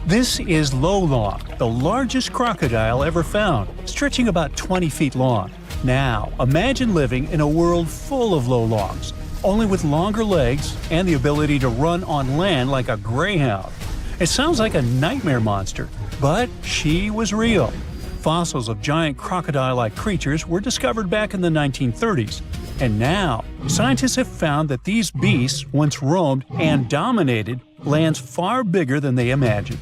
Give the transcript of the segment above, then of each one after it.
This is Lolong, the largest crocodile ever found, stretching about 20 feet long. Now, imagine living in a world full of Lolongs, only with longer legs and the ability to run on land like a greyhound. It sounds like a nightmare monster, but she was real. Fossils of giant crocodile-like creatures were discovered back in the 1930s. And now, scientists have found that these beasts once roamed and dominated lands far bigger than they imagined.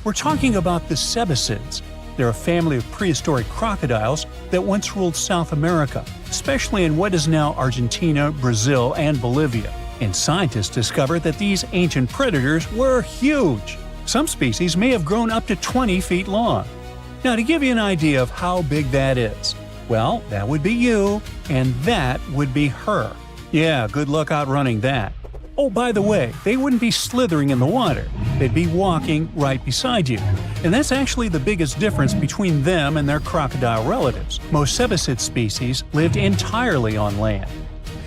We're talking about the Sebisids. They're a family of prehistoric crocodiles that once ruled South America, especially in what is now Argentina, Brazil, and Bolivia. And scientists discovered that these ancient predators were huge. Some species may have grown up to 20 feet long. Now, to give you an idea of how big that is, well, that would be you, and that would be her. Yeah, good luck outrunning that. Oh, by the way, they wouldn't be slithering in the water. They'd be walking right beside you. And that's actually the biggest difference between them and their crocodile relatives. Most Sebisid species lived entirely on land.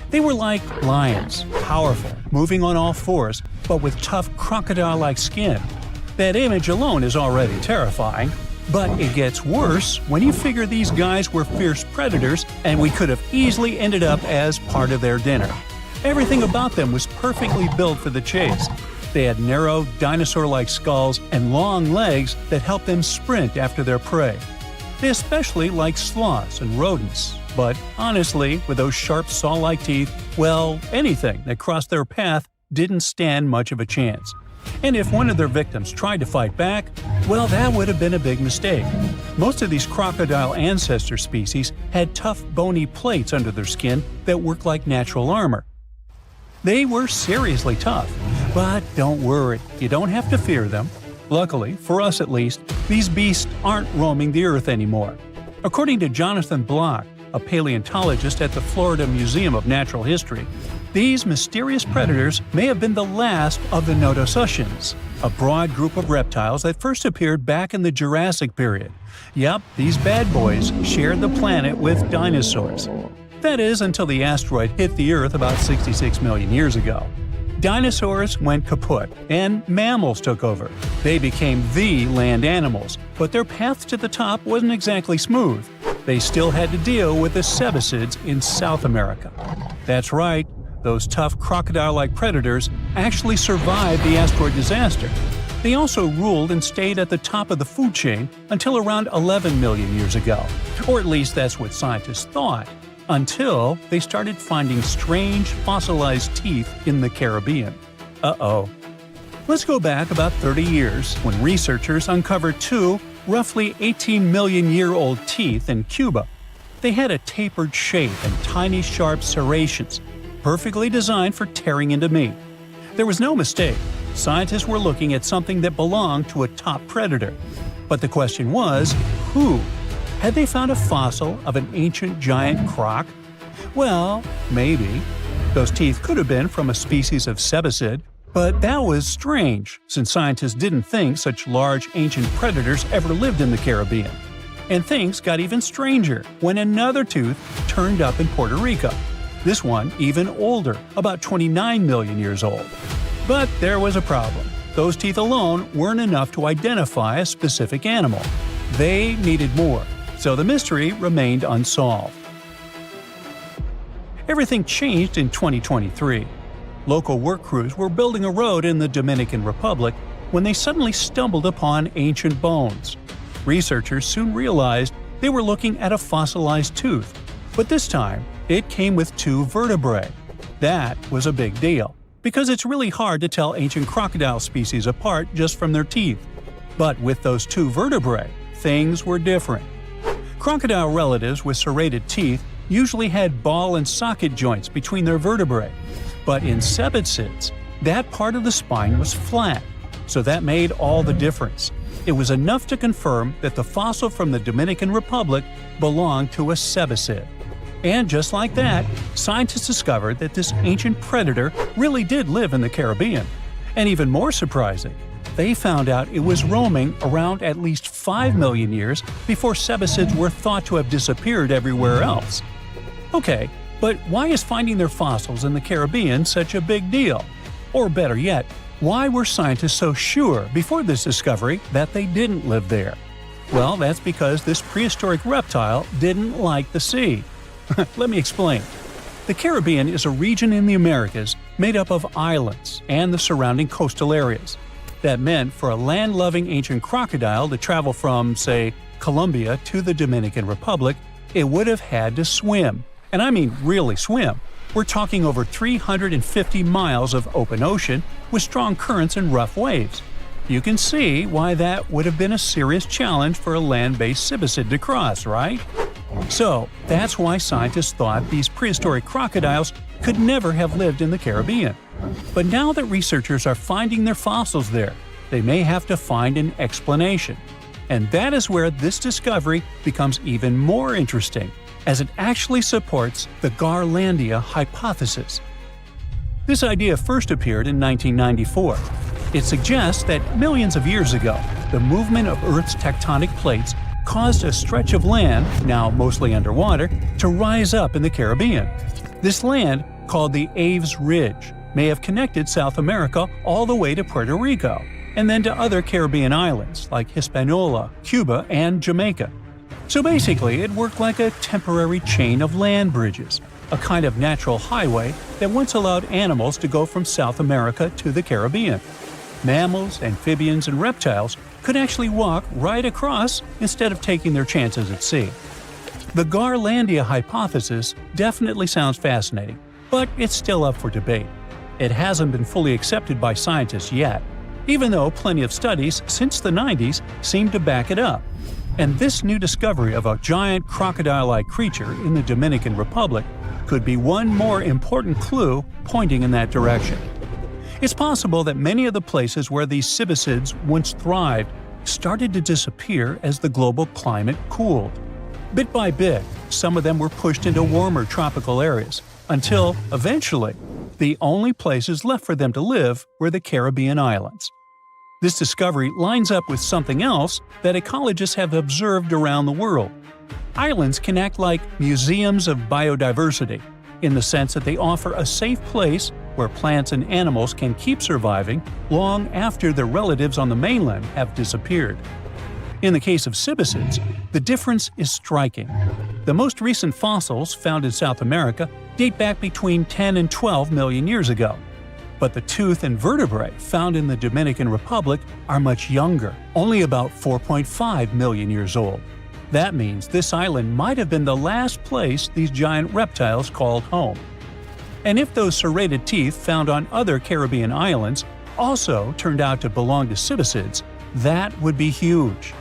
They were like lions, powerful, moving on all fours, but with tough crocodile-like skin. That image alone is already terrifying. But it gets worse when you figure these guys were fierce predators and we could have easily ended up as part of their dinner. Everything about them was perfectly built for the chase. They had narrow, dinosaur-like skulls and long legs that helped them sprint after their prey. They especially liked sloths and rodents, but honestly, with those sharp saw-like teeth, well, anything that crossed their path didn't stand much of a chance. And if one of their victims tried to fight back, well, that would have been a big mistake. Most of these crocodile ancestor species had tough bony plates under their skin that worked like natural armor. They were seriously tough, but don't worry, you don't have to fear them. Luckily, for us at least, these beasts aren't roaming the earth anymore. According to Jonathan Block, a paleontologist at the Florida Museum of Natural History, these mysterious predators may have been the last of the Nodosuchians, a broad group of reptiles that first appeared back in the Jurassic period. Yep, these bad boys shared the planet with dinosaurs. That is, until the asteroid hit the Earth about 66 million years ago. Dinosaurs went kaput, and mammals took over. They became the land animals, but their path to the top wasn't exactly smooth. They still had to deal with the Sebisids in South America. That's right. Those tough crocodile-like predators actually survived the asteroid disaster. They also ruled and stayed at the top of the food chain until around 11 million years ago. Or at least that's what scientists thought, until they started finding strange fossilized teeth in the Caribbean. Uh-oh. Let's go back about 30 years when researchers uncovered two roughly 18-million-year-old teeth in Cuba. They had a tapered shape and tiny sharp serrations, perfectly designed for tearing into meat. There was no mistake. Scientists were looking at something that belonged to a top predator. But the question was, who? Had they found a fossil of an ancient giant croc? Well, maybe. Those teeth could have been from a species of Sebisid, but that was strange, since scientists didn't think such large ancient predators ever lived in the Caribbean. And things got even stranger when another tooth turned up in Puerto Rico. This one even older, about 29 million years old. But there was a problem. Those teeth alone weren't enough to identify a specific animal. They needed more, so the mystery remained unsolved. Everything changed in 2023. Local work crews were building a road in the Dominican Republic when they suddenly stumbled upon ancient bones. Researchers soon realized they were looking at a fossilized tooth, but this time it came with two vertebrae. That was a big deal, because it's really hard to tell ancient crocodile species apart just from their teeth. But with those two vertebrae, things were different. Crocodile relatives with serrated teeth usually had ball and socket joints between their vertebrae. But in Sebisids, that part of the spine was flat, so that made all the difference. It was enough to confirm that the fossil from the Dominican Republic belonged to a Sebisid. And just like that, scientists discovered that this ancient predator really did live in the Caribbean. And even more surprising, they found out it was roaming around at least 5 million years before Sebisids were thought to have disappeared everywhere else. Okay, but why is finding their fossils in the Caribbean such a big deal? Or better yet, Why were scientists so sure before this discovery that they didn't live there? Well, that's because this prehistoric reptile didn't like the sea. Let me explain. The Caribbean is a region in the Americas made up of islands and the surrounding coastal areas. That meant for a land-loving ancient crocodile to travel from, say, Colombia to the Dominican Republic, it would have had to swim. And I mean really swim. We're talking over 350 miles of open ocean with strong currents and rough waves. You can see why that would have been a serious challenge for a land-based Sebisid to cross, right? So, that's why scientists thought these prehistoric crocodiles could never have lived in the Caribbean. But now that researchers are finding their fossils there, they may have to find an explanation. And that is where this discovery becomes even more interesting, as it actually supports the Garlandia hypothesis. This idea first appeared in 1994. It suggests that millions of years ago, the movement of Earth's tectonic plates caused a stretch of land, now mostly underwater, to rise up in the Caribbean. This land, called the Aves Ridge, may have connected South America all the way to Puerto Rico, and then to other Caribbean islands like Hispaniola, Cuba, and Jamaica. So basically, it worked like a temporary chain of land bridges, a kind of natural highway that once allowed animals to go from South America to the Caribbean. Mammals, amphibians, and reptiles could actually walk right across instead of taking their chances at sea. The Garlandia hypothesis definitely sounds fascinating, but it's still up for debate. It hasn't been fully accepted by scientists yet, even though plenty of studies since the 90s seem to back it up. And this new discovery of a giant crocodile-like creature in the Dominican Republic could be one more important clue pointing in that direction. It's possible that many of the places where these Sebisids once thrived started to disappear as the global climate cooled. Bit by bit, some of them were pushed into warmer tropical areas, until, eventually, the only places left for them to live were the Caribbean islands. This discovery lines up with something else that ecologists have observed around the world. Islands can act like museums of biodiversity, in the sense that they offer a safe place where plants and animals can keep surviving long after their relatives on the mainland have disappeared. In the case of Sebisids, the difference is striking. The most recent fossils found in South America date back between 10 and 12 million years ago. But the tooth and vertebrae found in the Dominican Republic are much younger, only about 4.5 million years old. That means this island might have been the last place these giant reptiles called home. And if those serrated teeth found on other Caribbean islands also turned out to belong to Sebisids, that would be huge.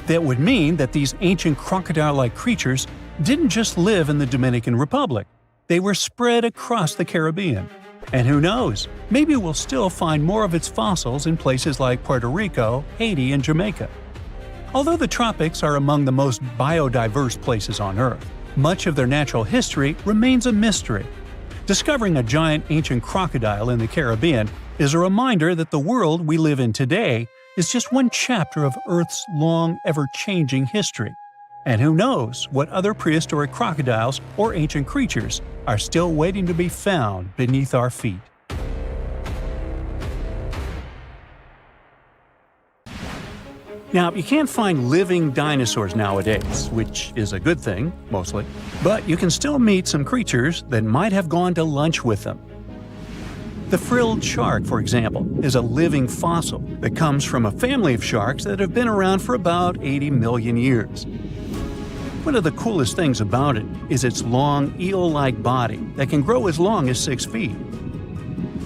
That would mean that these ancient crocodile-like creatures didn't just live in the Dominican Republic. They were spread across the Caribbean. And who knows, maybe we'll still find more of its fossils in places like Puerto Rico, Haiti, and Jamaica. Although the tropics are among the most biodiverse places on Earth, much of their natural history remains a mystery. Discovering a giant ancient crocodile in the Caribbean is a reminder that the world we live in today is just one chapter of Earth's long, ever-changing history. And who knows what other prehistoric crocodiles or ancient creatures are still waiting to be found beneath our feet. Now, you can't find living dinosaurs nowadays, which is a good thing, mostly, but you can still meet some creatures that might have gone to lunch with them. The frilled shark, for example, is a living fossil that comes from a family of sharks that have been around for about 80 million years. One of the coolest things about it is its long, eel-like body that can grow as long as 6 feet.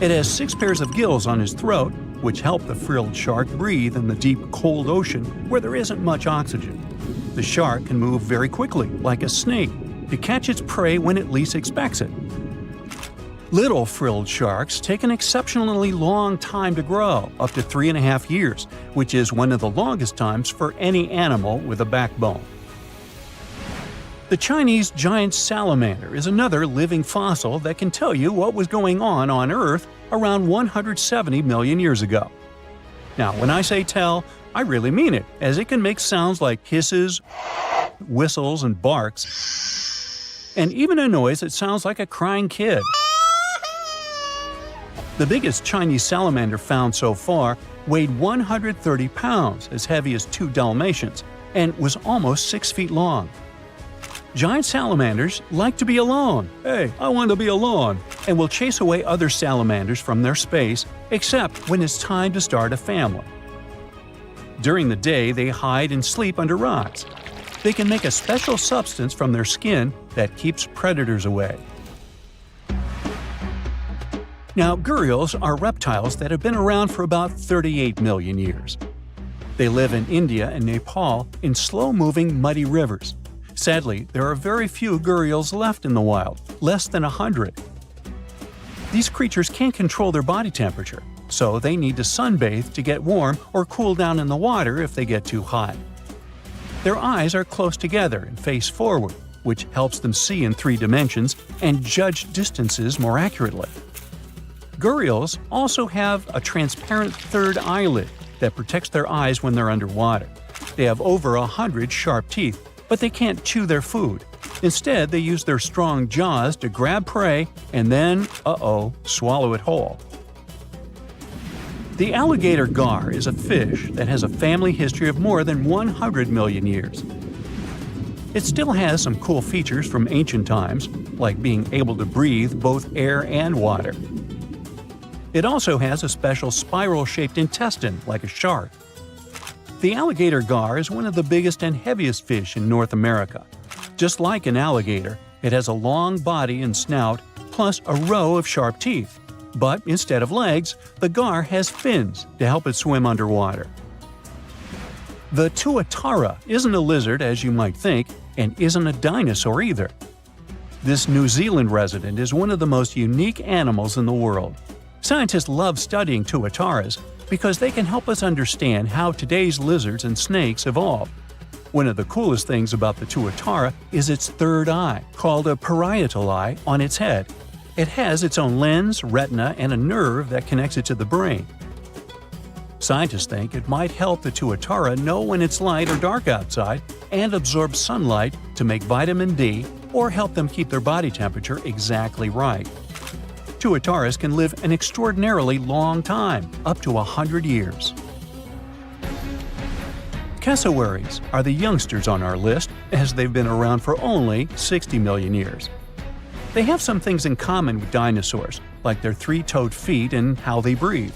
It has 6 pairs of gills on its throat, which help the frilled shark breathe in the deep, cold ocean where there isn't much oxygen. The shark can move very quickly, like a snake, to catch its prey when it least expects it. Little frilled sharks take an exceptionally long time to grow, up to 3.5 years, which is one of the longest times for any animal with a backbone. The Chinese giant salamander is another living fossil that can tell you what was going on Earth around 170 million years ago. Now, when I say tell, I really mean it, as it can make sounds like hisses, whistles, and barks, and even a noise that sounds like a crying kid. The biggest Chinese salamander found so far weighed 130 pounds, as heavy as 2 Dalmatians, and was almost 6 feet long. Giant salamanders like to be alone. Hey, I want to be alone. And will chase away other salamanders from their space, except when it's time to start a family. During the day, they hide and sleep under rocks. They can make a special substance from their skin that keeps predators away. Now, gharials are reptiles that have been around for about 38 million years. They live in India and Nepal in slow-moving, muddy rivers. Sadly, there are very few gharials left in the wild, less than 100. These creatures can't control their body temperature, so they need to sunbathe to get warm or cool down in the water if they get too hot. Their eyes are close together and face forward, which helps them see in 3 dimensions and judge distances more accurately. Gharials also have a transparent third eyelid that protects their eyes when they're underwater. They have over 100 sharp teeth, but they can't chew their food. Instead, they use their strong jaws to grab prey and then, swallow it whole. The alligator gar is a fish that has a family history of more than 100 million years. It still has some cool features from ancient times, like being able to breathe both air and water. It also has a special spiral-shaped intestine, like a shark. The alligator gar is one of the biggest and heaviest fish in North America. Just like an alligator, it has a long body and snout, plus a row of sharp teeth. But instead of legs, the gar has fins to help it swim underwater. The tuatara isn't a lizard as you might think, and isn't a dinosaur either. This New Zealand resident is one of the most unique animals in the world. Scientists love studying tuataras because they can help us understand how today's lizards and snakes evolved. One of the coolest things about the tuatara is its third eye, called a parietal eye, on its head. It has its own lens, retina, and a nerve that connects it to the brain. Scientists think it might help the tuatara know when it's light or dark outside and absorb sunlight to make vitamin D or help them keep their body temperature exactly right. Tuataras can live an extraordinarily long time, up to 100 years. Cassowaries are the youngsters on our list, as they've been around for only 60 million years. They have some things in common with dinosaurs, like their 3-toed feet and how they breathe.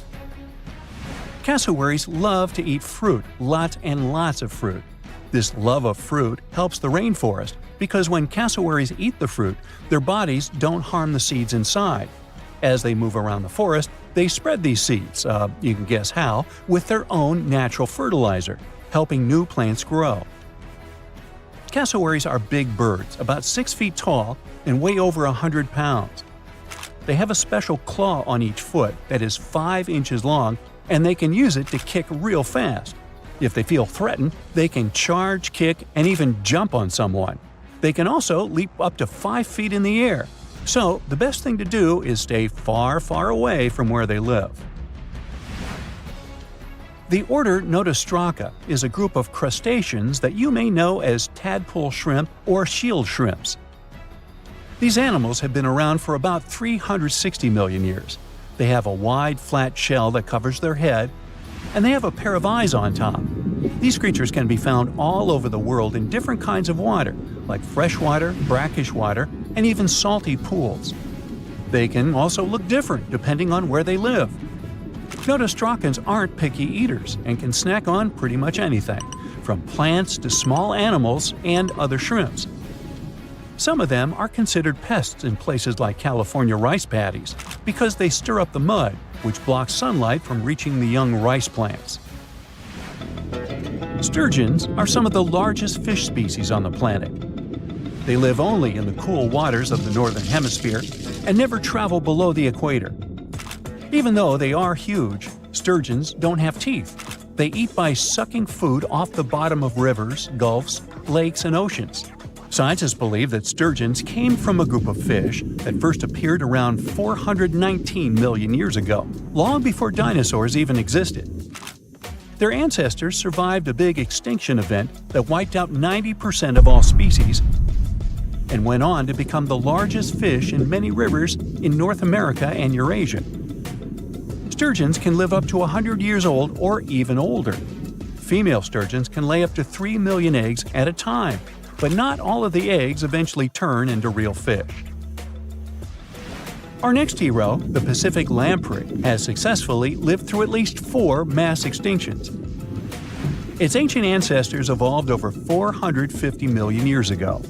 Cassowaries love to eat fruit, lots and lots of fruit. This love of fruit helps the rainforest because when cassowaries eat the fruit, their bodies don't harm the seeds inside. As they move around the forest, they spread these seeds, you can guess how, with their own natural fertilizer, helping new plants grow. Cassowaries are big birds, about 6 feet tall and weigh over 100 pounds. They have a special claw on each foot that is 5 inches long, and they can use it to kick real fast. If they feel threatened, they can charge, kick, and even jump on someone. They can also leap up to 5 feet in the air. So, the best thing to do is stay far, far away from where they live. The order Notostraca is a group of crustaceans that you may know as tadpole shrimp or shield shrimps. These animals have been around for about 360 million years. They have a wide, flat shell that covers their head, and they have a pair of eyes on top. These creatures can be found all over the world in different kinds of water, like freshwater, brackish water, and even salty pools. They can also look different depending on where they live. Notostracans aren't picky eaters and can snack on pretty much anything, from plants to small animals and other shrimps. Some of them are considered pests in places like California rice paddies because they stir up the mud, which blocks sunlight from reaching the young rice plants. Sturgeons are some of the largest fish species on the planet. They live only in the cool waters of the northern hemisphere and never travel below the equator. Even though they are huge, sturgeons don't have teeth. They eat by sucking food off the bottom of rivers, gulfs, lakes, and oceans. Scientists believe that sturgeons came from a group of fish that first appeared around 419 million years ago, long before dinosaurs even existed. Their ancestors survived a big extinction event that wiped out 90% of all species and went on to become the largest fish in many rivers in North America and Eurasia. Sturgeons can live up to 100 years old or even older. Female sturgeons can lay up to 3 million eggs at a time, but not all of the eggs eventually turn into real fish. Our next hero, the Pacific lamprey, has successfully lived through at least 4 mass extinctions. Its ancient ancestors evolved over 450 million years ago.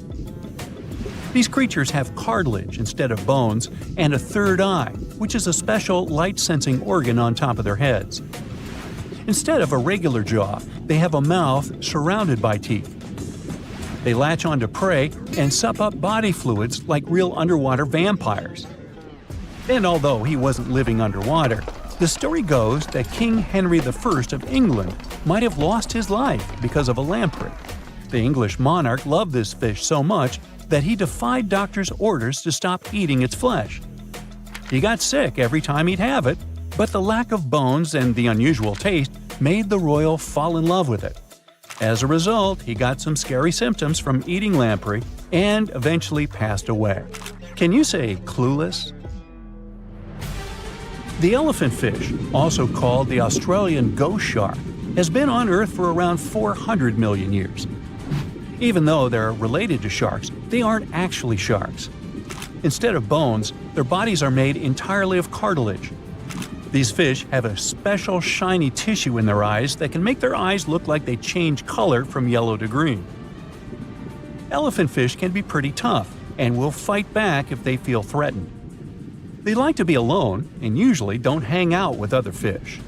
These creatures have cartilage instead of bones and a third eye, which is a special light-sensing organ on top of their heads. Instead of a regular jaw, they have a mouth surrounded by teeth. They latch onto prey and sup up body fluids like real underwater vampires. And although he wasn't living underwater, the story goes that King Henry I of England might have lost his life because of a lamprey. The English monarch loved this fish so much that he defied doctors' orders to stop eating its flesh. He got sick every time he'd have it, but the lack of bones and the unusual taste made the royal fall in love with it. As a result, he got some scary symptoms from eating lamprey and eventually passed away. Can you say clueless? The elephant fish, also called the Australian ghost shark, has been on Earth for around 400 million years. Even though they're related to sharks, they aren't actually sharks. Instead of bones, their bodies are made entirely of cartilage. These fish have a special shiny tissue in their eyes that can make their eyes look like they change color from yellow to green. Elephant fish can be pretty tough and will fight back if they feel threatened. They like to be alone and usually don't hang out with other fish.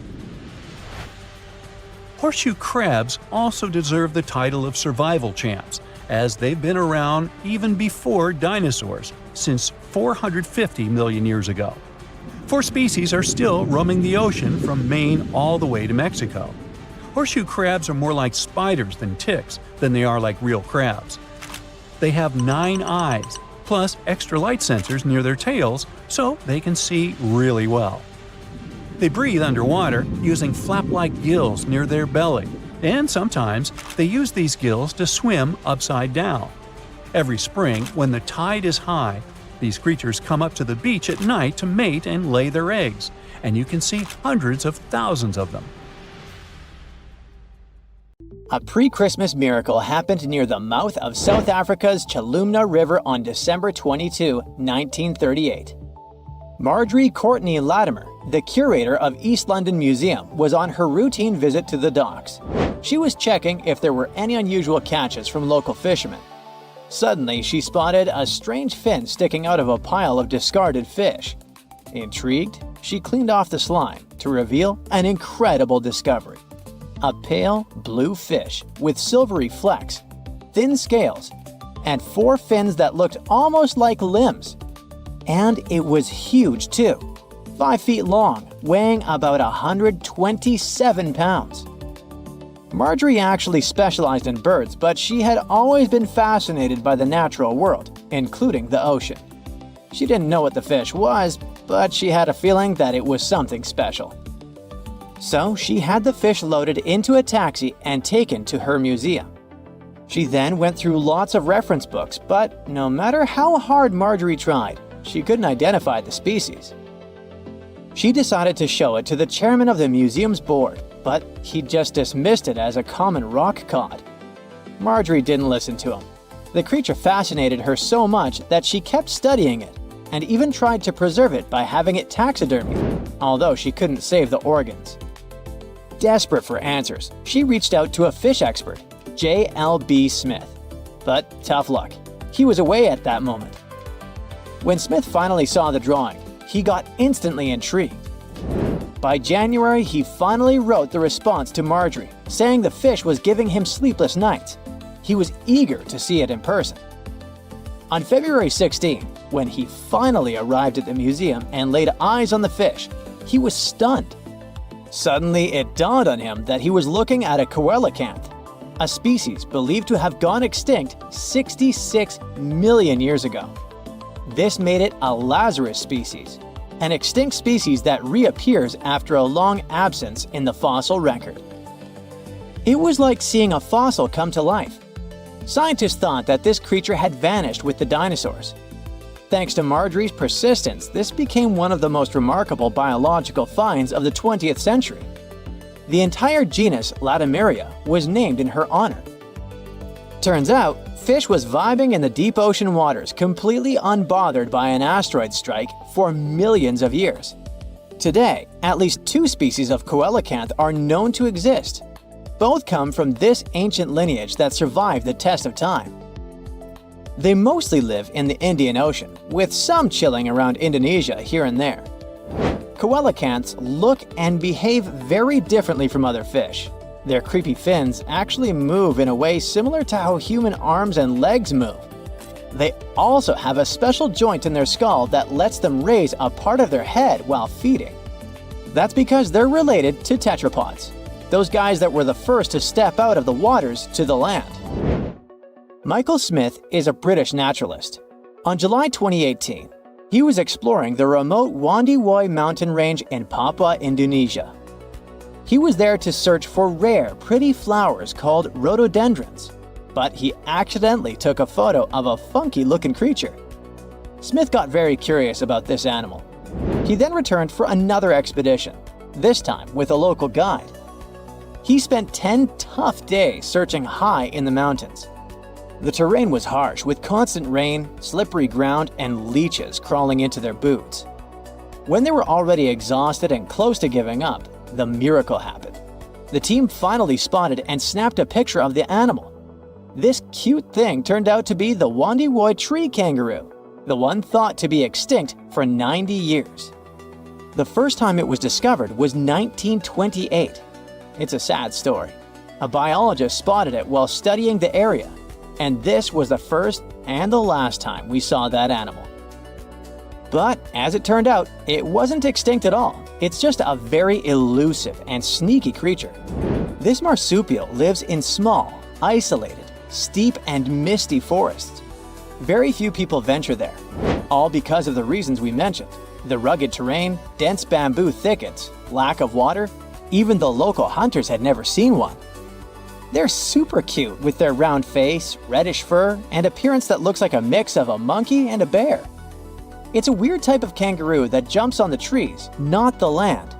Horseshoe crabs also deserve the title of survival champs, as they've been around even before dinosaurs, since 450 million years ago. 4 species are still roaming the ocean from Maine all the way to Mexico. Horseshoe crabs are more like spiders than ticks than they are like real crabs. They have 9 eyes, plus extra light sensors near their tails, so they can see really well. They breathe underwater using flap-like gills near their belly, and sometimes they use these gills to swim upside down. Every spring, when the tide is high, these creatures come up to the beach at night to mate and lay their eggs, and you can see hundreds of thousands of them. A pre-Christmas miracle happened near the mouth of South Africa's Chalumna River on December 22, 1938. Marjorie Courtney Latimer, the curator of East London Museum, was on her routine visit to the docks. She was checking if there were any unusual catches from local fishermen. Suddenly, she spotted a strange fin sticking out of a pile of discarded fish. Intrigued, she cleaned off the slime to reveal an incredible discovery. A pale blue fish with silvery flecks, thin scales, and 4 fins that looked almost like limbs. And it was huge too, 5 feet long, weighing about 127 pounds. Marjorie actually specialized in birds, but she had always been fascinated by the natural world, including the ocean. She didn't know what the fish was, but she had a feeling that it was something special. So she had the fish loaded into a taxi and taken to her museum. She then went through lots of reference books, but no matter how hard Marjorie tried, she couldn't identify the species. She decided to show it to the chairman of the museum's board, but he just dismissed it as a common rock cod. Marjorie didn't listen to him. The creature fascinated her so much that she kept studying it, and even tried to preserve it by having it taxidermied, although she couldn't save the organs. Desperate for answers, she reached out to a fish expert, J.L.B. Smith. But tough luck, he was away at that moment. When Smith finally saw the drawing, he got instantly intrigued. By January, he finally wrote the response to Marjorie, saying the fish was giving him sleepless nights. He was eager to see it in person. On February 16, when he finally arrived at the museum and laid eyes on the fish, he was stunned. Suddenly, it dawned on him that he was looking at a coelacanth, a species believed to have gone extinct 66 million years ago. This made it a Lazarus species, an extinct species that reappears after a long absence in the fossil record. It was like seeing a fossil come to life. Scientists thought that this creature had vanished with the dinosaurs. Thanks to Marjorie's persistence, this became one of the most remarkable biological finds of the 20th century. The entire genus Latimeria was named in her honor. Turns out, fish was vibing in the deep ocean waters, completely unbothered by an asteroid strike for millions of years. Today, at least 2 species of coelacanth are known to exist. Both come from this ancient lineage that survived the test of time. They mostly live in the Indian Ocean, with some chilling around Indonesia here and there. Coelacanths look and behave very differently from other fish. Their creepy fins actually move in a way similar to how human arms and legs move. They also have a special joint in their skull that lets them raise a part of their head while feeding. That's because they're related to tetrapods, those guys that were the first to step out of the waters to the land. Michael Smith is a British naturalist. On July 2018, he was exploring the remote Wondiwoi mountain range in Papua, Indonesia. He was there to search for rare, pretty flowers called rhododendrons, but he accidentally took a photo of a funky-looking creature. Smith got very curious about this animal. He then returned for another expedition, this time with a local guide. He spent 10 tough days searching high in the mountains. The terrain was harsh, with constant rain, slippery ground, and leeches crawling into their boots. When they were already exhausted and close to giving up, the miracle happened. The team finally spotted and snapped a picture of the animal. This cute thing turned out to be the Wondiwoi tree kangaroo, the one thought to be extinct for 90 years. The first time it was discovered was 1928. It's a sad story. A biologist spotted it while studying the area, and this was the first and the last time we saw that animal. But as it turned out, it wasn't extinct at all. It's just a very elusive and sneaky creature. This marsupial lives in small, isolated, steep and misty forests. Very few people venture there, all because of the reasons we mentioned: the rugged terrain, dense bamboo thickets, lack of water. Even the local hunters had never seen one. They're super cute with their round face, reddish fur, and appearance that looks like a mix of a monkey and a bear. It's a weird type of kangaroo that jumps on the trees, not the land.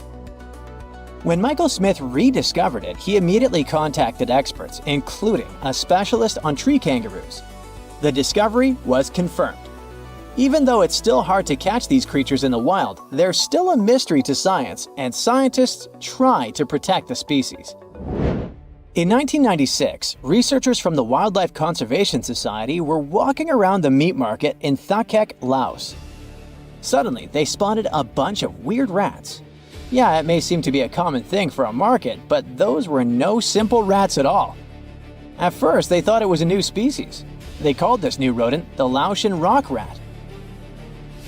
When Michael Smith rediscovered it, he immediately contacted experts, including a specialist on tree kangaroos. The discovery was confirmed. Even though it's still hard to catch these creatures in the wild, they're still a mystery to science, and scientists try to protect the species. In 1996, researchers from the Wildlife Conservation Society were walking around the meat market in Thakek, Laos. Suddenly, they spotted a bunch of weird rats. Yeah, it may seem to be a common thing for a market, but those were no simple rats at all. At first, they thought it was a new species. They called this new rodent the Laotian rock rat.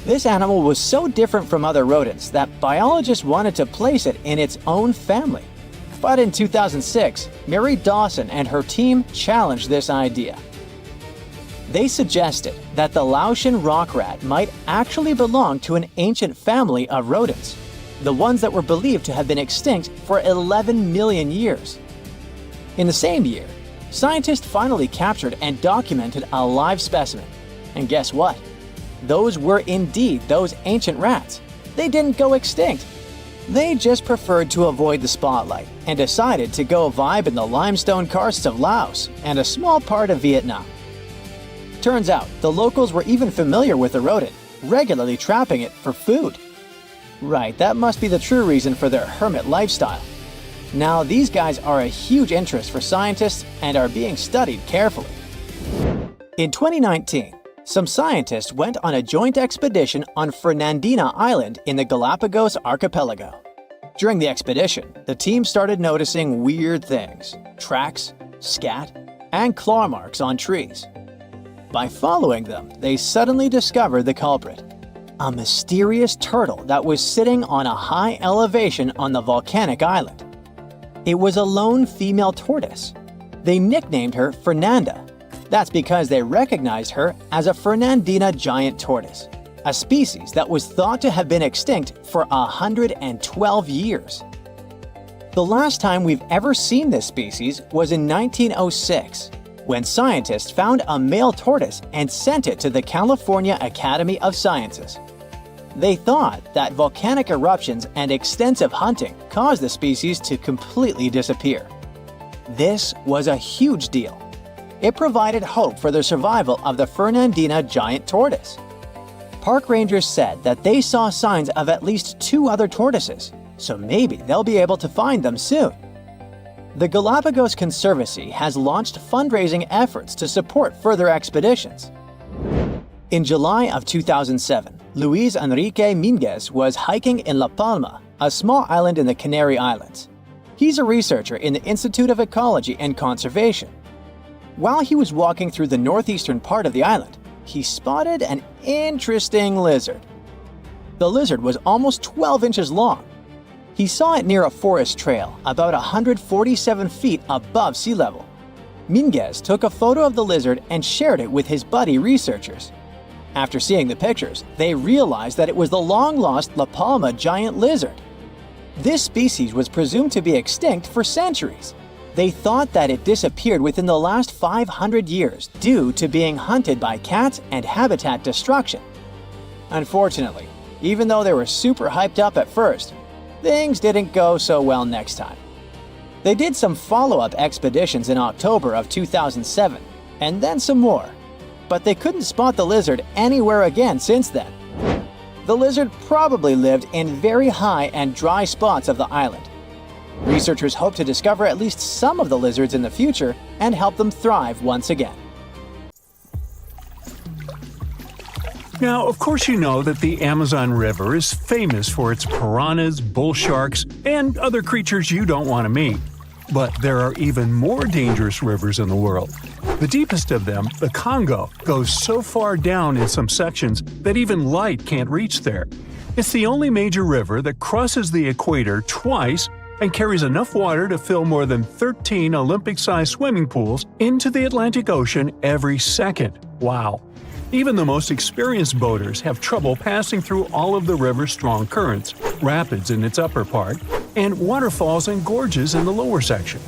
This animal was so different from other rodents that biologists wanted to place it in its own family. But in 2006, Mary Dawson and her team challenged this idea. They suggested that the Laotian rock rat might actually belong to an ancient family of rodents, the ones that were believed to have been extinct for 11 million years. In the same year, scientists finally captured and documented a live specimen. And guess what? Those were indeed those ancient rats. They didn't go extinct. They just preferred to avoid the spotlight and decided to go vibe in the limestone karsts of Laos and a small part of Vietnam. Turns out, the locals were even familiar with the rodent, regularly trapping it for food. Right, that must be the true reason for their hermit lifestyle. Now, these guys are a huge interest for scientists and are being studied carefully. In 2019, some scientists went on a joint expedition on Fernandina Island in the Galapagos archipelago. During the expedition, the team started noticing weird things: tracks, scat, and claw marks on trees. By following them, they suddenly discovered the culprit: a mysterious turtle that was sitting on a high elevation on the volcanic island. It was a lone female tortoise. They nicknamed her Fernanda. That's because they recognized her as a Fernandina giant tortoise, a species that was thought to have been extinct for 112 years. The last time we've ever seen this species was in 1906, when scientists found a male tortoise and sent it to the California Academy of Sciences. They thought that volcanic eruptions and extensive hunting caused the species to completely disappear. This was a huge deal. It provided hope for the survival of the Fernandina giant tortoise. Park rangers said that they saw signs of at least 2 other tortoises, so maybe they'll be able to find them soon. The Galapagos Conservancy has launched fundraising efforts to support further expeditions. In July of 2007, Luis Enrique Minguez was hiking in La Palma, a small island in the Canary Islands. He's a researcher in the Institute of Ecology and Conservation. While he was walking through the northeastern part of the island, he spotted an interesting lizard. The lizard was almost 12 inches long. He saw it near a forest trail, about 147 feet above sea level. Minguez took a photo of the lizard and shared it with his buddy researchers. After seeing the pictures, they realized that it was the long-lost La Palma giant lizard. This species was presumed to be extinct for centuries. They thought that it disappeared within the last 500 years due to being hunted by cats and habitat destruction. Unfortunately, even though they were super hyped up at first, things didn't go so well next time. They did some follow-up expeditions in October of 2007, and then some more, but they couldn't spot the lizard anywhere again since then. The lizard probably lived in very high and dry spots of the island. Researchers hope to discover at least some of the lizards in the future and help them thrive once again. Now, of course you know that the Amazon River is famous for its piranhas, bull sharks, and other creatures you don't want to meet. But there are even more dangerous rivers in the world. The deepest of them, the Congo, goes so far down in some sections that even light can't reach there. It's the only major river that crosses the equator twice and carries enough water to fill more than 13 Olympic-sized swimming pools into the Atlantic Ocean every second. Wow! Even the most experienced boaters have trouble passing through all of the river's strong currents, rapids in its upper part, and waterfalls and gorges in the lower section.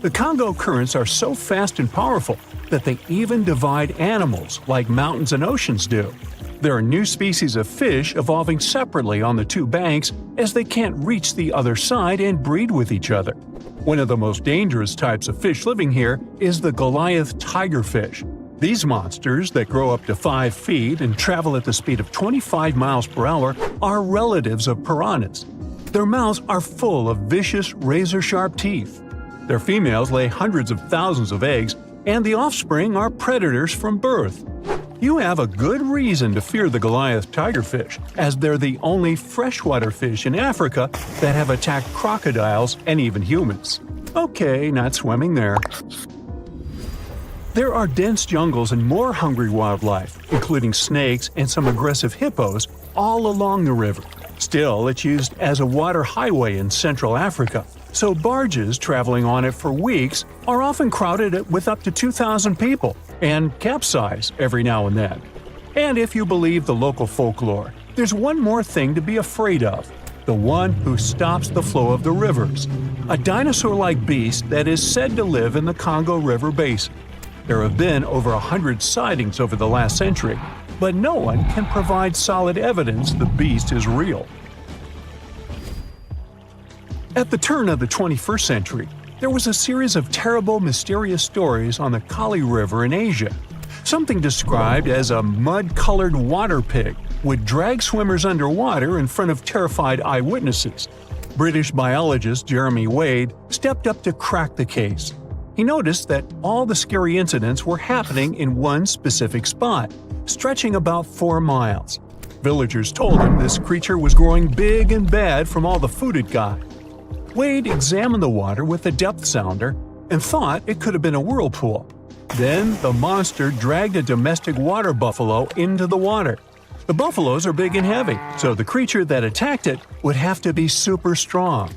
The Congo currents are so fast and powerful that they even divide animals like mountains and oceans do. There are new species of fish evolving separately on the 2 banks as they can't reach the other side and breed with each other. One of the most dangerous types of fish living here is the Goliath tigerfish. These monsters, that grow up to 5 feet and travel at the speed of 25 miles per hour, are relatives of piranhas. Their mouths are full of vicious, razor-sharp teeth. Their females lay hundreds of thousands of eggs, and the offspring are predators from birth. You have a good reason to fear the Goliath tigerfish, as they're the only freshwater fish in Africa that have attacked crocodiles and even humans. Okay, not swimming there. There are dense jungles and more hungry wildlife, including snakes and some aggressive hippos, all along the river. Still, it's used as a water highway in Central Africa, so barges traveling on it for weeks are often crowded with up to 2,000 people and capsize every now and then. And if you believe the local folklore, there's one more thing to be afraid of: the one who stops the flow of the rivers, a dinosaur-like beast that is said to live in the Congo River basin. There have been over 100 sightings over the last century, but no one can provide solid evidence the beast is real. At the turn of the 21st century, there was a series of terrible, mysterious stories on the Kali River in Asia. Something described as a mud-colored water pig would drag swimmers underwater in front of terrified eyewitnesses. British biologist Jeremy Wade stepped up to crack the case. He noticed that all the scary incidents were happening in one specific spot, stretching about 4 miles. Villagers told him this creature was growing big and bad from all the food it got. Wade examined the water with a depth sounder and thought it could have been a whirlpool. Then the monster dragged a domestic water buffalo into the water. The buffaloes are big and heavy, so the creature that attacked it would have to be super strong.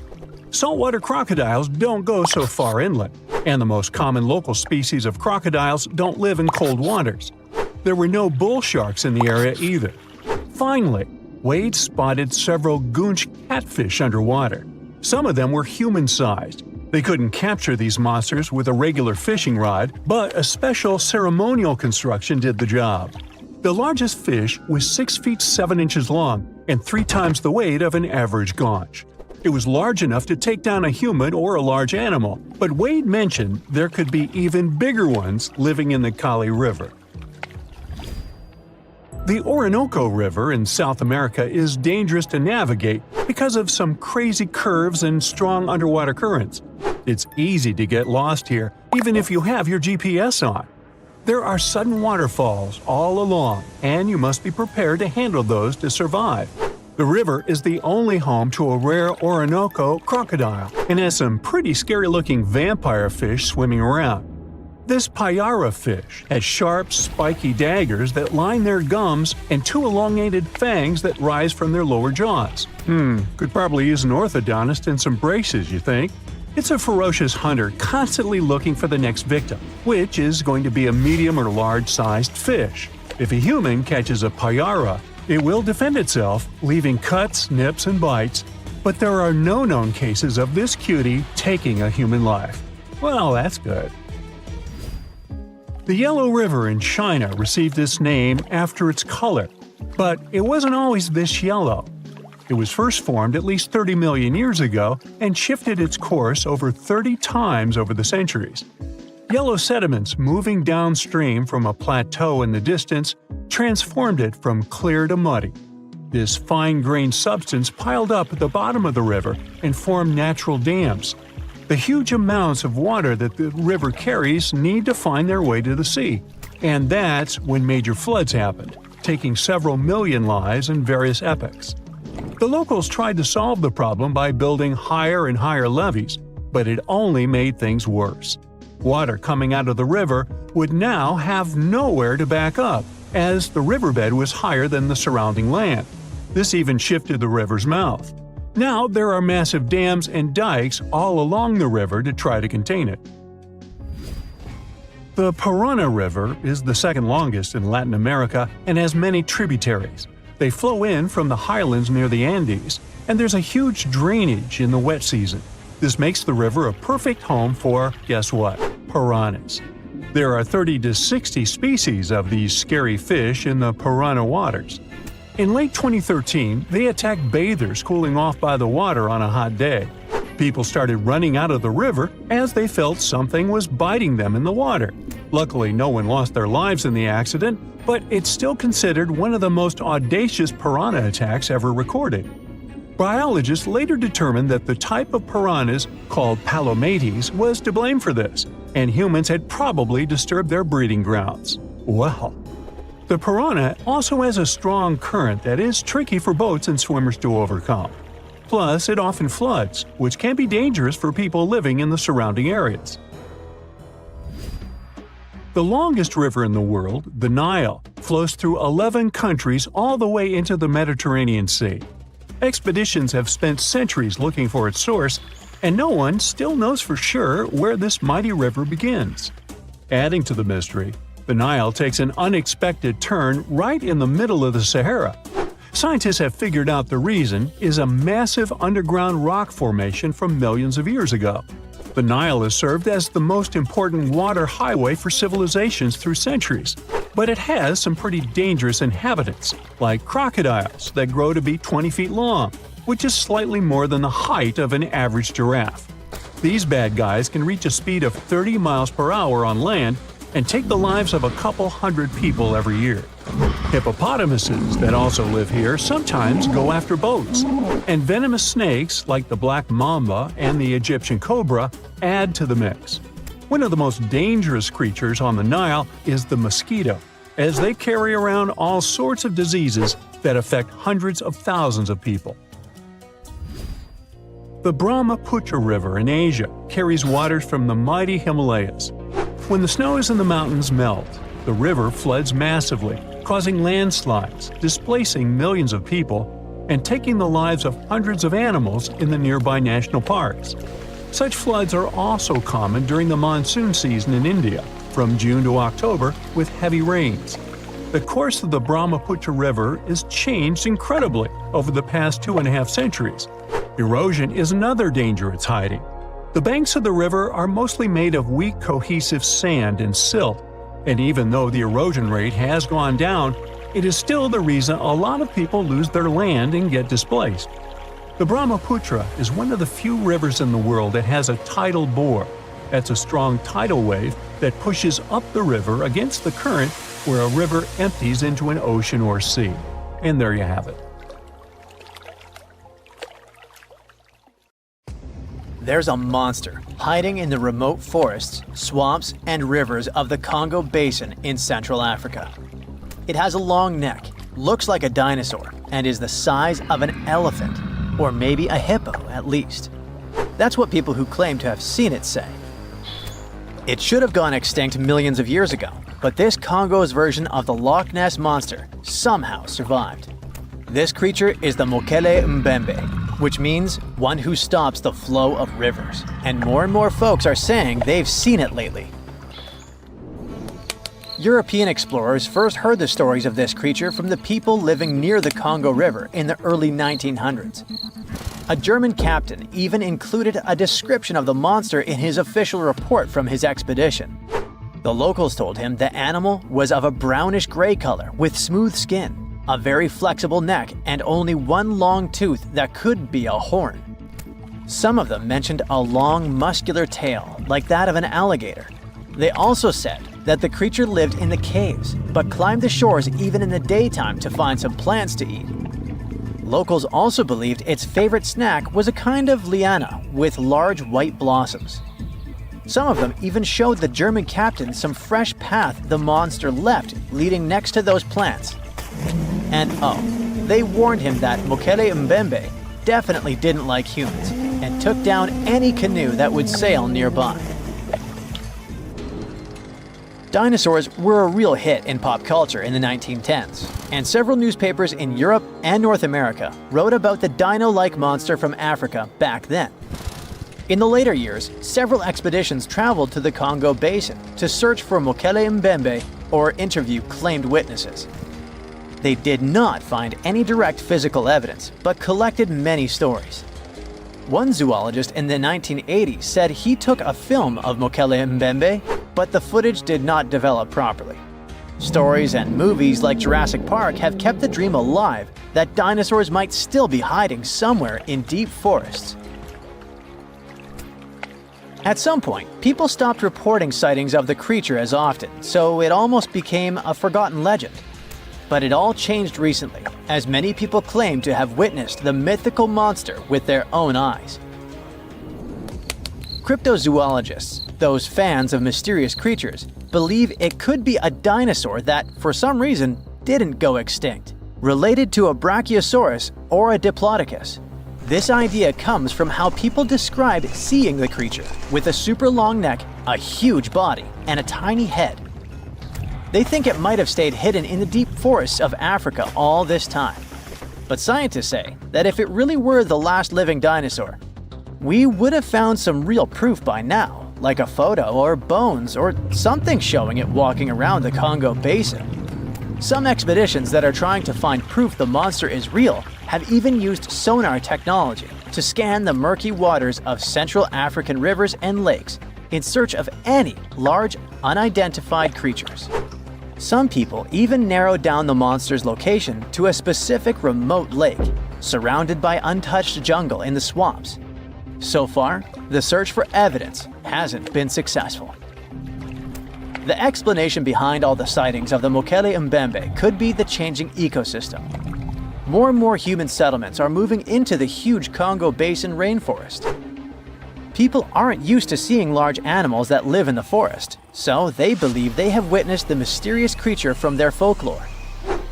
Saltwater crocodiles don't go so far inland, and the most common local species of crocodiles don't live in cold waters. There were no bull sharks in the area either. Finally, Wade spotted several goonch catfish underwater. Some of them were human-sized. They couldn't capture these monsters with a regular fishing rod, but a special ceremonial construction did the job. The largest fish was 6 feet 7 inches long and 3 times the weight of an average gaunch. It was large enough to take down a human or a large animal, but Wade mentioned there could be even bigger ones living in the Kali River. The Orinoco River in South America is dangerous to navigate because of some crazy curves and strong underwater currents. It's easy to get lost here, even if you have your GPS on. There are sudden waterfalls all along, and you must be prepared to handle those to survive. The river is the only home to a rare Orinoco crocodile and has some pretty scary-looking vampire fish swimming around. This payara fish has sharp, spiky daggers that line their gums and 2 elongated fangs that rise from their lower jaws. Could probably use an orthodontist and some braces, you think? It's a ferocious hunter constantly looking for the next victim, which is going to be a medium or large-sized fish. If a human catches a payara, it will defend itself, leaving cuts, nips, and bites, but there are no known cases of this cutie taking a human life. Well, that's good. The Yellow River in China received its name after its color, but it wasn't always this yellow. It was first formed at least 30 million years ago and shifted its course over 30 times over the centuries. Yellow sediments moving downstream from a plateau in the distance transformed it from clear to muddy. This fine-grained substance piled up at the bottom of the river and formed natural dams. The huge amounts of water that the river carries need to find their way to the sea, and that's when major floods happened, taking several million lives in various epochs. The locals tried to solve the problem by building higher and higher levees, but it only made things worse. Water coming out of the river would now have nowhere to back up, as the riverbed was higher than the surrounding land. This even shifted the river's mouth. Now there are massive dams and dikes all along the river to try to contain it. The Parana River is the second longest in Latin America and has many tributaries. They flow in from the highlands near the Andes, and there's a huge drainage in the wet season. This makes the river a perfect home for, guess what, piranhas. There are 30 to 60 species of these scary fish in the Parana waters. In late 2013, they attacked bathers cooling off by the water on a hot day. People started running out of the river as they felt something was biting them in the water. Luckily, no one lost their lives in the accident, but it's still considered one of the most audacious piranha attacks ever recorded. Biologists later determined that the type of piranhas, called palomates, was to blame for this, and humans had probably disturbed their breeding grounds. Well, the piranha also has a strong current that is tricky for boats and swimmers to overcome. Plus, it often floods, which can be dangerous for people living in the surrounding areas. The longest river in the world, the Nile, flows through 11 countries all the way into the Mediterranean Sea. Expeditions have spent centuries looking for its source, and no one still knows for sure where this mighty river begins. Adding to the mystery, the Nile takes an unexpected turn right in the middle of the Sahara. Scientists have figured out the reason is a massive underground rock formation from millions of years ago. The Nile has served as the most important water highway for civilizations through centuries, but it has some pretty dangerous inhabitants, like crocodiles that grow to be 20 feet long, which is slightly more than the height of an average giraffe. These bad guys can reach a speed of 30 miles per hour on land and take the lives of a couple hundred people every year. Hippopotamuses that also live here sometimes go after boats, and venomous snakes like the black mamba and the Egyptian cobra add to the mix. One of the most dangerous creatures on the Nile is the mosquito, as they carry around all sorts of diseases that affect hundreds of thousands of people. The Brahmaputra River in Asia carries waters from the mighty Himalayas. When the snows in the mountains melt, the river floods massively, causing landslides, displacing millions of people, and taking the lives of hundreds of animals in the nearby national parks. Such floods are also common during the monsoon season in India, from June to October, with heavy rains. The course of the Brahmaputra River is changed incredibly over the past 2.5 centuries. Erosion is another danger it's hiding. The banks of the river are mostly made of weak cohesive sand and silt, and even though the erosion rate has gone down, it is still the reason a lot of people lose their land and get displaced. The Brahmaputra is one of the few rivers in the world that has a tidal bore. That's a strong tidal wave that pushes up the river against the current where a river empties into an ocean or sea. And there you have it. There's a monster hiding in the remote forests, swamps, and rivers of the Congo Basin in Central Africa. It has a long neck, looks like a dinosaur, and is the size of an elephant, or maybe a hippo at least. That's what people who claim to have seen it say. It should have gone extinct millions of years ago, but this Congo's version of the Loch Ness Monster somehow survived. This creature is the Mokele-Mbembe, which means one who stops the flow of rivers, and more folks are saying they've seen it lately. European explorers first heard the stories of this creature from the people living near the Congo River in the early 1900s. A German captain even included a description of the monster in his official report from his expedition. The locals told him the animal was of a brownish-gray color with smooth skin, a very flexible neck, and only one long tooth that could be a horn. Some of them mentioned a long, muscular tail, like that of an alligator. They also said that the creature lived in the caves, but climbed the shores even in the daytime to find some plants to eat. Locals also believed its favorite snack was a kind of liana with large white blossoms. Some of them even showed the German captain some fresh path the monster left leading next to those plants. And they warned him that Mokele-Mbembe definitely didn't like humans and took down any canoe that would sail nearby. Dinosaurs were a real hit in pop culture in the 1910s, and several newspapers in Europe and North America wrote about the dino-like monster from Africa back then. In the later years, several expeditions traveled to the Congo Basin to search for Mokele-Mbembe or interview claimed witnesses. They did not find any direct physical evidence, but collected many stories. One zoologist in the 1980s said he took a film of Mokele-Mbembe, but the footage did not develop properly. Stories and movies like Jurassic Park have kept the dream alive that dinosaurs might still be hiding somewhere in deep forests. At some point, people stopped reporting sightings of the creature as often, so it almost became a forgotten legend. But it all changed recently, as many people claim to have witnessed the mythical monster with their own eyes. Cryptozoologists, those fans of mysterious creatures, believe it could be a dinosaur that, for some reason, didn't go extinct, related to a brachiosaurus or a diplodocus. This idea comes from how people describe seeing the creature, with a super long neck, a huge body, and a tiny head. They think it might have stayed hidden in the deep forests of Africa all this time. But scientists say that if it really were the last living dinosaur, we would have found some real proof by now, like a photo or bones or something showing it walking around the Congo Basin. Some expeditions that are trying to find proof the monster is real have even used sonar technology to scan the murky waters of Central African rivers and lakes in search of any large, unidentified creatures. Some people even narrowed down the monster's location to a specific remote lake, surrounded by untouched jungle in the swamps. So far, the search for evidence hasn't been successful. The explanation behind all the sightings of the Mokele-Mbembe could be the changing ecosystem. More and more human settlements are moving into the huge Congo Basin rainforest. People aren't used to seeing large animals that live in the forest, so they believe they have witnessed the mysterious creature from their folklore.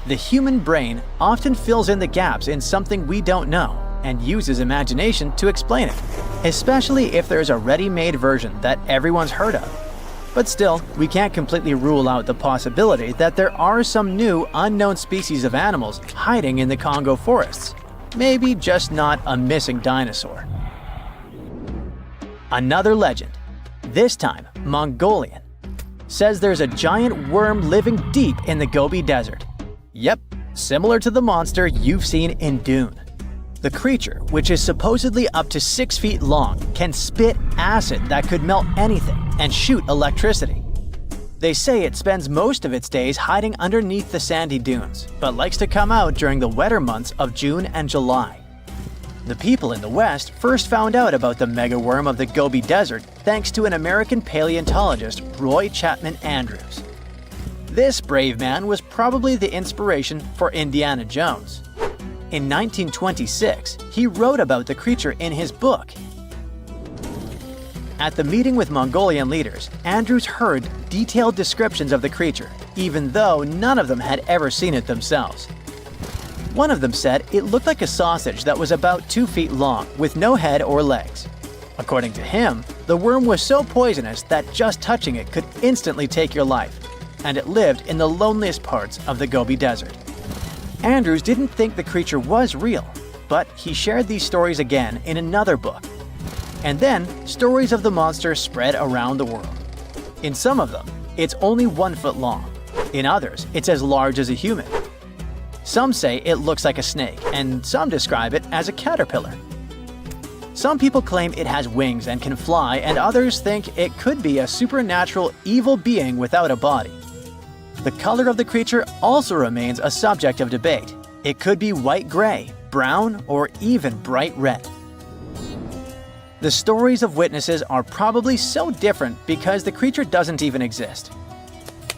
The human brain often fills in the gaps in something we don't know and uses imagination to explain it, especially if there's a ready-made version that everyone's heard of. But still, we can't completely rule out the possibility that there are some new, unknown species of animals hiding in the Congo forests. Maybe just not a missing dinosaur. Another legend, this time Mongolian, says there's a giant worm living deep in the Gobi Desert. Yep, similar to the monster you've seen in Dune. The creature, which is supposedly up to 6 feet long, can spit acid that could melt anything and shoot electricity. They say it spends most of its days hiding underneath the sandy dunes, but likes to come out during the wetter months of June and July. The people in the West first found out about the megaworm of the Gobi Desert thanks to an American paleontologist, Roy Chapman Andrews. This brave man was probably the inspiration for Indiana Jones. In 1926, he wrote about the creature in his book. At the meeting with Mongolian leaders, Andrews heard detailed descriptions of the creature, even though none of them had ever seen it themselves. One of them said it looked like a sausage that was about 2 feet long, with no head or legs. According to him, the worm was so poisonous that just touching it could instantly take your life, and it lived in the loneliest parts of the Gobi Desert. Andrews didn't think the creature was real, but he shared these stories again in another book. And then, stories of the monster spread around the world. In some of them, it's only 1 foot long. In others, it's as large as a human. Some say it looks like a snake, and some describe it as a caterpillar. Some people claim it has wings and can fly, and others think it could be a supernatural evil being without a body. The color of the creature also remains a subject of debate. It could be white-gray, brown, or even bright red. The stories of witnesses are probably so different because the creature doesn't even exist.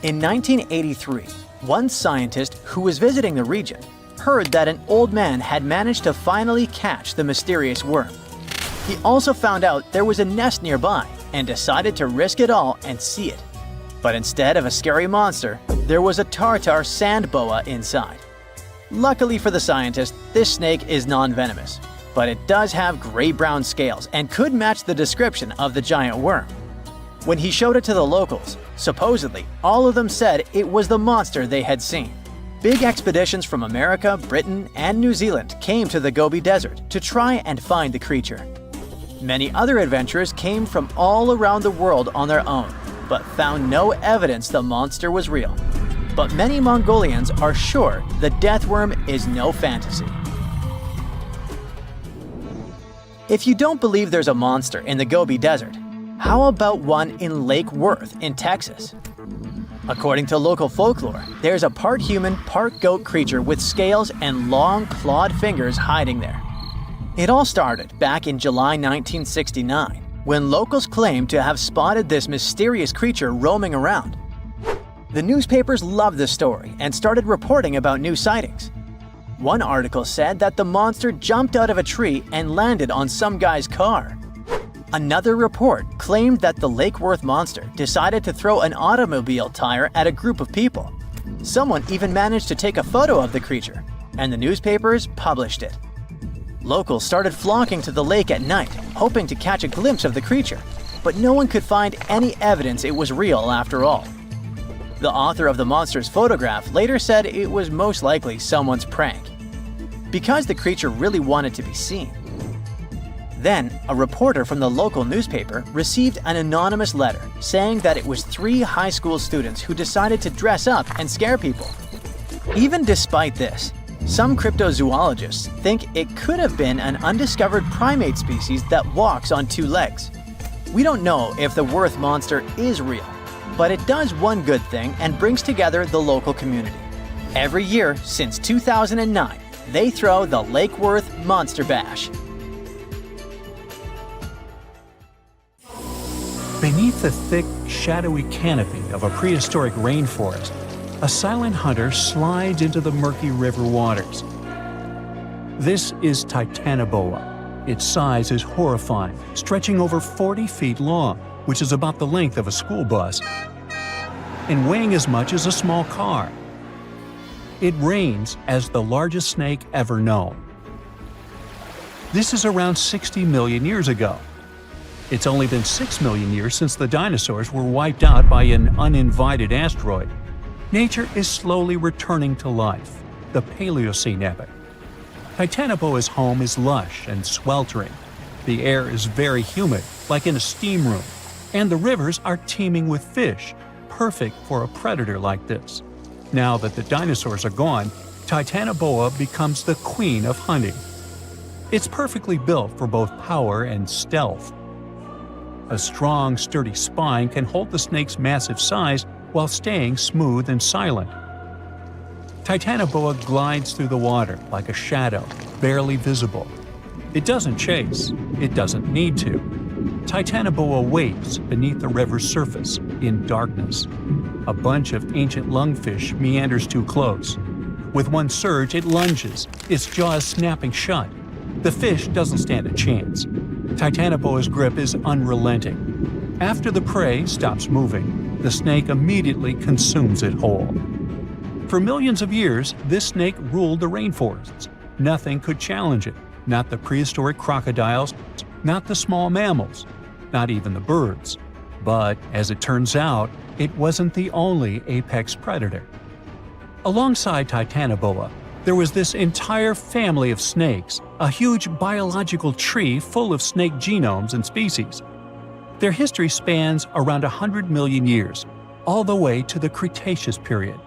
In 1983, one scientist who was visiting the region heard that an old man had managed to finally catch the mysterious worm. He also found out there was a nest nearby and decided to risk it all and see it. But instead of a scary monster, there was a Tartar sand boa inside. Luckily for the scientist, this snake is non-venomous, but it does have gray-brown scales and could match the description of the giant worm. When he showed it to the locals, supposedly all of them said it was the monster they had seen. Big expeditions from America, Britain, and New Zealand came to the Gobi Desert to try and find the creature. Many other adventurers came from all around the world on their own, but found no evidence the monster was real. But many Mongolians are sure the death worm is no fantasy. If you don't believe there's a monster in the Gobi Desert, how about one in Lake Worth in Texas? According to local folklore, there's a part human, part goat creature with scales and long clawed fingers hiding there. It all started back in July 1969, when locals claimed to have spotted this mysterious creature roaming around. The newspapers loved the story and started reporting about new sightings. One article said that the monster jumped out of a tree and landed on some guy's car. Another report claimed that the Lake Worth monster decided to throw an automobile tire at a group of people. Someone even managed to take a photo of the creature, and the newspapers published it. Locals started flocking to the lake at night, hoping to catch a glimpse of the creature, but no one could find any evidence it was real after all. The author of the monster's photograph later said it was most likely someone's prank, because the creature really wanted to be seen. Then, a reporter from the local newspaper received an anonymous letter saying that it was 3 high school students who decided to dress up and scare people. Even despite this, some cryptozoologists think it could have been an undiscovered primate species that walks on 2 legs. We don't know if the Worth monster is real, but it does one good thing and brings together the local community. Every year since 2009, they throw the Lake Worth Monster Bash. Beneath the thick, shadowy canopy of a prehistoric rainforest, a silent hunter slides into the murky river waters. This is Titanoboa. Its size is horrifying, stretching over 40 feet long, which is about the length of a school bus, and weighing as much as a small car. It reigns as the largest snake ever known. This is around 60 million years ago. It's only been 6 million years since the dinosaurs were wiped out by an uninvited asteroid. Nature is slowly returning to life, the Paleocene epoch. Titanoboa's home is lush and sweltering. The air is very humid, like in a steam room, and the rivers are teeming with fish, perfect for a predator like this. Now that the dinosaurs are gone, Titanoboa becomes the queen of hunting. It's perfectly built for both power and stealth. A strong, sturdy spine can hold the snake's massive size while staying smooth and silent. Titanoboa glides through the water like a shadow, barely visible. It doesn't chase. It doesn't need to. Titanoboa waits beneath the river's surface, in darkness. A bunch of ancient lungfish meanders too close. With one surge, it lunges, its jaws snapping shut. The fish doesn't stand a chance. Titanoboa's grip is unrelenting. After the prey stops moving, the snake immediately consumes it whole. For millions of years, this snake ruled the rainforests. Nothing could challenge it. Not the prehistoric crocodiles, not the small mammals, not even the birds. But, as it turns out, it wasn't the only apex predator. Alongside Titanoboa, there was this entire family of snakes, a huge biological tree full of snake genomes and species. Their history spans around 100 million years, all the way to the Cretaceous period.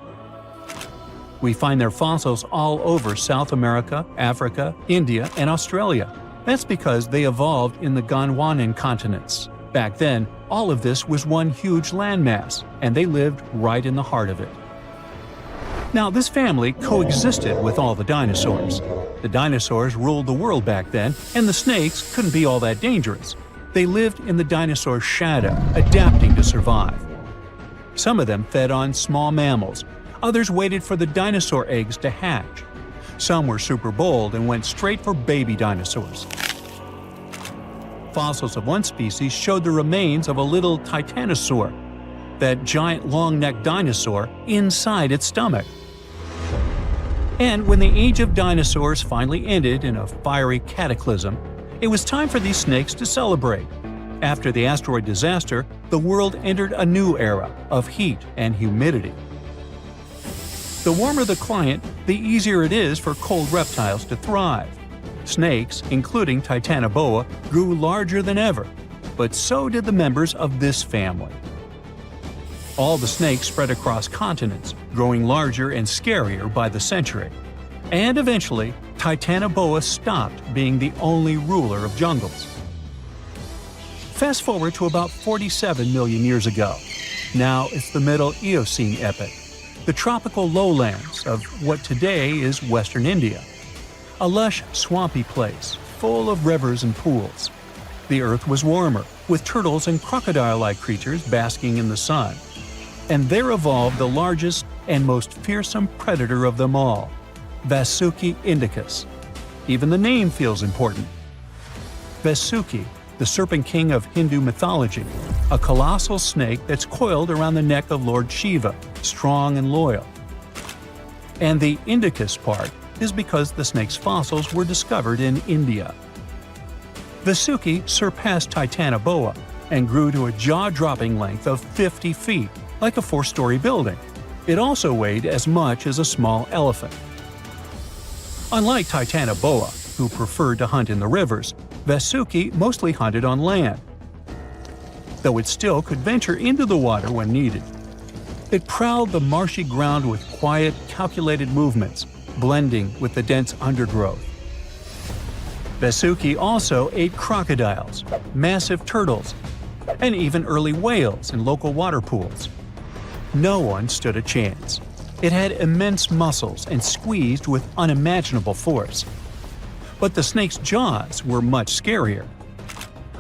We find their fossils all over South America, Africa, India, and Australia. That's because they evolved in the Gondwanan continents. Back then, all of this was one huge landmass, and they lived right in the heart of it. Now, this family coexisted with all the dinosaurs. The dinosaurs ruled the world back then, and the snakes couldn't be all that dangerous. They lived in the dinosaur's shadow, adapting to survive. Some of them fed on small mammals. Others waited for the dinosaur eggs to hatch. Some were super bold and went straight for baby dinosaurs. Fossils of one species showed the remains of a little titanosaur, that giant long-necked dinosaur, inside its stomach. And when the age of dinosaurs finally ended in a fiery cataclysm, it was time for these snakes to celebrate. After the asteroid disaster, the world entered a new era of heat and humidity. The warmer the climate, the easier it is for cold reptiles to thrive. Snakes, including Titanoboa, grew larger than ever, but so did the members of this family. All the snakes spread across continents, growing larger and scarier by the century. And eventually, Titanoboa stopped being the only ruler of jungles. Fast forward to about 47 million years ago. Now it's the Middle Eocene epoch, the tropical lowlands of what today is Western India. A lush, swampy place, full of rivers and pools. The earth was warmer, with turtles and crocodile-like creatures basking in the sun. And there evolved the largest and most fearsome predator of them all, Vasuki indicus. Even the name feels important. Vasuki, the serpent king of Hindu mythology, a colossal snake that's coiled around the neck of Lord Shiva, strong and loyal. And the indicus part is because the snake's fossils were discovered in India. Vasuki surpassed Titanoboa and grew to a jaw-dropping length of 50 feet, like a 4-story building. It also weighed as much as a small elephant. Unlike Titanoboa, who preferred to hunt in the rivers, Vasuki mostly hunted on land, though it still could venture into the water when needed. It prowled the marshy ground with quiet, calculated movements, blending with the dense undergrowth. Vasuki also ate crocodiles, massive turtles, and even early whales in local water pools. No one stood a chance. It had immense muscles and squeezed with unimaginable force. But the snake's jaws were much scarier.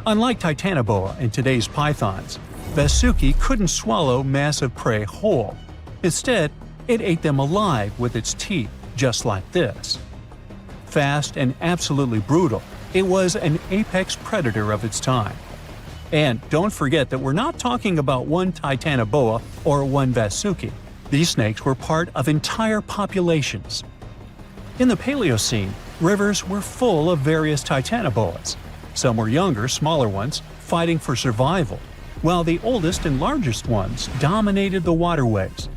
Unlike Titanoboa and today's pythons, Vasuki couldn't swallow massive prey whole. Instead, it ate them alive with its teeth, just like this. Fast and absolutely brutal, it was an apex predator of its time. And don't forget that we're not talking about one Titanoboa or one Vasuki. These snakes were part of entire populations. In the Paleocene, rivers were full of various Titanoboas. Some were younger, smaller ones, fighting for survival, while the oldest and largest ones dominated the waterways,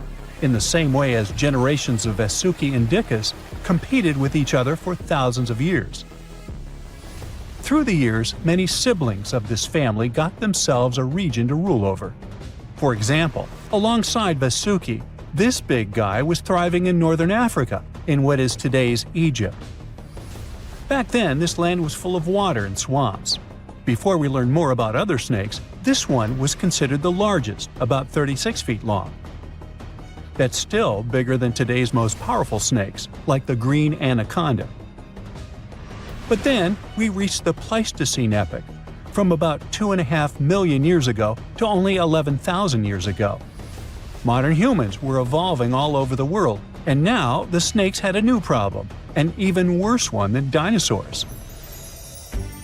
in the same way as generations of Vasuki indicus competed with each other for thousands of years. Through the years, many siblings of this family got themselves a region to rule over. For example, alongside Vasuki, this big guy was thriving in northern Africa, in what is today's Egypt. Back then, this land was full of water and swamps. Before we learn more about other snakes, this one was considered the largest, about 36 feet long. That's still bigger than today's most powerful snakes, like the green anaconda. But then, we reached the Pleistocene epoch, from about 2.5 million years ago to only 11,000 years ago. Modern humans were evolving all over the world, and now the snakes had a new problem, an even worse one than dinosaurs.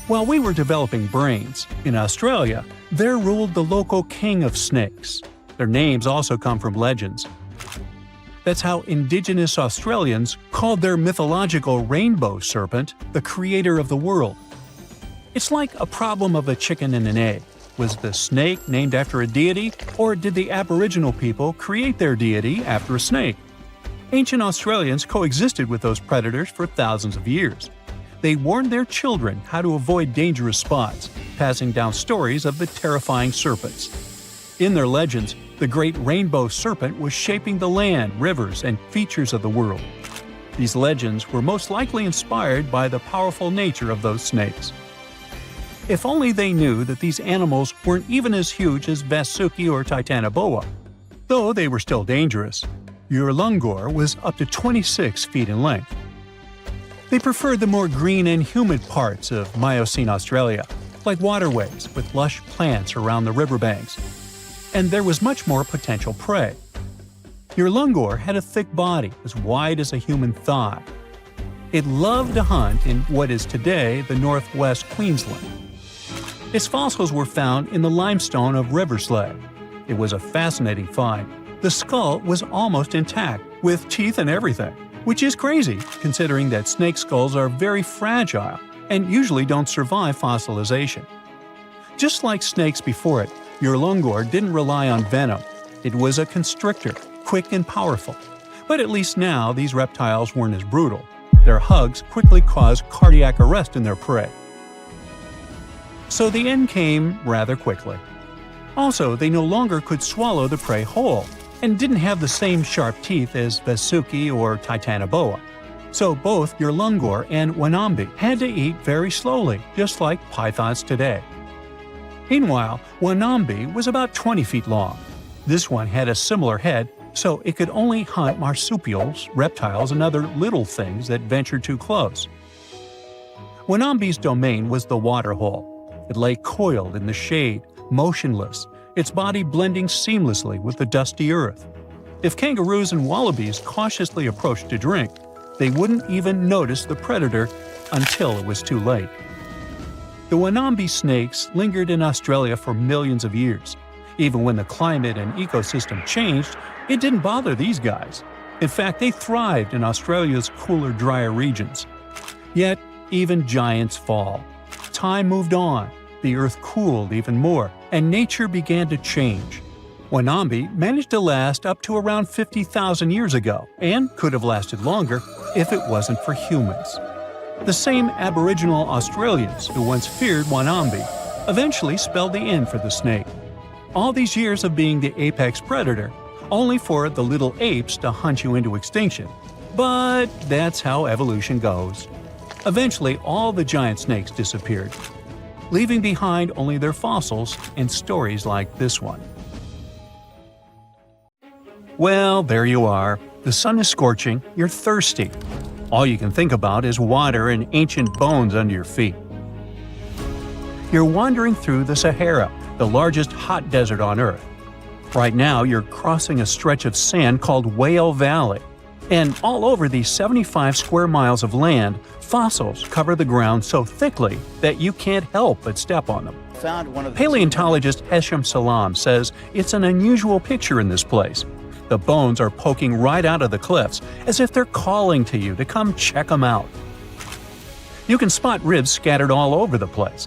While we were developing brains, in Australia, there ruled the local king of snakes. Their names also come from legends. That's how indigenous Australians called their mythological rainbow serpent the creator of the world. It's like a problem of a chicken and an egg. Was the snake named after a deity, or did the Aboriginal people create their deity after a snake? Ancient Australians coexisted with those predators for thousands of years. They warned their children how to avoid dangerous spots, passing down stories of the terrifying serpents. In their legends, the great rainbow serpent was shaping the land, rivers, and features of the world. These legends were most likely inspired by the powerful nature of those snakes. If only they knew that these animals weren't even as huge as Vasuki or Titanoboa. Though they were still dangerous. Urlungor was up to 26 feet in length. They preferred the more green and humid parts of Miocene Australia, like waterways with lush plants around the riverbanks. And there was much more potential prey. Urlungor had a thick body as wide as a human thigh. It loved to hunt in what is today the northwest Queensland. Its fossils were found in the limestone of Riverslade. It was a fascinating find. The skull was almost intact, with teeth and everything, which is crazy considering that snake skulls are very fragile and usually don't survive fossilization. Just like snakes before it, Urlungor didn't rely on venom. It was a constrictor, quick and powerful. But at least now these reptiles weren't as brutal. Their hugs quickly caused cardiac arrest in their prey. So the end came rather quickly. Also, they no longer could swallow the prey whole, and didn't have the same sharp teeth as Vasuki or Titanoboa. So both Urlungor and Wanambi had to eat very slowly, just like pythons today. Meanwhile, Wanambi was about 20 feet long. This one had a similar head, so it could only hunt marsupials, reptiles, and other little things that ventured too close. Wanambi's domain was the waterhole. It lay coiled in the shade, motionless, its body blending seamlessly with the dusty earth. If kangaroos and wallabies cautiously approached to drink, they wouldn't even notice the predator until it was too late. The Wanambi snakes lingered in Australia for millions of years. Even when the climate and ecosystem changed, it didn't bother these guys. In fact, they thrived in Australia's cooler, drier regions. Yet, even giants fall. Time moved on, the earth cooled even more, and nature began to change. Wanambi managed to last up to around 50,000 years ago, and could have lasted longer if it wasn't for humans. The same Aboriginal Australians who once feared Wanambi eventually spelled the end for the snake. All these years of being the apex predator, only for the little apes to hunt you into extinction. But that's how evolution goes. Eventually, all the giant snakes disappeared, leaving behind only their fossils and stories like this one. Well, there you are. The sun is scorching, you're thirsty. All you can think about is water and ancient bones under your feet. You're wandering through the Sahara, the largest hot desert on Earth. Right now, you're crossing a stretch of sand called Whale Valley. And all over these 75 square miles of land, fossils cover the ground so thickly that you can't help but step on them. Paleontologist Hesham Salam says it's an unusual picture in this place. The bones are poking right out of the cliffs, as if they're calling to you to come check them out. You can spot ribs scattered all over the place.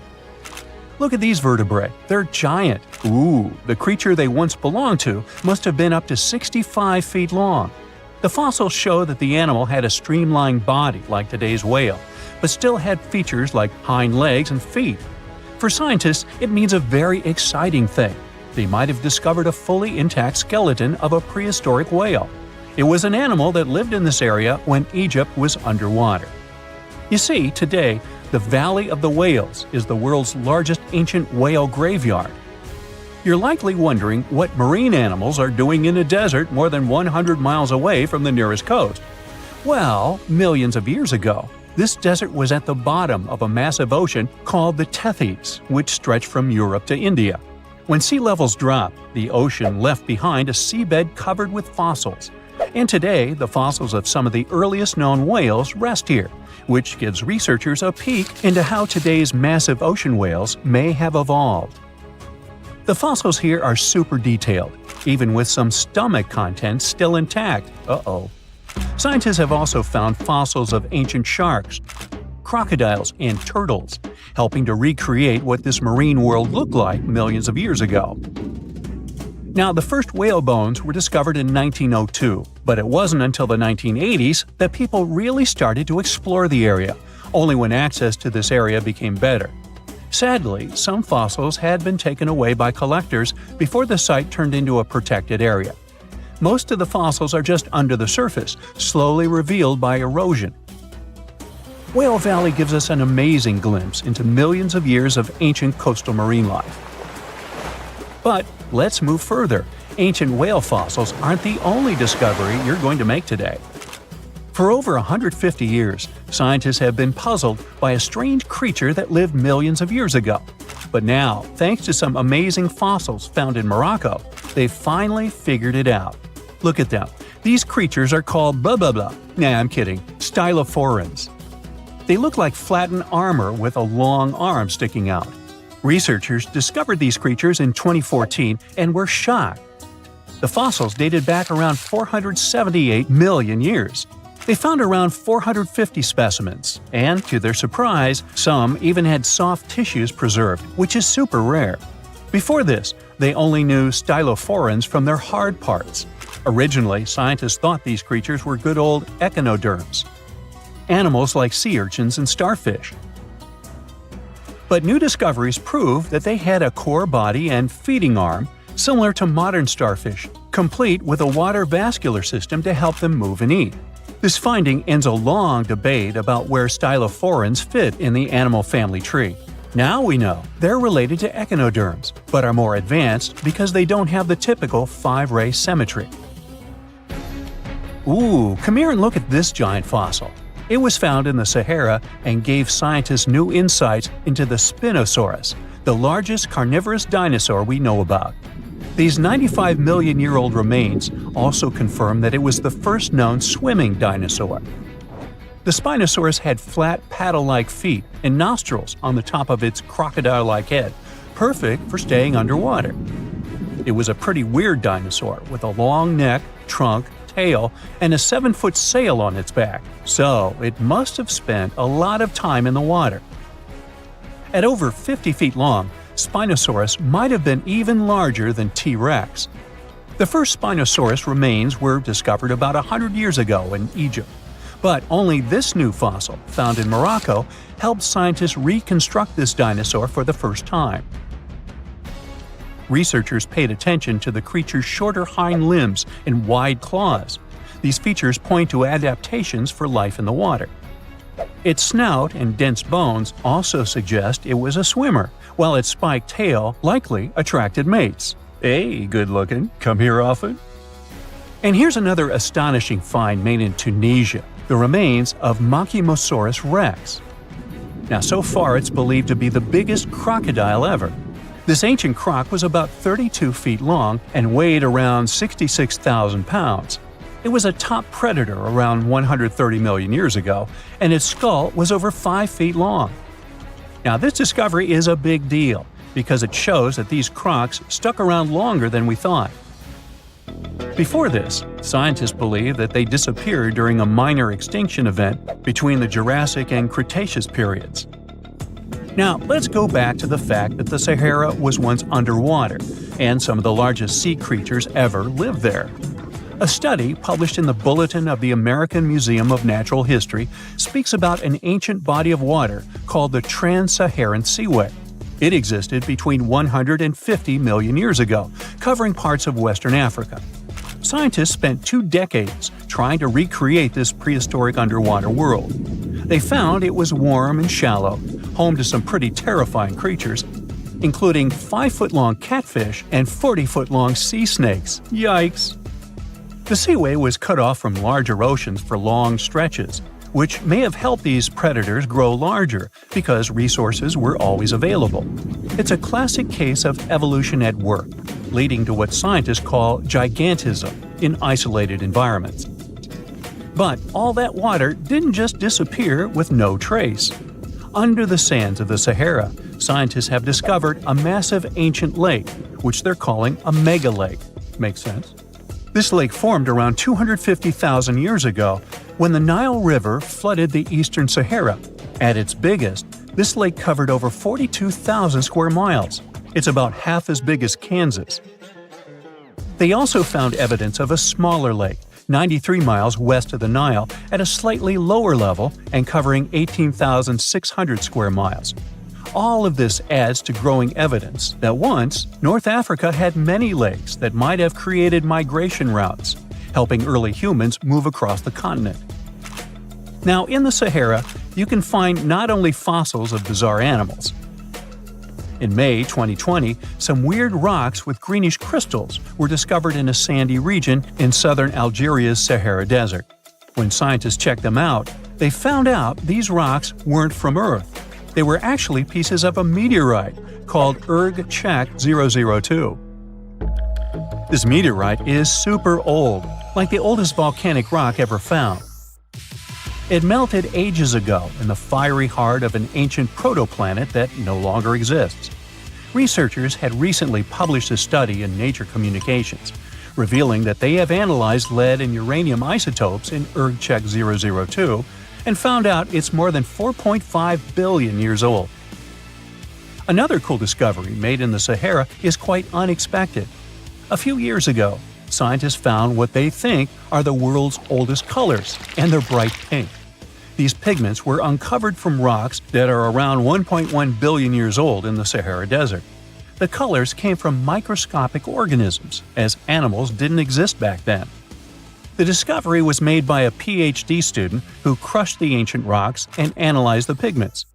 Look at these vertebrae. They're giant. Ooh, the creature they once belonged to must have been up to 65 feet long. The fossils show that the animal had a streamlined body like today's whale, but still had features like hind legs and feet. For scientists, it means a very exciting thing. They might have discovered a fully intact skeleton of a prehistoric whale. It was an animal that lived in this area when Egypt was underwater. You see, today, the Valley of the Whales is the world's largest ancient whale graveyard. You're likely wondering what marine animals are doing in a desert more than 100 miles away from the nearest coast. Well, millions of years ago, this desert was at the bottom of a massive ocean called the Tethys, which stretched from Europe to India. When sea levels dropped, the ocean left behind a seabed covered with fossils. And today, the fossils of some of the earliest known whales rest here, which gives researchers a peek into how today's massive ocean whales may have evolved. The fossils here are super detailed, even with some stomach contents still intact. Uh-oh. Scientists have also found fossils of ancient sharks, crocodiles, and turtles, helping to recreate what this marine world looked like millions of years ago. Now, the first whale bones were discovered in 1902, but it wasn't until the 1980s that people really started to explore the area, only when access to this area became better. Sadly, some fossils had been taken away by collectors before the site turned into a protected area. Most of the fossils are just under the surface, slowly revealed by erosion. Whale Valley gives us an amazing glimpse into millions of years of ancient coastal marine life. But let's move further. Ancient whale fossils aren't the only discovery you're going to make today. For over 150 years, scientists have been puzzled by a strange creature that lived millions of years ago. But now, thanks to some amazing fossils found in Morocco, they've finally figured it out. Look at them. These creatures are called blah blah blah. Nah, I'm kidding. Styophorans. They look like flattened armor with a long arm sticking out. Researchers discovered these creatures in 2014 and were shocked. The fossils dated back around 478 million years. They found around 450 specimens, and to their surprise, some even had soft tissues preserved, which is super rare. Before this, they only knew Styophorans from their hard parts. Originally, scientists thought these creatures were good old echinoderms, animals like sea urchins and starfish. But new discoveries prove that they had a core body and feeding arm similar to modern starfish, complete with a water vascular system to help them move and eat. This finding ends a long debate about where Styophorans fit in the animal family tree. Now we know they're related to echinoderms, but are more advanced because they don't have the typical 5-ray symmetry. Ooh, come here and look at this giant fossil. It was found in the Sahara and gave scientists new insights into the Spinosaurus, the largest carnivorous dinosaur we know about. These 95 million-year-old remains also confirm that it was the first known swimming dinosaur. The Spinosaurus had flat paddle-like feet and nostrils on the top of its crocodile-like head, perfect for staying underwater. It was a pretty weird dinosaur with a long neck, trunk, tail, and a 7-foot sail on its back, so it must have spent a lot of time in the water. At over 50 feet long, Spinosaurus might have been even larger than T-Rex. The first Spinosaurus remains were discovered about 100 years ago in Egypt, but only this new fossil, found in Morocco, helped scientists reconstruct this dinosaur for the first time. Researchers paid attention to the creature's shorter hind limbs and wide claws. These features point to adaptations for life in the water. Its snout and dense bones also suggest it was a swimmer, while its spiked tail likely attracted mates. Hey, good looking, come here often? And here's another astonishing find made in Tunisia, the remains of Mokele-Mbembe rex. Now, so far it's believed to be the biggest crocodile ever. This ancient croc was about 32 feet long and weighed around 66,000 pounds. It was a top predator around 130 million years ago, and its skull was over 5 feet long. Now, this discovery is a big deal because it shows that these crocs stuck around longer than we thought. Before this, scientists believed that they disappeared during a minor extinction event between the Jurassic and Cretaceous periods. Now, let's go back to the fact that the Sahara was once underwater, and some of the largest sea creatures ever lived there. A study published in the Bulletin of the American Museum of Natural History speaks about an ancient body of water called the Trans-Saharan Seaway. It existed between 150 million years ago, covering parts of Western Africa. Scientists spent 2 decades trying to recreate this prehistoric underwater world. They found it was warm and shallow, home to some pretty terrifying creatures, including 5-foot-long catfish and 40-foot-long sea snakes. Yikes! The seaway was cut off from larger oceans for long stretches, which may have helped these predators grow larger because resources were always available. It's a classic case of evolution at work, leading to what scientists call gigantism in isolated environments. But all that water didn't just disappear with no trace. Under the sands of the Sahara, scientists have discovered a massive ancient lake, which they're calling a mega-lake. Makes sense? This lake formed around 250,000 years ago when the Nile River flooded the eastern Sahara. At its biggest, this lake covered over 42,000 square miles. It's about half as big as Kansas. They also found evidence of a smaller lake, 93 miles west of the Nile, at a slightly lower level and covering 18,600 square miles. All of this adds to growing evidence that once, North Africa had many lakes that might have created migration routes, helping early humans move across the continent. Now, in the Sahara, you can find not only fossils of bizarre animals. In May 2020, some weird rocks with greenish crystals were discovered in a sandy region in southern Algeria's Sahara Desert. When scientists checked them out, they found out these rocks weren't from Earth. They were actually pieces of a meteorite called Erg-Chek 002. This meteorite is super old, like the oldest volcanic rock ever found. It melted ages ago in the fiery heart of an ancient protoplanet that no longer exists. Researchers had recently published a study in Nature Communications, revealing that they have analyzed lead and uranium isotopes in Erg-Chek 002 and found out it's more than 4.5 billion years old. Another cool discovery made in the Sahara is quite unexpected. A few years ago, scientists found what they think are the world's oldest colors, and they're bright pink. These pigments were uncovered from rocks that are around 1.1 billion years old in the Sahara Desert. The colors came from microscopic organisms, as animals didn't exist back then. The discovery was made by a PhD student who crushed the ancient rocks and analyzed the pigments.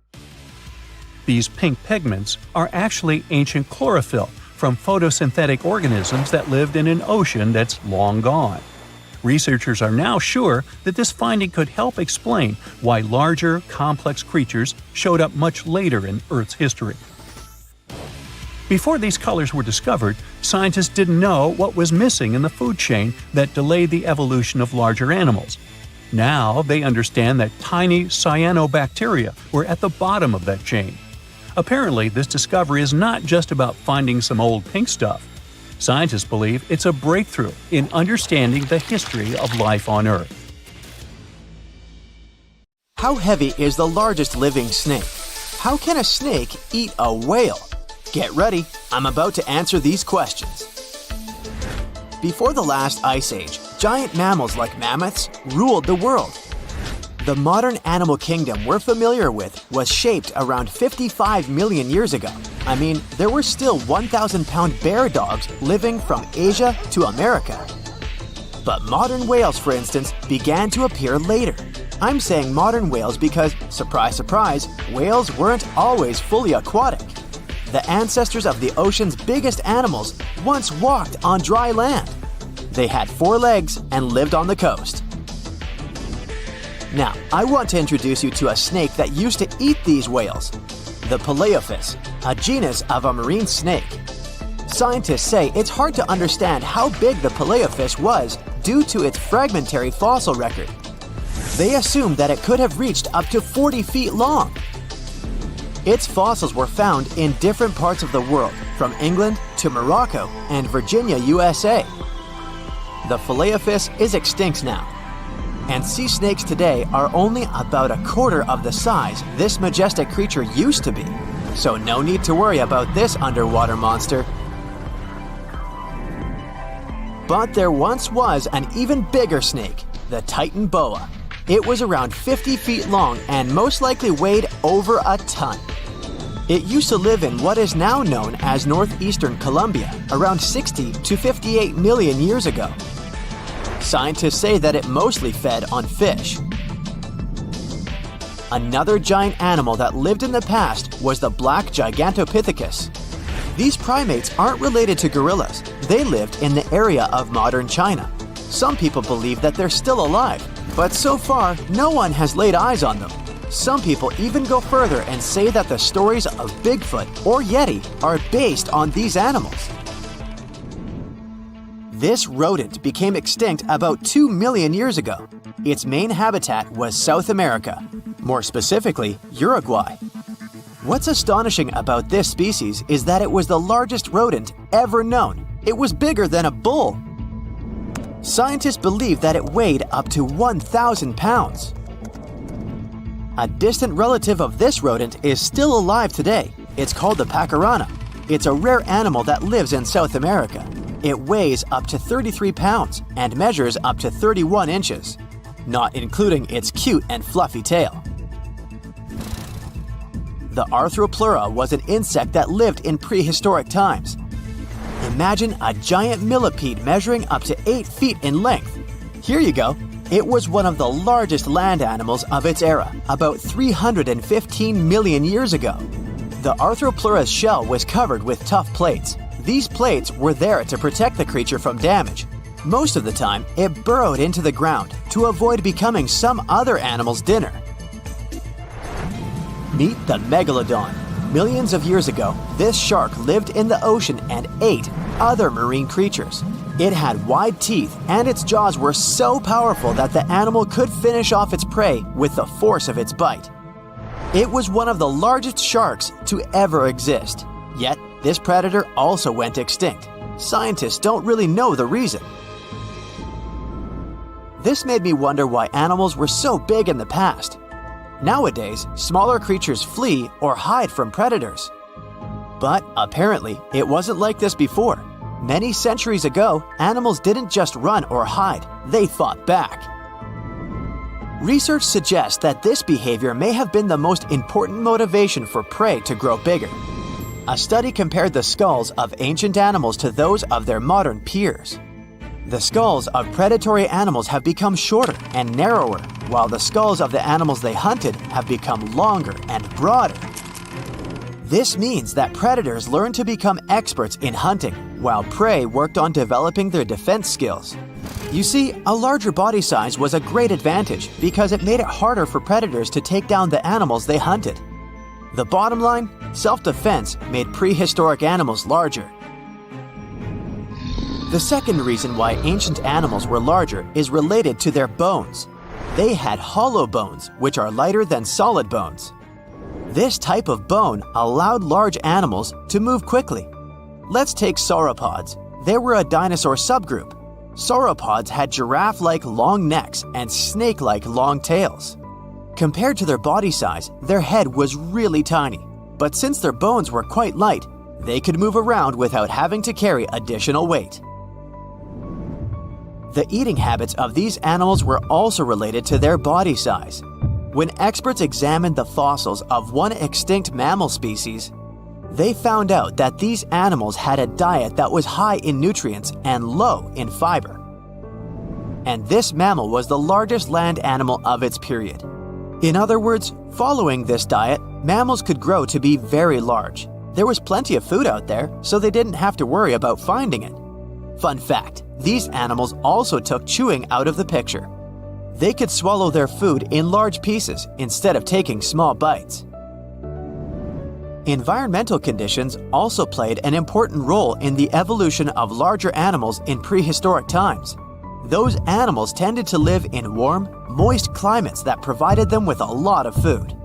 These pink pigments are actually ancient chlorophyll from photosynthetic organisms that lived in an ocean that's long gone. Researchers are now sure that this finding could help explain why larger, complex creatures showed up much later in Earth's history. Before these colors were discovered, scientists didn't know what was missing in the food chain that delayed the evolution of larger animals. Now they understand that tiny cyanobacteria were at the bottom of that chain. Apparently, this discovery is not just about finding some old pink stuff. Scientists believe it's a breakthrough in understanding the history of life on Earth. How heavy is the largest living snake? How can a snake eat a whale? Get ready, I'm about to answer these questions. Before the last ice age, giant mammals like mammoths ruled the world. The modern animal kingdom we're familiar with was shaped around 55 million years ago. I mean, there were still 1,000-pound bear dogs living from Asia to America. But modern whales, for instance, began to appear later. I'm saying modern whales because, surprise, surprise, whales weren't always fully aquatic. The ancestors of the ocean's biggest animals once walked on dry land. They had 4 legs and lived on the coast. Now, I want to introduce you to a snake that used to eat these whales, the Paleophis, a genus of a marine snake. Scientists say it's hard to understand how big the Paleophis was due to its fragmentary fossil record. They assumed that it could have reached up to 40 feet long. Its fossils were found in different parts of the world, from England to Morocco and Virginia, USA. The Paleophis is extinct now, and sea snakes today are only about a quarter of the size this majestic creature used to be. So no need to worry about this underwater monster. But there once was an even bigger snake, the Titanoboa. It was around 50 feet long and most likely weighed over a ton. It used to live in what is now known as northeastern Colombia, around 60 to 58 million years ago. Scientists say that it mostly fed on fish. Another giant animal that lived in the past was the black Gigantopithecus. These primates aren't related to gorillas. They lived in the area of modern China. Some people believe that they're still alive, but so far, no one has laid eyes on them. Some people even go further and say that the stories of Bigfoot or Yeti are based on these animals. This rodent became extinct about 2 million years ago. Its main habitat was South America, more specifically Uruguay. What's astonishing about this species is that it was the largest rodent ever known. It was bigger than a bull. Scientists believe that it weighed up to 1,000 pounds. A distant relative of this rodent is still alive today. It's called the pacarana. It's a rare animal that lives in South America. It weighs up to 33 pounds and measures up to 31 inches, not including its cute and fluffy tail. The Arthropleura was an insect that lived in prehistoric times. Imagine a giant millipede measuring up to 8 feet in length. Here you go. It was one of the largest land animals of its era, about 315 million years ago. The Arthropleura's shell was covered with tough plates. These plates were there to protect the creature from damage. Most of the time, it burrowed into the ground to avoid becoming some other animal's dinner. Meet the Megalodon. Millions of years ago, this shark lived in the ocean and ate other marine creatures. It had wide teeth, and its jaws were so powerful that the animal could finish off its prey with the force of its bite. It was one of the largest sharks to ever exist. Yet, this predator also went extinct. Scientists don't really know the reason. This made me wonder why animals were so big in the past. Nowadays, smaller creatures flee or hide from predators. But apparently, it wasn't like this before. Many centuries ago, animals didn't just run or hide, they fought back. Research suggests that this behavior may have been the most important motivation for prey to grow bigger. A study compared the skulls of ancient animals to those of their modern peers. The skulls of predatory animals have become shorter and narrower, while the skulls of the animals they hunted have become longer and broader. This means that predators learned to become experts in hunting, while prey worked on developing their defense skills. You see, a larger body size was a great advantage because it made it harder for predators to take down the animals they hunted. The bottom line, self-defense made prehistoric animals larger. The second reason why ancient animals were larger is related to their bones. They had hollow bones, which are lighter than solid bones. This type of bone allowed large animals to move quickly. Let's take sauropods. They were a dinosaur subgroup. Sauropods had giraffe-like long necks and snake-like long tails. Compared to their body size, their head was really tiny. But since their bones were quite light, they could move around without having to carry additional weight. The eating habits of these animals were also related to their body size. When experts examined the fossils of one extinct mammal species, they found out that these animals had a diet that was high in nutrients and low in fiber. And this mammal was the largest land animal of its period. In other words, following this diet, mammals could grow to be very large. There was plenty of food out there, so they didn't have to worry about finding it. Fun fact, these animals also took chewing out of the picture. They could swallow their food in large pieces instead of taking small bites. Environmental conditions also played an important role in the evolution of larger animals in prehistoric times. Those animals tended to live in warm, moist climates that provided them with a lot of food.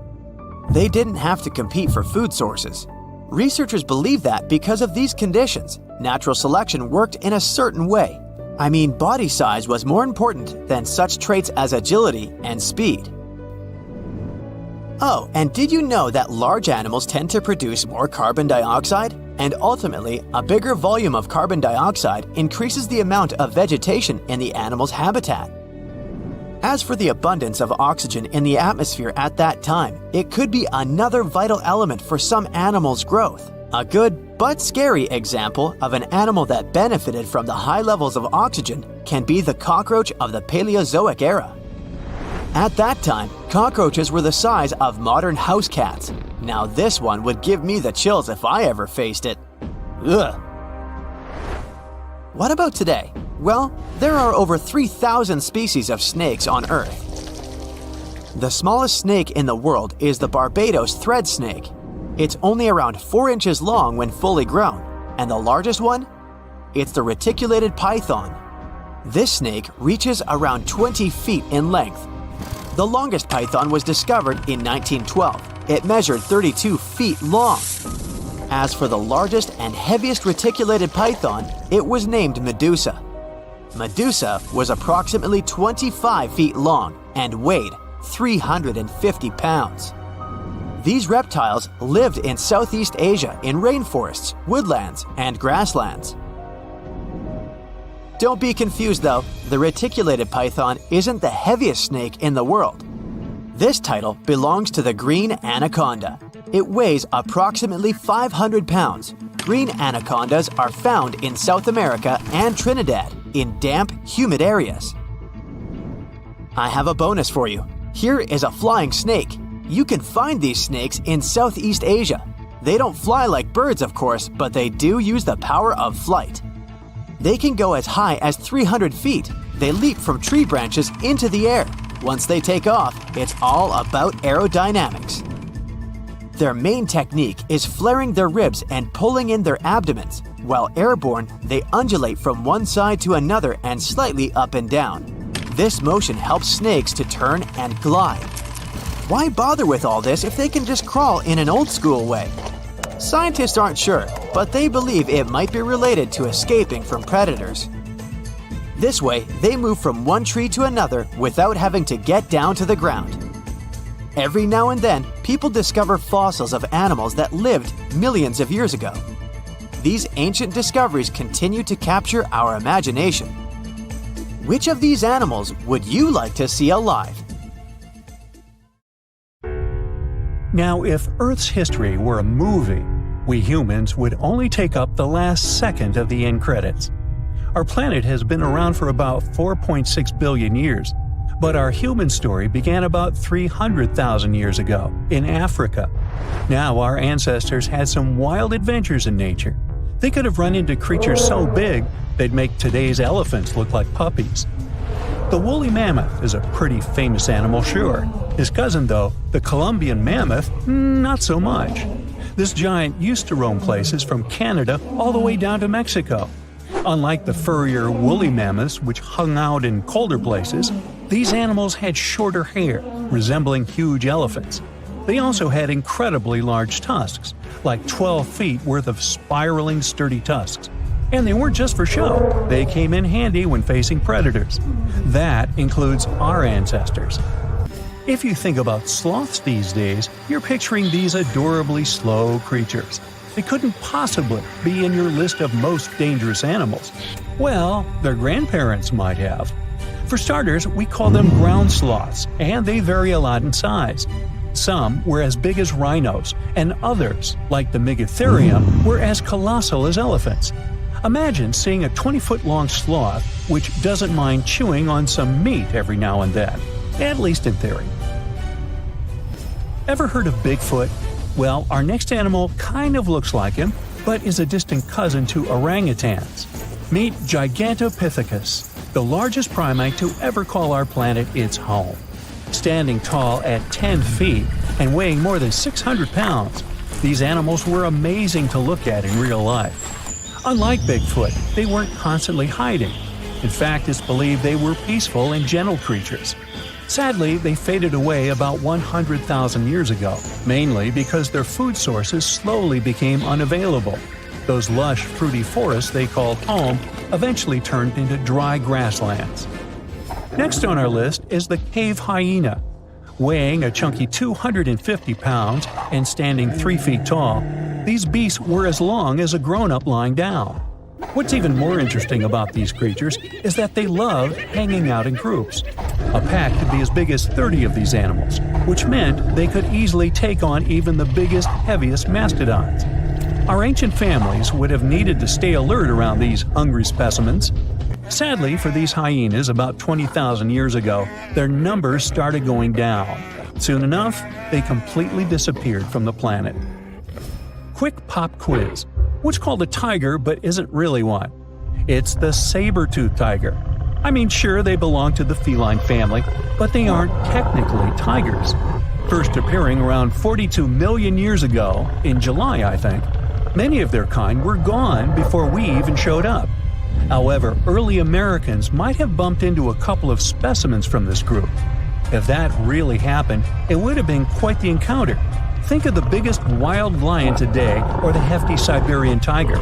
They didn't have to compete for food sources. Researchers believe that because of these conditions, natural selection worked in a certain way. I mean, body size was more important than such traits as agility and speed. Oh, and did you know that large animals tend to produce more carbon dioxide? And ultimately, a bigger volume of carbon dioxide increases the amount of vegetation in the animal's habitat. As for the abundance of oxygen in the atmosphere at that time, it could be another vital element for some animals' growth. A good but scary example of an animal that benefited from the high levels of oxygen can be the cockroach of the Paleozoic era. At that time, cockroaches were the size of modern house cats. Now this one would give me the chills if I ever faced it. Ugh. What about today? Well, there are over 3,000 species of snakes on Earth. The smallest snake in the world is the Barbados thread snake. It's only around 4 inches long when fully grown, and the largest one? It's the reticulated python. This snake reaches around 20 feet in length. The longest python was discovered in 1912. It measured 32 feet long. As for the largest and heaviest reticulated python, it was named Medusa. Medusa was approximately 25 feet long and weighed 350 pounds. These reptiles lived in Southeast Asia in rainforests, woodlands, and grasslands. Don't be confused though, the reticulated python isn't the heaviest snake in the world. This title belongs to the green anaconda. It weighs approximately 500 pounds. Green anacondas are found in South America and Trinidad in damp, humid areas. I have a bonus for you. Here is a flying snake. You can find these snakes in Southeast Asia. They don't fly like birds, of course, but they do use the power of flight. They can go as high as 300 feet. They leap from tree branches into the air. Once they take off, it's all about aerodynamics. Their main technique is flaring their ribs and pulling in their abdomens. While airborne, they undulate from one side to another and slightly up and down. This motion helps snakes to turn and glide. Why bother with all this if they can just crawl in an old-school way? Scientists aren't sure, but they believe it might be related to escaping from predators. This way, they move from one tree to another without having to get down to the ground. Every now and then, people discover fossils of animals that lived millions of years ago. These ancient discoveries continue to capture our imagination. Which of these animals would you like to see alive? Now, if Earth's history were a movie, we humans would only take up the last second of the end credits. Our planet has been around for about 4.6 billion years, but our human story began about 300,000 years ago in Africa. Now, our ancestors had some wild adventures in nature. They could have run into creatures so big they'd make today's elephants look like puppies. The woolly mammoth is a pretty famous animal, sure. His cousin, though, the Columbian mammoth, not so much. This giant used to roam places from Canada all the way down to Mexico. Unlike the furrier woolly mammoths, which hung out in colder places, these animals had shorter hair, resembling huge elephants. They also had incredibly large tusks, like 12 feet worth of spiraling, sturdy tusks. And they weren't just for show, they came in handy when facing predators. That includes our ancestors. If you think about sloths these days, you're picturing these adorably slow creatures. They couldn't possibly be in your list of most dangerous animals. Well, their grandparents might have. For starters, we call them ground sloths, and they vary a lot in size. Some were as big as rhinos, and others, like the Megatherium, were as colossal as elephants. Imagine seeing a 20-foot-long sloth which doesn't mind chewing on some meat every now and then, at least in theory. Ever heard of Bigfoot? Well, our next animal kind of looks like him, but is a distant cousin to orangutans. Meet Gigantopithecus, the largest primate to ever call our planet its home. Standing tall at 10 feet and weighing more than 600 pounds, these animals were amazing to look at in real life. Unlike Bigfoot, they weren't constantly hiding. In fact, it's believed they were peaceful and gentle creatures. Sadly, they faded away about 100,000 years ago, mainly because their food sources slowly became unavailable. Those lush, fruity forests they called home eventually turned into dry grasslands. Next on our list is the cave hyena. Weighing a chunky 250 pounds and standing 3 feet tall, these beasts were as long as a grown-up lying down. What's even more interesting about these creatures is that they loved hanging out in groups. A pack could be as big as 30 of these animals, which meant they could easily take on even the biggest, heaviest mastodons. Our ancient families would have needed to stay alert around these hungry specimens. Sadly for these hyenas, about 20,000 years ago, their numbers started going down. Soon enough, they completely disappeared from the planet. Quick pop quiz. What's called a tiger but isn't really one? It's the saber-toothed tiger. I mean, sure, they belong to the feline family, but they aren't technically tigers. First appearing around 42 million years ago, in July I think, many of their kind were gone before we even showed up. However, early Americans might have bumped into a couple of specimens from this group. If that really happened, it would have been quite the encounter. Think of the biggest wild lion today or the hefty Siberian tiger.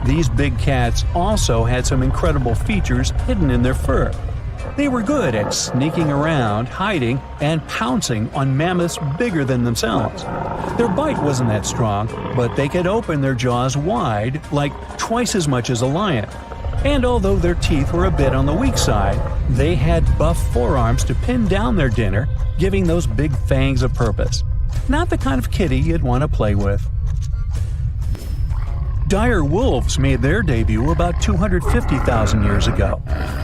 These big cats also had some incredible features hidden in their fur. They were good at sneaking around, hiding, and pouncing on mammoths bigger than themselves. Their bite wasn't that strong, but they could open their jaws wide, like twice as much as a lion. And although their teeth were a bit on the weak side, they had buff forearms to pin down their dinner, giving those big fangs a purpose. Not the kind of kitty you'd want to play with. Dire wolves made their debut about 250,000 years ago.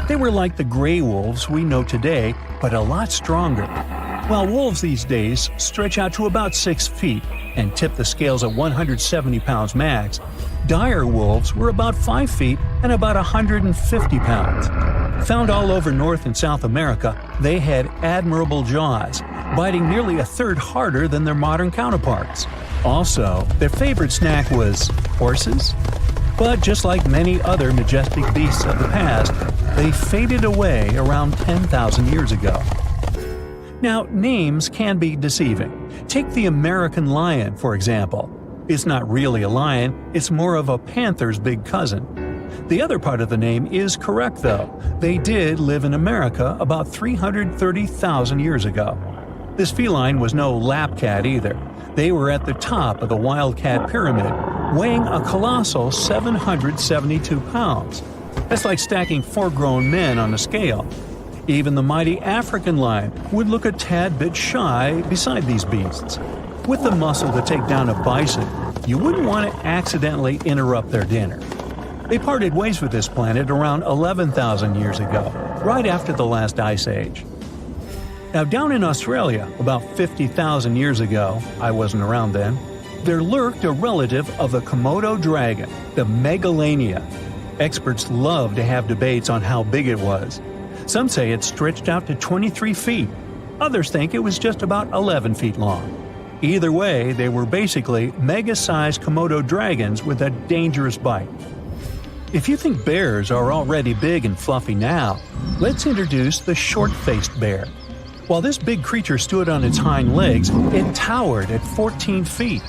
They were like the gray wolves we know today, but a lot stronger. While wolves these days stretch out to about 6 feet and tip the scales at 170 pounds max, dire wolves were about 5 feet and about 150 pounds. Found all over North and South America, they had admirable jaws, biting nearly a third harder than their modern counterparts. Also, their favorite snack was horses. But just like many other majestic beasts of the past, they faded away around 10,000 years ago. Now, names can be deceiving. Take the American lion, for example. It's not really a lion, it's more of a panther's big cousin. The other part of the name is correct, though. They did live in America about 330,000 years ago. This feline was no lap cat either. They were at the top of the wildcat pyramid, weighing a colossal 772 pounds. That's like stacking 4 grown men on a scale. Even the mighty African lion would look a tad bit shy beside these beasts. With the muscle to take down a bison, you wouldn't want to accidentally interrupt their dinner. They parted ways with this planet around 11,000 years ago, right after the last ice age. Now, down in Australia, about 50,000 years ago, I wasn't around then, there lurked a relative of the Komodo dragon, the Megalania. Experts love to have debates on how big it was. Some say it stretched out to 23 feet. Others think it was just about 11 feet long. Either way, they were basically mega-sized Komodo dragons with a dangerous bite. If you think bears are already big and fluffy now, let's introduce the short-faced bear. While this big creature stood on its hind legs, it towered at 14 feet.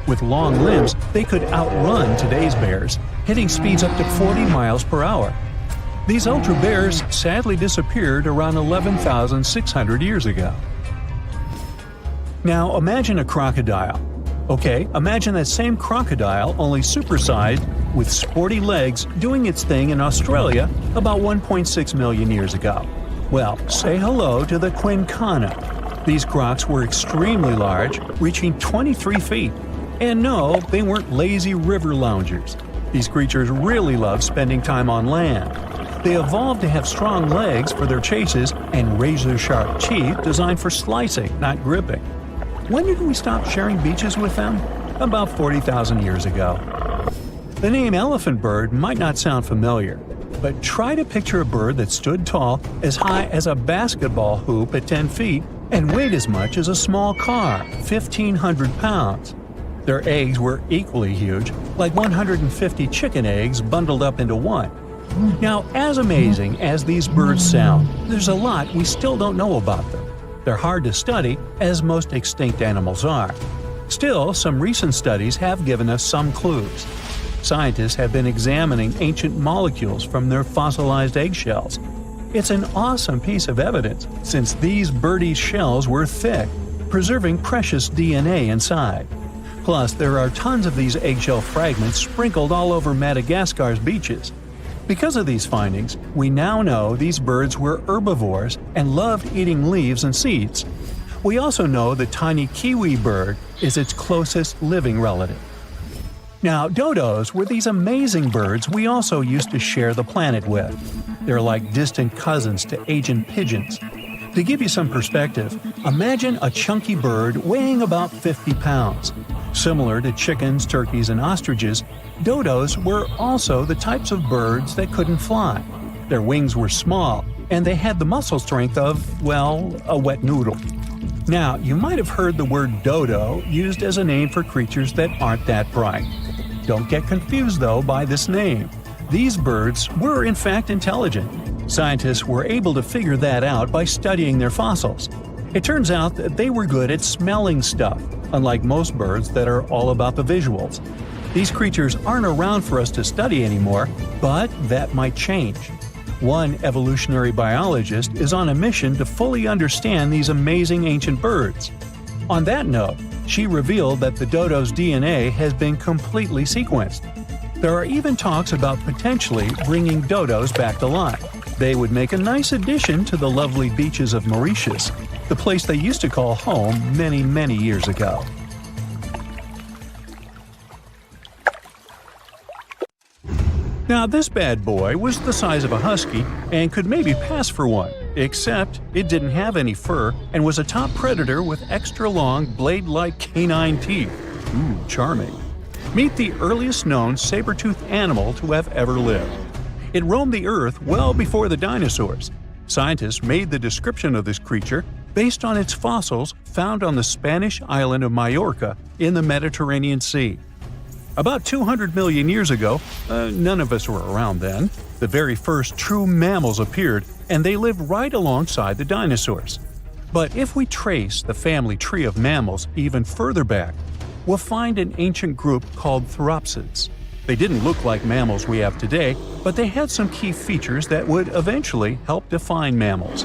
With long limbs, they could outrun today's bears, hitting speeds up to 40 miles per hour. These ultra bears sadly disappeared around 11,600 years ago. Now imagine a crocodile. Okay, imagine that same crocodile, only supersized, with sporty legs, doing its thing in Australia about 1.6 million years ago. Well, say hello to the quincana. These crocs were extremely large, reaching 23 feet. And no, they weren't lazy river loungers. These creatures really loved spending time on land. They evolved to have strong legs for their chases and razor-sharp teeth designed for slicing, not gripping. When did we stop sharing beaches with them? About 40,000 years ago. The name elephant bird might not sound familiar, but try to picture a bird that stood tall as high as a basketball hoop at 10 feet and weighed as much as a small car, 1,500 pounds. Their eggs were equally huge, like 150 chicken eggs bundled up into one. Now, as amazing as these birds sound, there's a lot we still don't know about them. They're hard to study, as most extinct animals are. Still, some recent studies have given us some clues. Scientists have been examining ancient molecules from their fossilized eggshells. It's an awesome piece of evidence, since these birdies' shells were thick, preserving precious DNA inside. Plus, there are tons of these eggshell fragments sprinkled all over Madagascar's beaches. Because of these findings, we now know these birds were herbivores and loved eating leaves and seeds. We also know the tiny kiwi bird is its closest living relative. Now, dodos were these amazing birds we also used to share the planet with. They're like distant cousins to ancient pigeons. To give you some perspective, imagine a chunky bird weighing about 50 pounds. Similar to chickens, turkeys, and ostriches, dodos were also the types of birds that couldn't fly. Their wings were small, and they had the muscle strength of, well, a wet noodle. Now, you might have heard the word dodo used as a name for creatures that aren't that bright. Don't get confused, though, by this name. These birds were in fact intelligent. Scientists were able to figure that out by studying their fossils. It turns out that they were good at smelling stuff, unlike most birds that are all about the visuals. These creatures aren't around for us to study anymore, but that might change. One evolutionary biologist is on a mission to fully understand these amazing ancient birds. On that note, she revealed that the dodo's DNA has been completely sequenced. There are even talks about potentially bringing dodos back to life. They would make a nice addition to the lovely beaches of Mauritius, the place they used to call home many years ago. Now, this bad boy was the size of a husky and could maybe pass for one, except it didn't have any fur and was a top predator with extra long, blade-like canine teeth. Ooh, charming. Meet the earliest known saber-toothed animal to have ever lived. It roamed the earth well before the dinosaurs. Scientists made the description of this creature based on its fossils found on the Spanish island of Majorca in the Mediterranean Sea. About 200 million years ago, none of us were around then, the very first true mammals appeared, and they lived right alongside the dinosaurs. But if we trace the family tree of mammals even further back, we'll find an ancient group called Theropsids. They didn't look like mammals we have today, but they had some key features that would eventually help define mammals.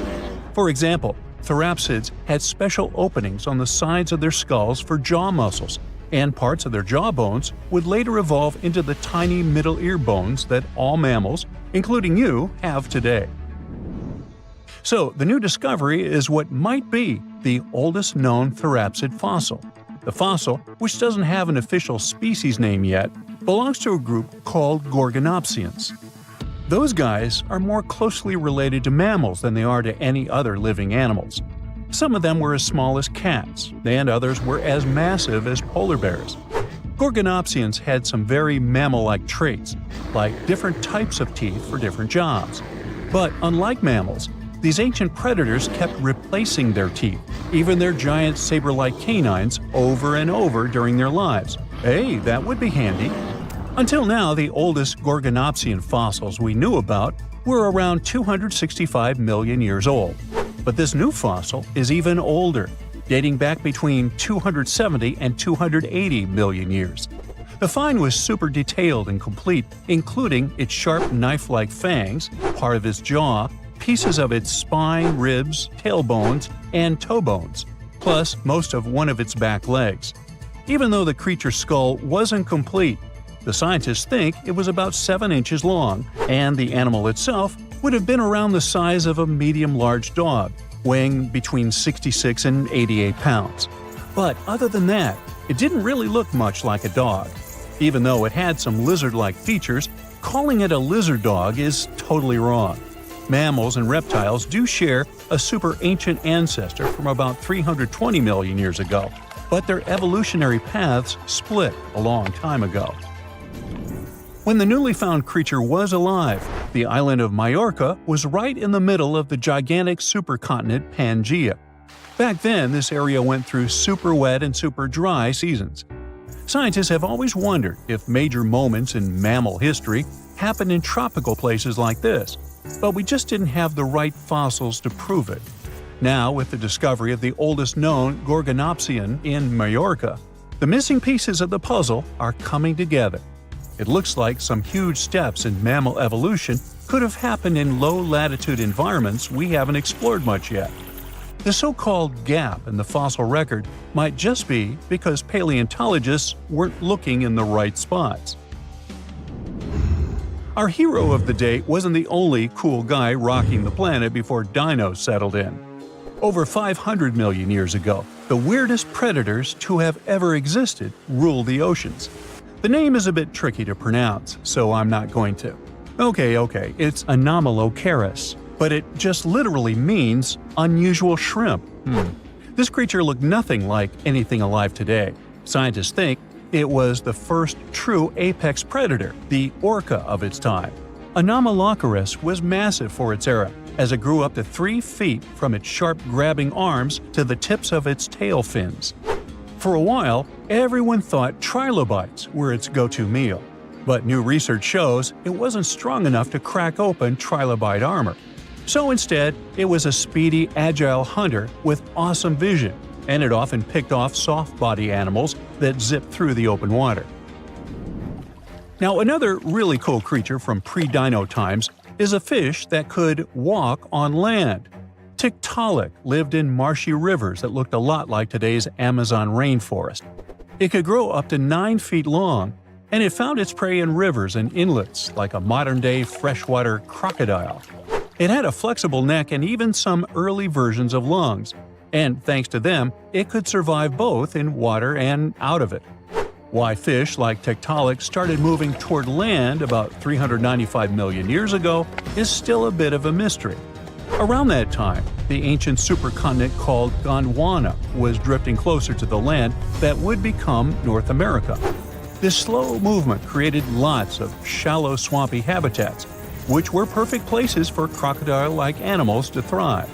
For example, Theropsids had special openings on the sides of their skulls for jaw muscles, and parts of their jaw bones would later evolve into the tiny middle ear bones that all mammals, including you, have today. So, the new discovery is what might be the oldest known Theropsid fossil. The fossil, which doesn't have an official species name yet, belongs to a group called Gorgonopsians. Those guys are more closely related to mammals than they are to any other living animals. Some of them were as small as cats, and others were as massive as polar bears. Gorgonopsians had some very mammal-like traits, like different types of teeth for different jobs. But unlike mammals, these ancient predators kept replacing their teeth, even their giant saber-like canines, over and over during their lives. Hey, that would be handy. Until now, the oldest Gorgonopsian fossils we knew about were around 265 million years old. But this new fossil is even older, dating back between 270 and 280 million years. The find was super detailed and complete, including its sharp knife-like fangs, part of its jaw, pieces of its spine, ribs, tailbones, and toe bones, plus most of one of its back legs. Even though the creature's skull wasn't complete, the scientists think it was about 7 inches long, and the animal itself would have been around the size of a medium-large dog, weighing between 66 and 88 pounds. But other than that, it didn't really look much like a dog. Even though it had some lizard-like features, calling it a lizard dog is totally wrong. Mammals and reptiles do share a super ancient ancestor from about 320 million years ago, but their evolutionary paths split a long time ago. When the newly found creature was alive, the island of Majorca was right in the middle of the gigantic supercontinent Pangaea. Back then, this area went through super wet and super dry seasons. Scientists have always wondered if major moments in mammal history happened in tropical places like this, but we just didn't have the right fossils to prove it. Now, with the discovery of the oldest known Gorgonopsian in Majorca, the missing pieces of the puzzle are coming together. It looks like some huge steps in mammal evolution could have happened in low-latitude environments we haven't explored much yet. The so-called gap in the fossil record might just be because paleontologists weren't looking in the right spots. Our hero of the day wasn't the only cool guy rocking the planet before dinos settled in. Over 500 million years ago, the weirdest predators to have ever existed ruled the oceans. The name is a bit tricky to pronounce, so I'm not going to. Okay, it's Anomalocaris, but it just literally means unusual shrimp. This creature looked nothing like anything alive today. Scientists think it was the first true apex predator, the orca of its time. Anomalocaris was massive for its era, as it grew up to 3 feet from its sharp grabbing arms to the tips of its tail fins. For a while, everyone thought trilobites were its go-to meal, but new research shows it wasn't strong enough to crack open trilobite armor. So instead, it was a speedy, agile hunter with awesome vision, and it often picked off soft-body animals that zipped through the open water. Now, another really cool creature from pre-dino times is a fish that could walk on land. Tiktaalik lived in marshy rivers that looked a lot like today's Amazon rainforest. It could grow up to 9 feet long, and it found its prey in rivers and inlets like a modern-day freshwater crocodile. It had a flexible neck and even some early versions of lungs, and thanks to them, it could survive both in water and out of it. Why fish like Tiktaalik started moving toward land about 395 million years ago is still a bit of a mystery. Around that time, the ancient supercontinent called Gondwana was drifting closer to the land that would become North America. This slow movement created lots of shallow, swampy habitats, which were perfect places for crocodile-like animals to thrive.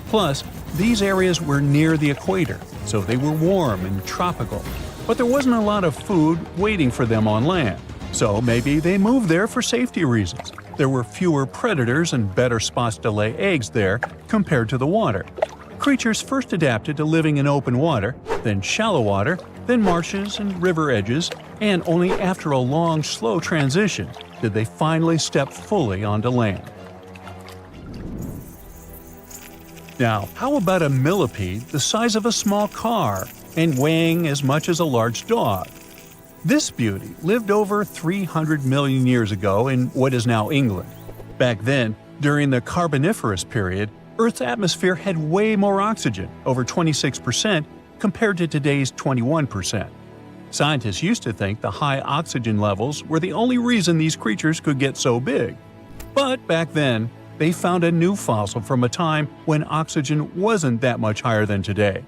Plus, these areas were near the equator, so they were warm and tropical. But there wasn't a lot of food waiting for them on land, so maybe they moved there for safety reasons. There were fewer predators and better spots to lay eggs there compared to the water. Creatures first adapted to living in open water, then shallow water, then marshes and river edges, and only after a long, slow transition did they finally step fully onto land. Now, how about a millipede the size of a small car and weighing as much as a large dog? This beauty lived over 300 million years ago in what is now England. Back then, during the Carboniferous period, Earth's atmosphere had way more oxygen, over 26%, compared to today's 21%. Scientists used to think the high oxygen levels were the only reason these creatures could get so big. But back then, they found a new fossil from a time when oxygen wasn't that much higher than today.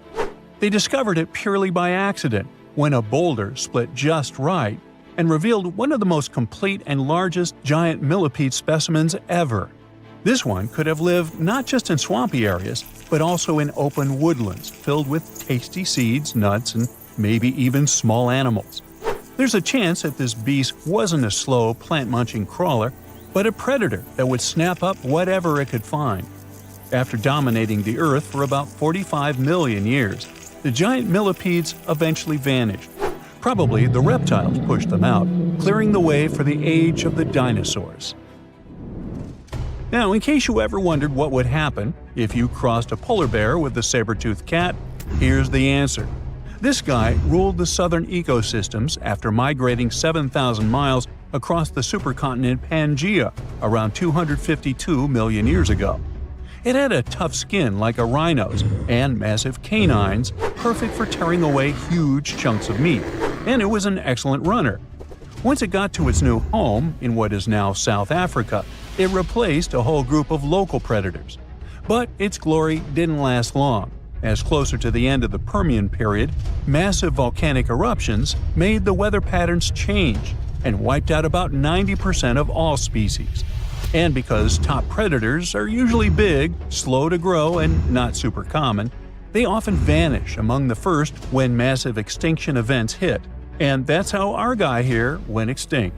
They discovered it purely by accident, when a boulder split just right and revealed one of the most complete and largest giant millipede specimens ever. This one could have lived not just in swampy areas, but also in open woodlands filled with tasty seeds, nuts, and maybe even small animals. There's a chance that this beast wasn't a slow, plant-munching crawler, but a predator that would snap up whatever it could find. After dominating the Earth for about 45 million years, the giant millipedes eventually vanished. Probably the reptiles pushed them out, clearing the way for the age of the dinosaurs. Now, in case you ever wondered what would happen if you crossed a polar bear with a saber-toothed cat, here's the answer. This guy ruled the southern ecosystems after migrating 7,000 miles across the supercontinent Pangaea around 252 million years ago. It had a tough skin like a rhino's and massive canines, perfect for tearing away huge chunks of meat, and it was an excellent runner. Once it got to its new home, in what is now South Africa, it replaced a whole group of local predators. But its glory didn't last long, as closer to the end of the Permian period, massive volcanic eruptions made the weather patterns change and wiped out about 90% of all species. And because top predators are usually big, slow to grow, and not super common, they often vanish among the first when massive extinction events hit. And that's how our guy here went extinct.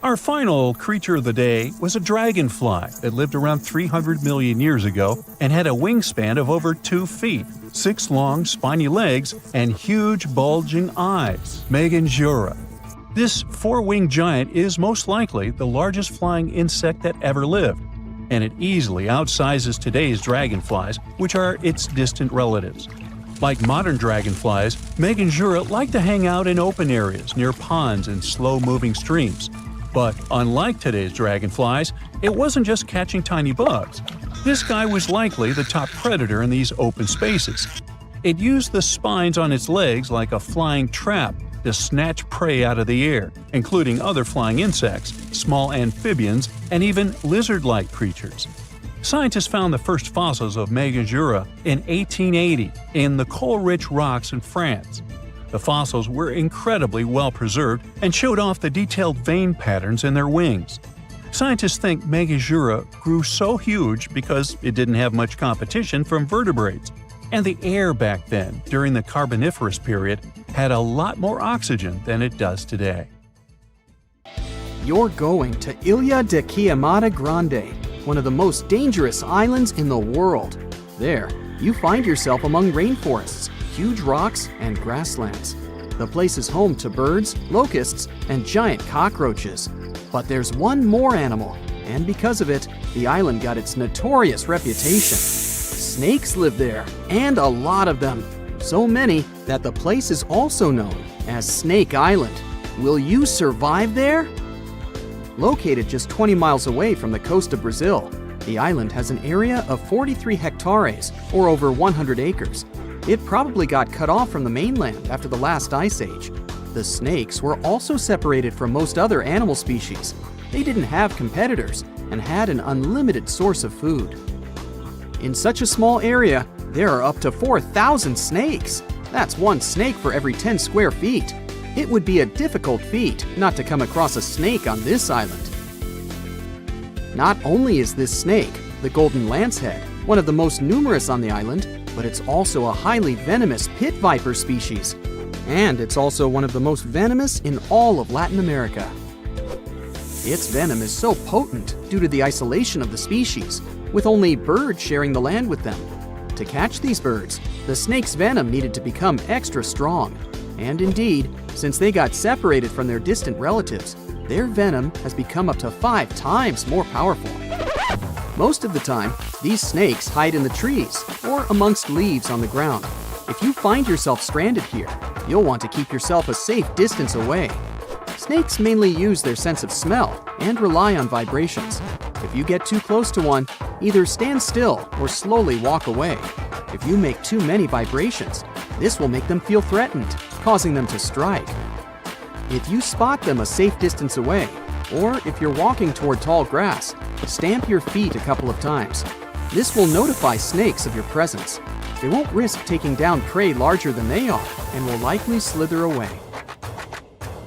Our final creature of the day was a dragonfly that lived around 300 million years ago and had a wingspan of over 2 feet, 6 long, spiny legs, and huge, bulging eyes. Megafauna. This 4-winged giant is most likely the largest flying insect that ever lived, and it easily outsizes today's dragonflies, which are its distant relatives. Like modern dragonflies, Megafauna like to hang out in open areas near ponds and slow-moving streams. But unlike today's dragonflies, it wasn't just catching tiny bugs. This guy was likely the top predator in these open spaces. It used the spines on its legs like a flying trap, to snatch prey out of the air, including other flying insects, small amphibians, and even lizard-like creatures. Scientists found the first fossils of Megafauna in 1880 in the coal-rich rocks in France. The fossils were incredibly well preserved and showed off the detailed vein patterns in their wings. Scientists think Megafauna grew so huge because it didn't have much competition from vertebrates, and the air back then, during the Carboniferous period, had a lot more oxygen than it does today. You're going to Ilha de Queimada Grande, one of the most dangerous islands in the world. There, you find yourself among rainforests, huge rocks, and grasslands. The place is home to birds, locusts, and giant cockroaches. But there's one more animal, and because of it, the island got its notorious reputation. Snakes live there, and a lot of them. So many that the place is also known as Snake Island. Will you survive there? Located just 20 miles away from the coast of Brazil, the island has an area of 43 hectares, or over 100 acres. It probably got cut off from the mainland after the last ice age. The snakes were also separated from most other animal species. They didn't have competitors and had an unlimited source of food. In such a small area, there are up to 4,000 snakes. That's one snake for every 10 square feet. It would be a difficult feat not to come across a snake on this island. Not only is this snake, the golden lancehead, one of the most numerous on the island, but it's also a highly venomous pit viper species. And it's also one of the most venomous in all of Latin America. Its venom is so potent due to the isolation of the species, with only birds sharing the land with them. To catch these birds, the snake's venom needed to become extra strong. And indeed, since they got separated from their distant relatives, their venom has become up to 5 times more powerful. Most of the time, these snakes hide in the trees or amongst leaves on the ground. If you find yourself stranded here, you'll want to keep yourself a safe distance away. Snakes mainly use their sense of smell and rely on vibrations. If you get too close to one, either stand still or slowly walk away. If you make too many vibrations, this will make them feel threatened, causing them to strike. If you spot them a safe distance away, or if you're walking toward tall grass, stamp your feet a couple of times. This will notify snakes of your presence. They won't risk taking down prey larger than they are and will likely slither away.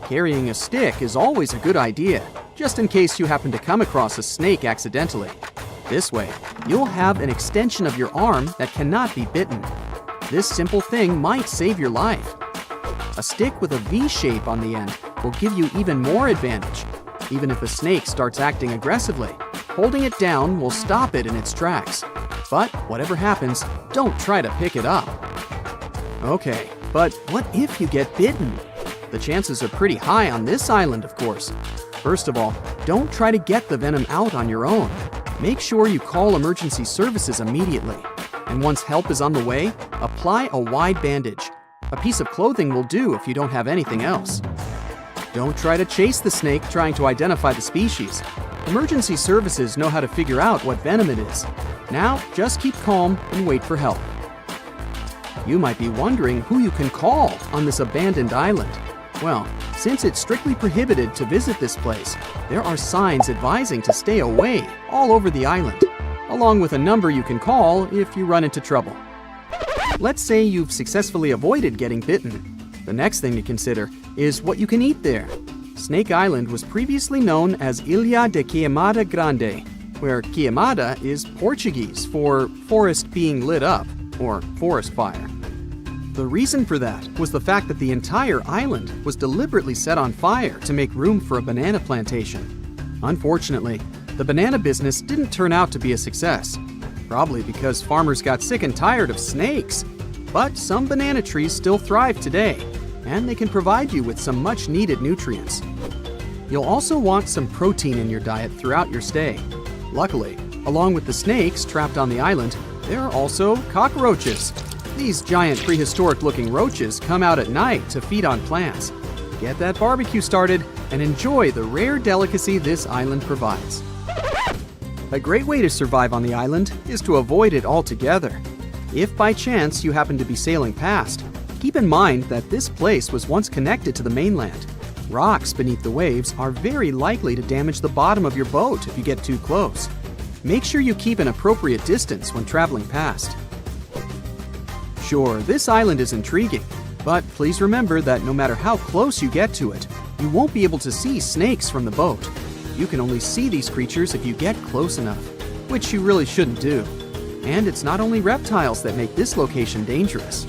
Carrying a stick is always a good idea, just in case you happen to come across a snake accidentally. This way, you'll have an extension of your arm that cannot be bitten. This simple thing might save your life. A stick with a V shape on the end will give you even more advantage. Even if a snake starts acting aggressively, holding it down will stop it in its tracks. But whatever happens, don't try to pick it up. Okay, but what if you get bitten? The chances are pretty high on this island, of course. First of all, don't try to get the venom out on your own. Make sure you call emergency services immediately. And once help is on the way, apply a wide bandage. A piece of clothing will do if you don't have anything else. Don't try to chase the snake trying to identify the species. Emergency services know how to figure out what venom it is. Now, just keep calm and wait for help. You might be wondering who you can call on this abandoned island. Well, since it's strictly prohibited to visit this place, there are signs advising to stay away all over the island, along with a number you can call if you run into trouble. Let's say you've successfully avoided getting bitten. The next thing to consider is what you can eat there. Snake Island was previously known as Ilha de Queimada Grande, where queimada is Portuguese for forest being lit up, or forest fire. The reason for that was the fact that the entire island was deliberately set on fire to make room for a banana plantation. Unfortunately, the banana business didn't turn out to be a success, probably because farmers got sick and tired of snakes. But some banana trees still thrive today, and they can provide you with some much-needed nutrients. You'll also want some protein in your diet throughout your stay. Luckily, along with the snakes trapped on the island, there are also cockroaches. These giant prehistoric-looking roaches come out at night to feed on plants. Get that barbecue started and enjoy the rare delicacy this island provides. A great way to survive on the island is to avoid it altogether. If by chance you happen to be sailing past, Keep in mind that this place was once connected to the mainland. Rocks beneath the waves are very likely to damage the bottom of your boat if you get too close. Make sure you keep an appropriate distance when traveling past. Sure, this island is intriguing, but please remember that no matter how close you get to it, you won't be able to see snakes from the boat. You can only see these creatures if you get close enough, which you really shouldn't do. And it's not only reptiles that make this location dangerous.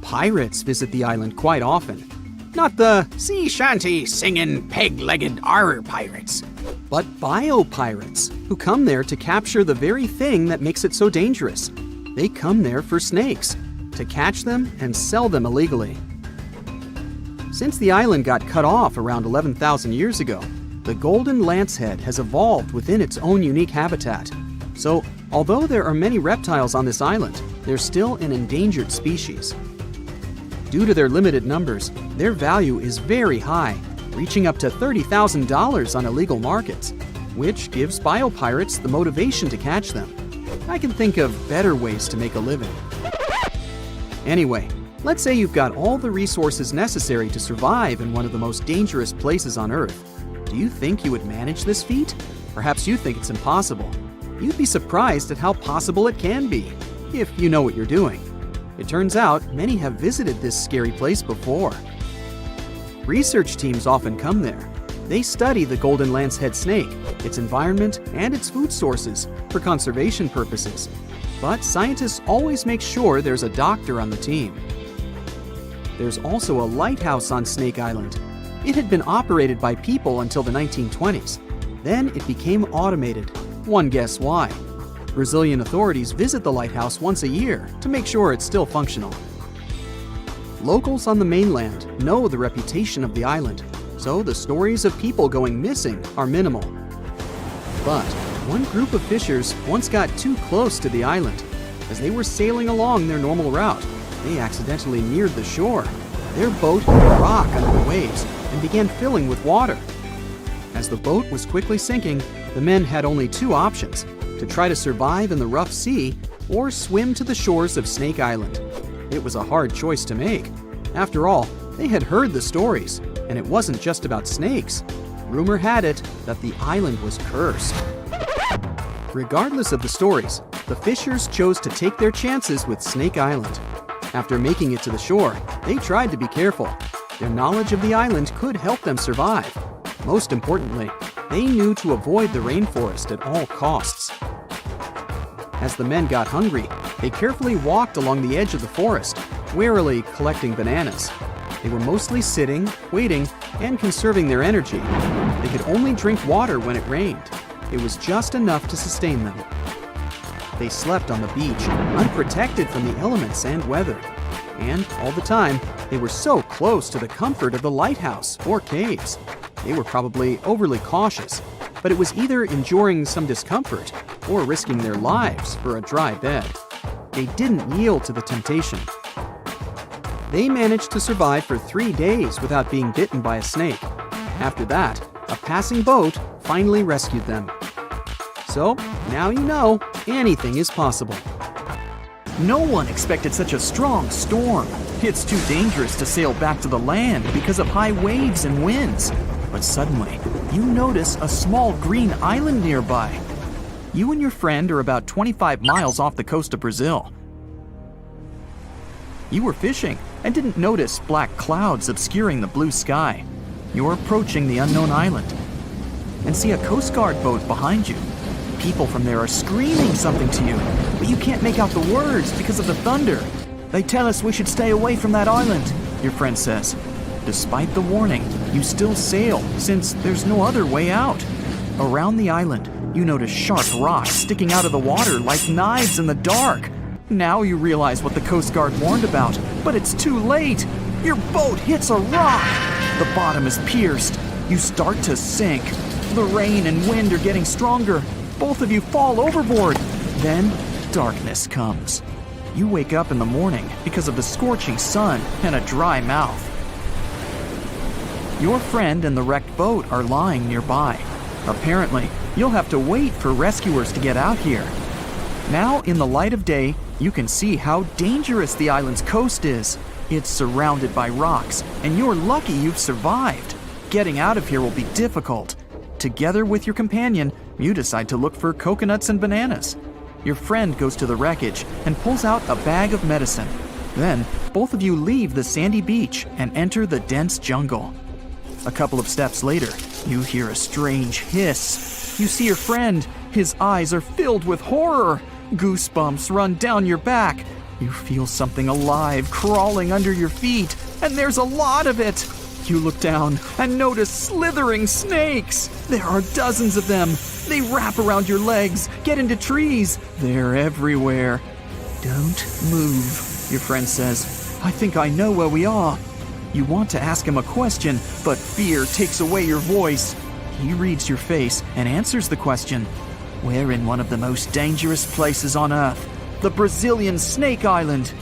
Pirates visit the island quite often. Not the sea shanty singing peg-legged arr pirates, but bio-pirates who come there to capture the very thing that makes it so dangerous. They come there for snakes, to catch them and sell them illegally. Since the island got cut off around 11,000 years ago, the golden lancehead has evolved within its own unique habitat. So, although there are many reptiles on this island, they're still an endangered species. Due to their limited numbers, their value is very high, reaching up to $30,000 on illegal markets, which gives biopirates the motivation to catch them. I can think of better ways to make a living. Anyway, let's say you've got all the resources necessary to survive in one of the most dangerous places on Earth. Do you think you would manage this feat? Perhaps you think it's impossible. You'd be surprised at how possible it can be, if you know what you're doing. It turns out many have visited this scary place before. Research teams often come there. They study the golden lancehead snake, its environment, and its food sources for conservation purposes. But scientists always make sure there's a doctor on the team. There's also a lighthouse on Snake Island. It had been operated by people until the 1920s. Then it became automated. One guess why. Brazilian authorities visit the lighthouse once a year to make sure it's still functional. Locals on the mainland know the reputation of the island, so the stories of people going missing are minimal. But one group of fishers once got too close to the island. As they were sailing along their normal route, they accidentally neared the shore. Their boat hit a rock under the waves and began filling with water. As the boat was quickly sinking, the men had only two options: to try to survive in the rough sea or swim to the shores of Snake Island. It was a hard choice to make. After all, they had heard the stories, and it wasn't just about snakes. Rumor had it that the island was cursed. Regardless of the stories, the fishers chose to take their chances with Snake Island. After making it to the shore, they tried to be careful. Their knowledge of the island could help them survive. Most importantly, they knew to avoid the rainforest at all costs. As the men got hungry, they carefully walked along the edge of the forest, warily collecting bananas. They were mostly sitting, waiting, and conserving their energy. They could only drink water when it rained. It was just enough to sustain them. They slept on the beach, unprotected from the elements and weather. And all the time, they were so close to the comfort of the lighthouse or caves. They were probably overly cautious, but it was either enduring some discomfort or risking their lives for a dry bed. They didn't yield to the temptation. They managed to survive for 3 days without being bitten by a snake. After that, a passing boat finally rescued them. So, now you know, anything is possible. No one expected such a strong storm. It's too dangerous to sail back to the land because of high waves and winds. But suddenly, you notice a small green island nearby. You and your friend are about 25 miles off the coast of Brazil. You were fishing and didn't notice black clouds obscuring the blue sky. You're approaching the unknown island and see a Coast Guard boat behind you. People from there are screaming something to you, but you can't make out the words because of the thunder. They tell us we should stay away from that island, your friend says. Despite the warning, you still sail since there's no other way out. Around the island, you notice sharp rocks sticking out of the water like knives in the dark. Now you realize what the Coast Guard warned about, but it's too late. Your boat hits a rock. The bottom is pierced. You start to sink. The rain and wind are getting stronger. Both of you fall overboard. Then darkness comes. You wake up in the morning because of the scorching sun and a dry mouth. Your friend and the wrecked boat are lying nearby. Apparently, you'll have to wait for rescuers to get out here. Now, in the light of day, you can see how dangerous the island's coast is. It's surrounded by rocks, and you're lucky you've survived. Getting out of here will be difficult. Together with your companion, you decide to look for coconuts and bananas. Your friend goes to the wreckage and pulls out a bag of medicine. Then, both of you leave the sandy beach and enter the dense jungle. A couple of steps later, you hear a strange hiss. You see your friend. His eyes are filled with horror. Goosebumps run down your back. You feel something alive crawling under your feet, and there's a lot of it. You look down and notice slithering snakes. There are dozens of them. They wrap around your legs, get into trees. They're everywhere. Don't move, your friend says. I think I know where we are. You want to ask him a question, but fear takes away your voice. He reads your face and answers the question. We're in one of the most dangerous places on Earth, the Brazilian Snake Island.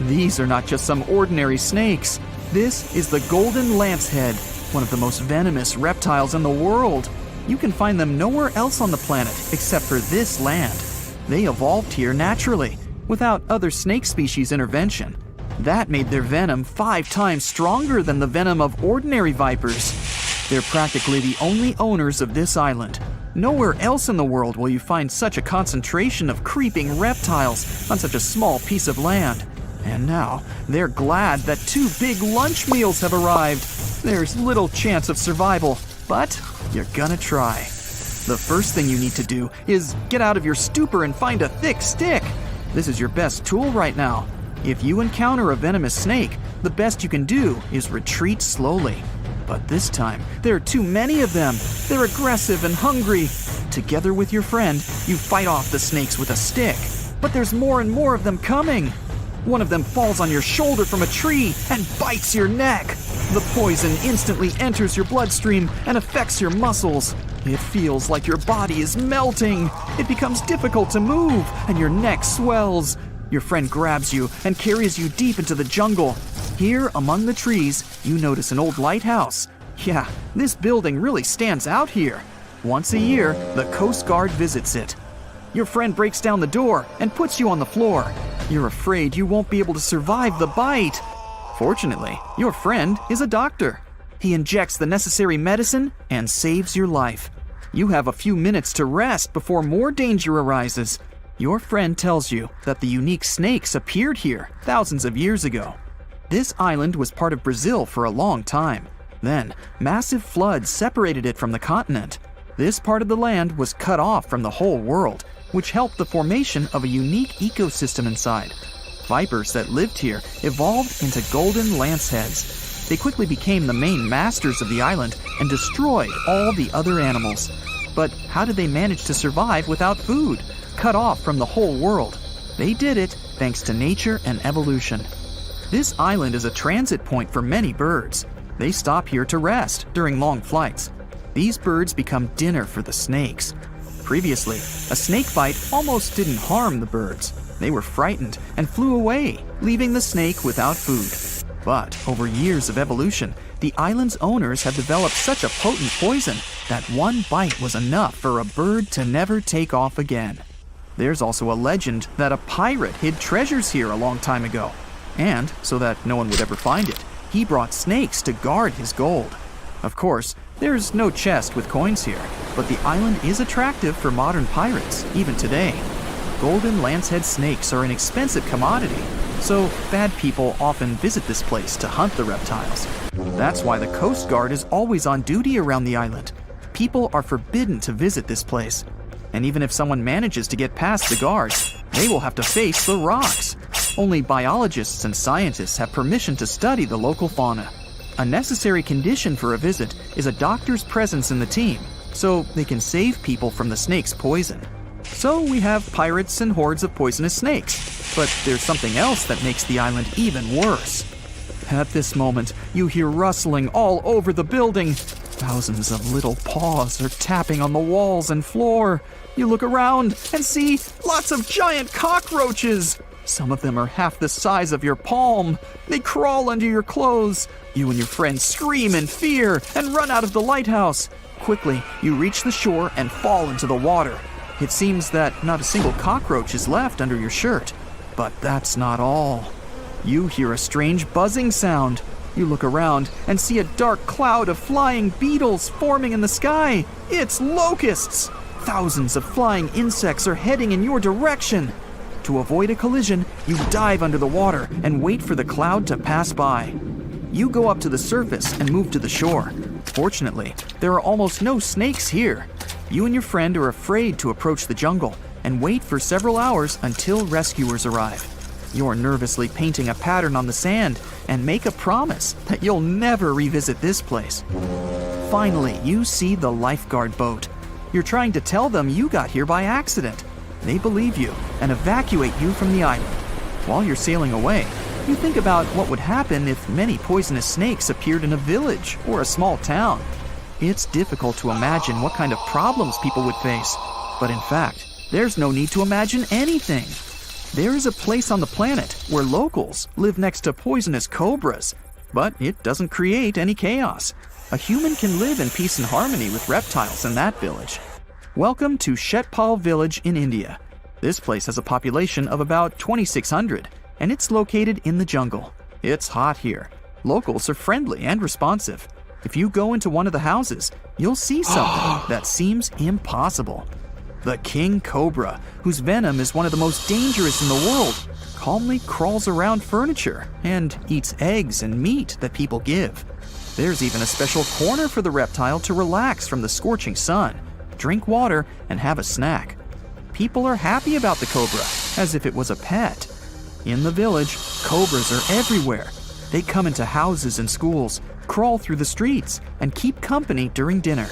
These are not just some ordinary snakes. This is the golden lancehead, one of the most venomous reptiles in the world. You can find them nowhere else on the planet except for this land. They evolved here naturally, without other snake species intervention. That made their venom 5 times stronger than the venom of ordinary vipers. They're practically the only owners of this island. Nowhere else in the world will you find such a concentration of creeping reptiles on such a small piece of land. And now, they're glad that 2 big lunch meals have arrived. There's little chance of survival, but you're gonna try. The first thing you need to do is get out of your stupor and find a thick stick. This is your best tool right now. If you encounter a venomous snake, the best you can do is retreat slowly. But this time, there are too many of them. They're aggressive and hungry. Together with your friend, you fight off the snakes with a stick. But there's more and more of them coming. One of them falls on your shoulder from a tree and bites your neck. The poison instantly enters your bloodstream and affects your muscles. It feels like your body is melting. It becomes difficult to move, and your neck swells. Your friend grabs you and carries you deep into the jungle. Here, among the trees, you notice an old lighthouse. Yeah, this building really stands out here. Once a year, the Coast Guard visits it. Your friend breaks down the door and puts you on the floor. You're afraid you won't be able to survive the bite. Fortunately, your friend is a doctor. He injects the necessary medicine and saves your life. You have a few minutes to rest before more danger arises. Your friend tells you that the unique snakes appeared here thousands of years ago. This island was part of Brazil for a long time. Then, massive floods separated it from the continent. This part of the land was cut off from the whole world, which helped the formation of a unique ecosystem inside. Vipers that lived here evolved into golden lanceheads. They quickly became the main masters of the island and destroyed all the other animals. But how did they manage to survive without food, cut off from the whole world? They did it thanks to nature and evolution. This island is a transit point for many birds. They stop here to rest during long flights. These birds become dinner for the snakes. Previously, a snake bite almost didn't harm the birds. They were frightened and flew away, leaving the snake without food. But over years of evolution, the island's owners have developed such a potent poison that one bite was enough for a bird to never take off again. There's also a legend that a pirate hid treasures here a long time ago. And, so that no one would ever find it, he brought snakes to guard his gold. Of course, there's no chest with coins here, but the island is attractive for modern pirates, even today. Golden lancehead snakes are an expensive commodity, so bad people often visit this place to hunt the reptiles. That's why the Coast Guard is always on duty around the island. People are forbidden to visit this place. And even if someone manages to get past the guards, they will have to face the rocks. Only biologists and scientists have permission to study the local fauna. A necessary condition for a visit is a doctor's presence in the team, so they can save people from the snake's poison. So we have pirates and hordes of poisonous snakes, but there's something else that makes the island even worse. At this moment, you hear rustling all over the building. Thousands of little paws are tapping on the walls and floor. You look around and see lots of giant cockroaches. Some of them are half the size of your palm. They crawl under your clothes. You and your friends scream in fear and run out of the lighthouse. Quickly, you reach the shore and fall into the water. It seems that not a single cockroach is left under your shirt. But that's not all. You hear a strange buzzing sound. You look around and see a dark cloud of flying beetles forming in the sky. It's locusts! Thousands of flying insects are heading in your direction. To avoid a collision, you dive under the water and wait for the cloud to pass by. You go up to the surface and move to the shore. Fortunately, there are almost no snakes here. You and your friend are afraid to approach the jungle and wait for several hours until rescuers arrive. You're nervously painting a pattern on the sand and make a promise that you'll never revisit this place. Finally, you see the lifeguard boat. You're trying to tell them you got here by accident. They believe you and evacuate you from the island. While you're sailing away, you think about what would happen if many poisonous snakes appeared in a village or a small town. It's difficult to imagine what kind of problems people would face. But in fact, there's no need to imagine anything. There is a place on the planet where locals live next to poisonous cobras, but it doesn't create any chaos. A human can live in peace and harmony with reptiles in that village. Welcome to Shetpal village in India. This place has a population of about 2,600, and it's located in the jungle. It's hot here. Locals are friendly and responsive. If you go into one of the houses, you'll see something that seems impossible. The king cobra, whose venom is one of the most dangerous in the world, calmly crawls around furniture and eats eggs and meat that people give. There's even a special corner for the reptile to relax from the scorching sun, drink water, and have a snack. People are happy about the cobra, as if it was a pet. In the village, cobras are everywhere. They come into houses and schools, crawl through the streets, and keep company during dinner.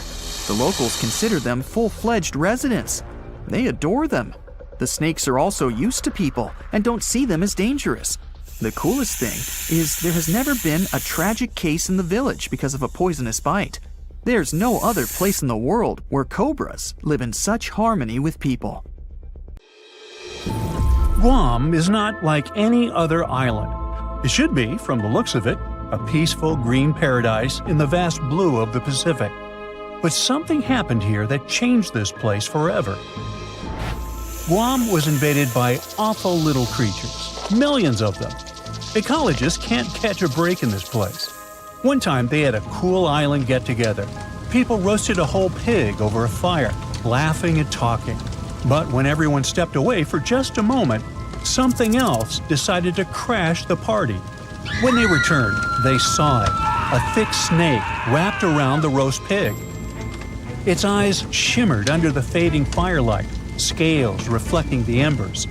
The locals consider them full-fledged residents. They adore them. The snakes are also used to people and don't see them as dangerous. The coolest thing is there has never been a tragic case in the village because of a poisonous bite. There's no other place in the world where cobras live in such harmony with people. Guam is not like any other island. It should be, from the looks of it, a peaceful green paradise in the vast blue of the Pacific. But something happened here that changed this place forever. Guam was invaded by awful little creatures, millions of them. Ecologists can't catch a break in this place. One time they had a cool island get-together. People roasted a whole pig over a fire, laughing and talking. But when everyone stepped away for just a moment, something else decided to crash the party. When they returned, they saw it, a thick snake wrapped around the roast pig. Its eyes shimmered under the fading firelight, scales reflecting the embers.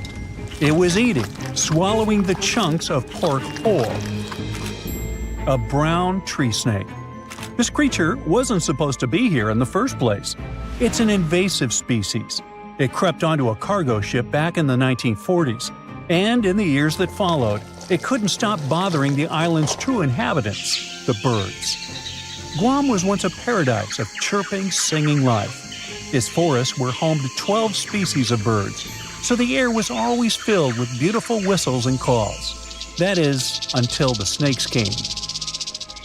It was eating, swallowing the chunks of pork whole. A brown tree snake. This creature wasn't supposed to be here in the first place. It's an invasive species. It crept onto a cargo ship back in the 1940s, and in the years that followed, it couldn't stop bothering the island's true inhabitants, the birds. Guam was once a paradise of chirping, singing life. Its forests were home to 12 species of birds, so the air was always filled with beautiful whistles and calls. That is, until the snakes came.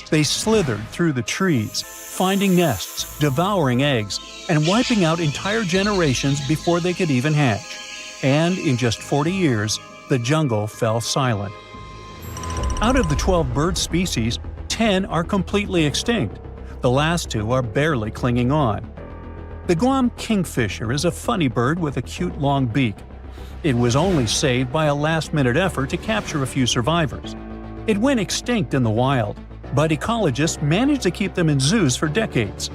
They slithered through the trees, finding nests, devouring eggs, and wiping out entire generations before they could even hatch. And in just 40 years, the jungle fell silent. Out of the 12 bird species, 10 are completely extinct. The last 2 are barely clinging on. The Guam kingfisher is a funny bird with a cute long beak. It was only saved by a last-minute effort to capture a few survivors. It went extinct in the wild, but ecologists managed to keep them in zoos for decades.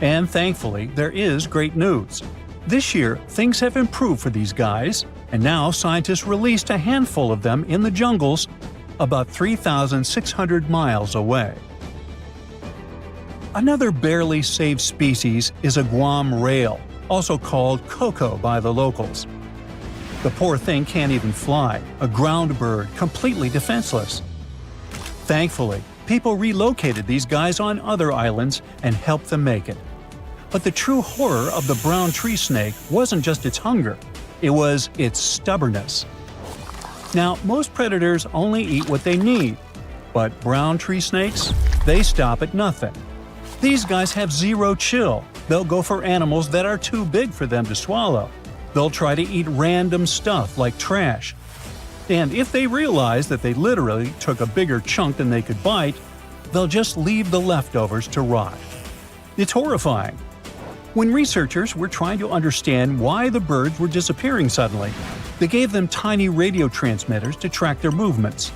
And thankfully, there is great news. This year, things have improved for these guys, and now scientists released a handful of them in the jungles about 3,600 miles away. Another barely saved species is a Guam rail, also called coco by the locals. The poor thing can't even fly, a ground bird completely defenseless. Thankfully, people relocated these guys on other islands and helped them make it. But the true horror of the brown tree snake wasn't just its hunger, it was its stubbornness. Now, most predators only eat what they need, but brown tree snakes, they stop at nothing. These guys have zero chill. They'll go for animals that are too big for them to swallow. They'll try to eat random stuff like trash. And if they realize that they literally took a bigger chunk than they could bite, they'll just leave the leftovers to rot. It's horrifying. When researchers were trying to understand why the birds were disappearing suddenly, they gave them tiny radio transmitters to track their movements.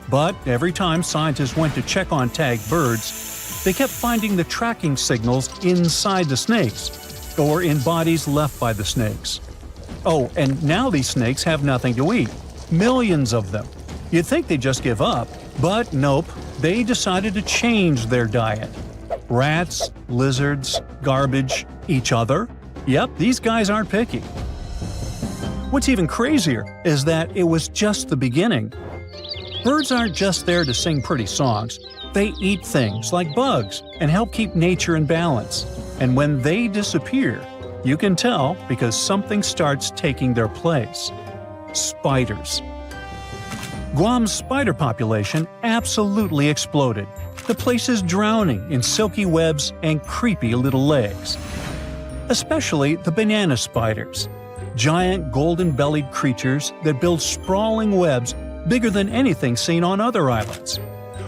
But every time scientists went to check on tagged birds, they kept finding the tracking signals inside the snakes, or in bodies left by the snakes. Oh, and now these snakes have nothing to eat. Millions of them. You'd think they'd just give up, but nope, they decided to change their diet. Rats, lizards, garbage, each other. Yep, these guys aren't picky. What's even crazier is that it was just the beginning. Birds aren't just there to sing pretty songs. They eat things like bugs and help keep nature in balance. And when they disappear, you can tell because something starts taking their place. Spiders. Guam's spider population absolutely exploded. The place is drowning in silky webs and creepy little legs. Especially the banana spiders. Giant golden-bellied creatures that build sprawling webs bigger than anything seen on other islands.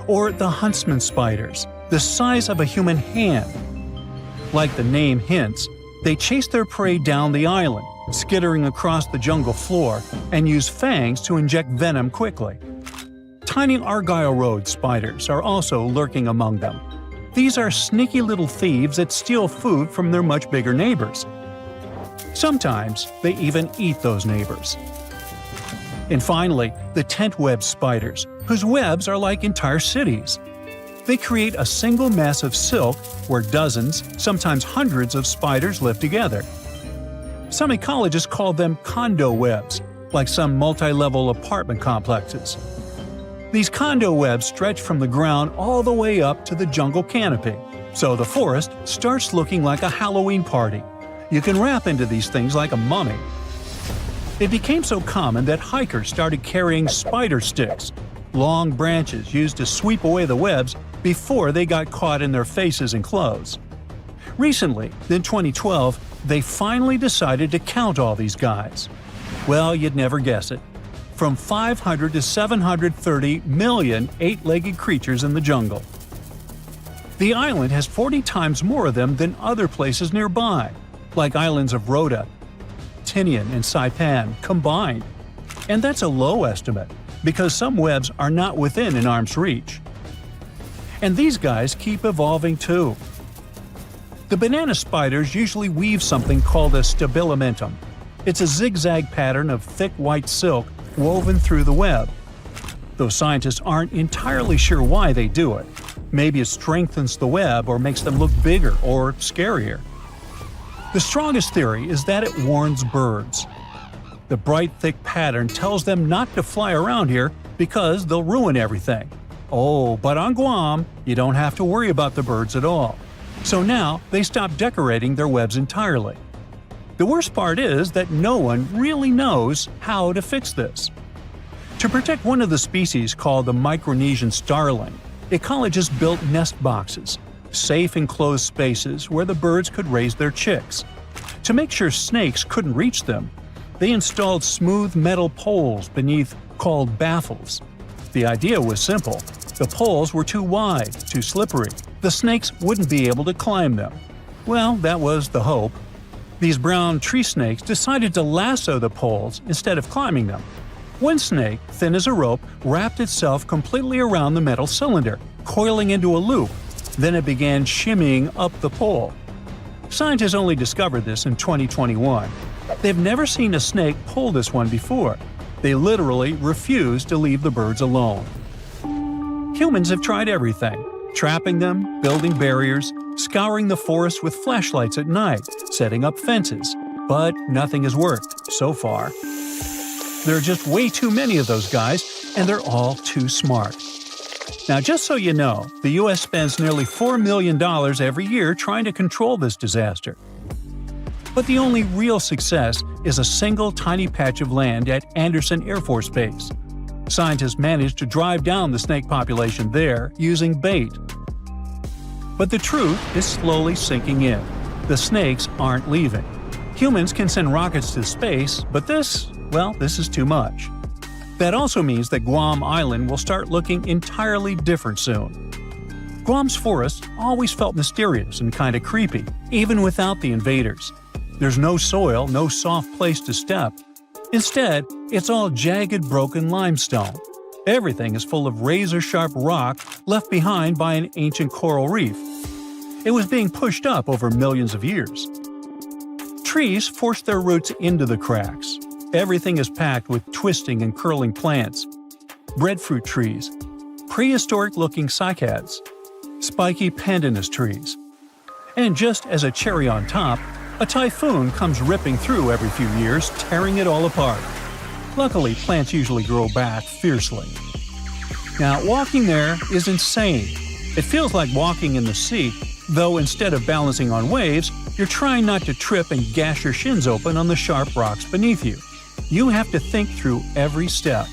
Or the huntsman spiders, the size of a human hand. Like the name hints, they chase their prey down the island, skittering across the jungle floor, and use fangs to inject venom quickly. Tiny Argyle Road spiders are also lurking among them. These are sneaky little thieves that steal food from their much bigger neighbors. Sometimes they even eat those neighbors. And finally, the tent web spiders, whose webs are like entire cities. They create a single mass of silk where dozens, sometimes hundreds of spiders live together. Some ecologists call them condo webs, like some multi-level apartment complexes. These condo webs stretch from the ground all the way up to the jungle canopy, so the forest starts looking like a Halloween party. You can wrap into these things like a mummy. It became so common that hikers started carrying spider sticks, long branches used to sweep away the webs before they got caught in their faces and clothes. Recently, in 2012, they finally decided to count all these guys. Well, you'd never guess it. From 500 to 730 million eight-legged creatures in the jungle. The island has 40 times more of them than other places nearby, like islands of Rota, Tinian, and Saipan combined. And that's a low estimate, because some webs are not within an arm's reach. And these guys keep evolving too. The banana spiders usually weave something called a stabilimentum. It's a zigzag pattern of thick white silk woven through the web. Though scientists aren't entirely sure why they do it. Maybe it strengthens the web or makes them look bigger or scarier. The strongest theory is that it warns birds. The bright, thick pattern tells them not to fly around here because they'll ruin everything. Oh, but on Guam, you don't have to worry about the birds at all. So now they stop decorating their webs entirely. The worst part is that no one really knows how to fix this. To protect one of the species called the Micronesian starling, ecologists built nest boxes, safe enclosed spaces where the birds could raise their chicks. To make sure snakes couldn't reach them, they installed smooth metal poles beneath called baffles. The idea was simple. The poles were too wide, too slippery. The snakes wouldn't be able to climb them. Well, that was the hope. These brown tree snakes decided to lasso the poles instead of climbing them. One snake, thin as a rope, wrapped itself completely around the metal cylinder, coiling into a loop. Then it began shimmying up the pole. Scientists only discovered this in 2021. They've never seen a snake pull this one before. They literally refuse to leave the birds alone. Humans have tried everything. Trapping them, building barriers, scouring the forest with flashlights at night, setting up fences. But nothing has worked, so far. There are just way too many of those guys, and they're all too smart. Now, just so you know, the U.S. spends nearly $4 million every year trying to control this disaster. But the only real success is a single tiny patch of land at Andersen Air Force Base. Scientists managed to drive down the snake population there using bait. But the truth is slowly sinking in. The snakes aren't leaving. Humans can send rockets to space, but this is too much. That also means that Guam Island will start looking entirely different soon. Guam's forests always felt mysterious and kinda creepy, even without the invaders. There's no soil, no soft place to step. Instead, it's all jagged, broken limestone. Everything is full of razor-sharp rock left behind by an ancient coral reef. It was being pushed up over millions of years. Trees force their roots into the cracks. Everything is packed with twisting and curling plants. Breadfruit trees, prehistoric-looking cycads, spiky pandanus trees. And just as a cherry on top, a typhoon comes ripping through every few years, tearing it all apart. Luckily, plants usually grow back fiercely. Now, walking there is insane. It feels like walking in the sea, though instead of balancing on waves, you're trying not to trip and gash your shins open on the sharp rocks beneath you. You have to think through every step.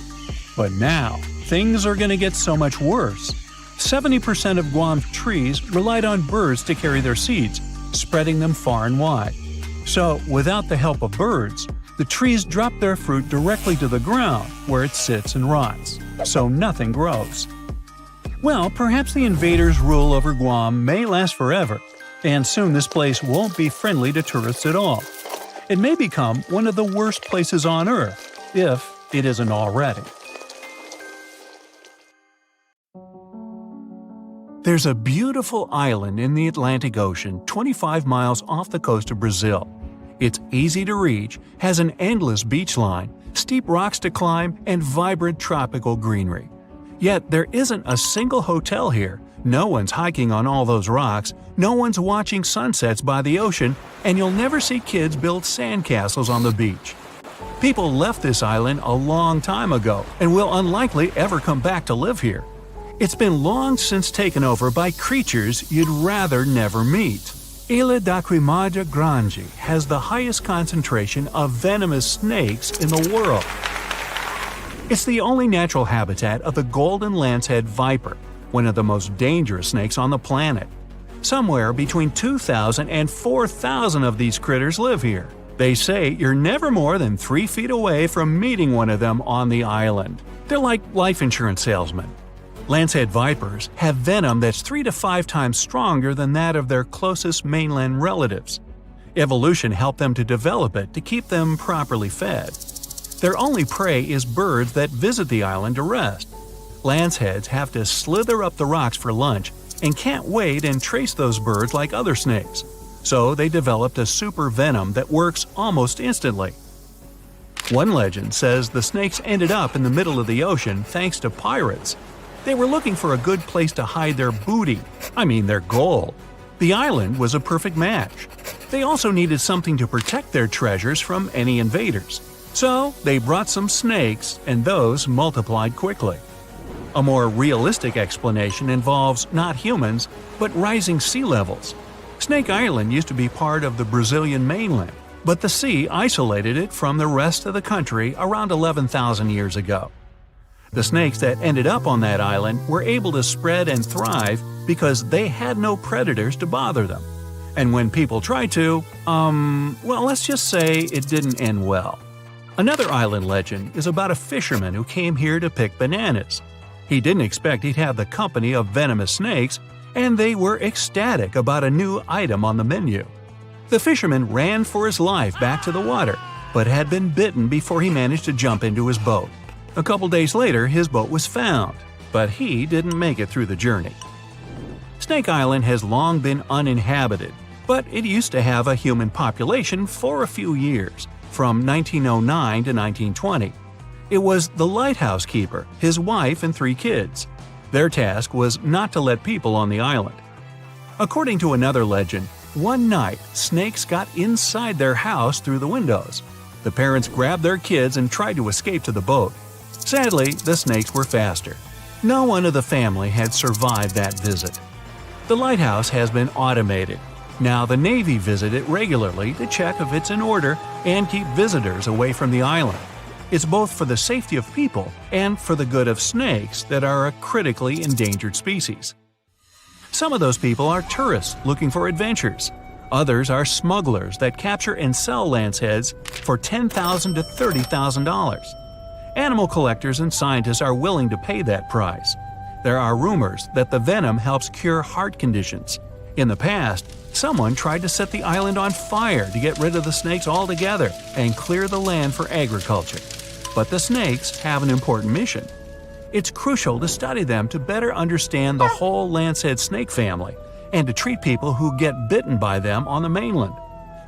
But now, things are going to get so much worse. 70% of Guam's trees relied on birds to carry their seeds, spreading them far and wide. So, without the help of birds, the trees drop their fruit directly to the ground, where it sits and rots. So nothing grows. Well, perhaps the invaders' rule over Guam may last forever, and soon this place won't be friendly to tourists at all. It may become one of the worst places on Earth, if it isn't already. There's a beautiful island in the Atlantic Ocean 25 miles off the coast of Brazil. It's easy to reach, has an endless beach line, steep rocks to climb, and vibrant tropical greenery. Yet there isn't a single hotel here, no one's hiking on all those rocks, no one's watching sunsets by the ocean, and you'll never see kids build sandcastles on the beach. People left this island a long time ago and will unlikely ever come back to live here. It's been long since taken over by creatures you'd rather never meet. Ilha da Queimada Grande has the highest concentration of venomous snakes in the world. It's the only natural habitat of the golden lancehead viper, one of the most dangerous snakes on the planet. Somewhere between 2,000 and 4,000 of these critters live here. They say you're never more than 3 feet away from meeting one of them on the island. They're like life insurance salesmen. Lancehead vipers have venom that's 3 to 5 times stronger than that of their closest mainland relatives. Evolution helped them to develop it to keep them properly fed. Their only prey is birds that visit the island to rest. Lanceheads have to slither up the rocks for lunch and can't wait and trace those birds like other snakes. So they developed a super venom that works almost instantly. One legend says the snakes ended up in the middle of the ocean thanks to pirates. They were looking for a good place to hide their booty, their gold. The island was a perfect match. They also needed something to protect their treasures from any invaders. So they brought some snakes, and those multiplied quickly. A more realistic explanation involves not humans, but rising sea levels. Snake Island used to be part of the Brazilian mainland, but the sea isolated it from the rest of the country around 11,000 years ago. The snakes that ended up on that island were able to spread and thrive because they had no predators to bother them. And when people tried to, let's just say it didn't end well. Another island legend is about a fisherman who came here to pick bananas. He didn't expect he'd have the company of venomous snakes, and they were ecstatic about a new item on the menu. The fisherman ran for his life back to the water, but had been bitten before he managed to jump into his boat. A couple days later, his boat was found, but he didn't make it through the journey. Snake Island has long been uninhabited, but it used to have a human population for a few years, from 1909 to 1920. It was the lighthouse keeper, his wife, and 3 kids. Their task was not to let people on the island. According to another legend, one night snakes got inside their house through the windows. The parents grabbed their kids and tried to escape to the boat. Sadly, the snakes were faster. No one of the family had survived that visit. The lighthouse has been automated. Now the Navy visit it regularly to check if it's in order and keep visitors away from the island. It's both for the safety of people and for the good of snakes that are a critically endangered species. Some of those people are tourists looking for adventures. Others are smugglers that capture and sell lanceheads for $10,000 to $30,000. Animal collectors and scientists are willing to pay that price. There are rumors that the venom helps cure heart conditions. In the past, someone tried to set the island on fire to get rid of the snakes altogether and clear the land for agriculture. But the snakes have an important mission. It's crucial to study them to better understand the whole lancehead snake family and to treat people who get bitten by them on the mainland.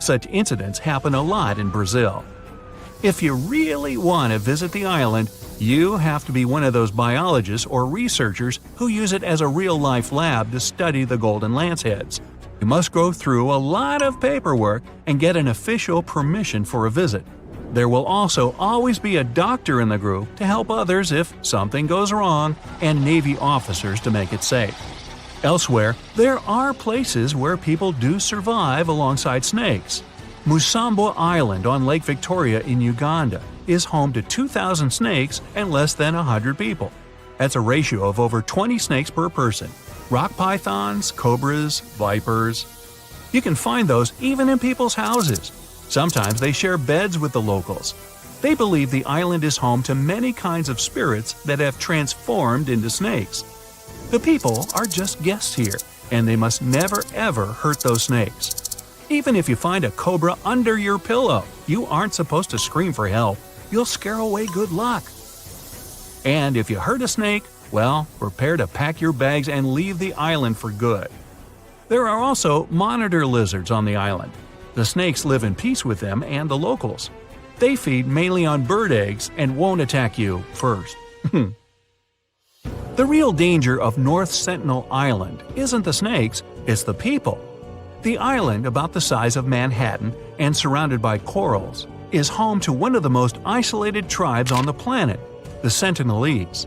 Such incidents happen a lot in Brazil. If you really want to visit the island, you have to be one of those biologists or researchers who use it as a real-life lab to study the golden lanceheads. You must go through a lot of paperwork and get an official permission for a visit. There will also always be a doctor in the group to help others if something goes wrong, and Navy officers to make it safe. Elsewhere, there are places where people do survive alongside snakes. Musambwa Island on Lake Victoria in Uganda is home to 2,000 snakes and less than 100 people. That's a ratio of over 20 snakes per person. Rock pythons, cobras, vipers. You can find those even in people's houses. Sometimes they share beds with the locals. They believe the island is home to many kinds of spirits that have transformed into snakes. The people are just guests here, and they must never ever hurt those snakes. Even if you find a cobra under your pillow, you aren't supposed to scream for help. You'll scare away good luck. And if you hurt a snake, well, prepare to pack your bags and leave the island for good. There are also monitor lizards on the island. The snakes live in peace with them and the locals. They feed mainly on bird eggs and won't attack you first. The real danger of North Sentinel Island isn't the snakes, it's the people. The island, about the size of Manhattan and surrounded by corals, is home to one of the most isolated tribes on the planet, the Sentinelese.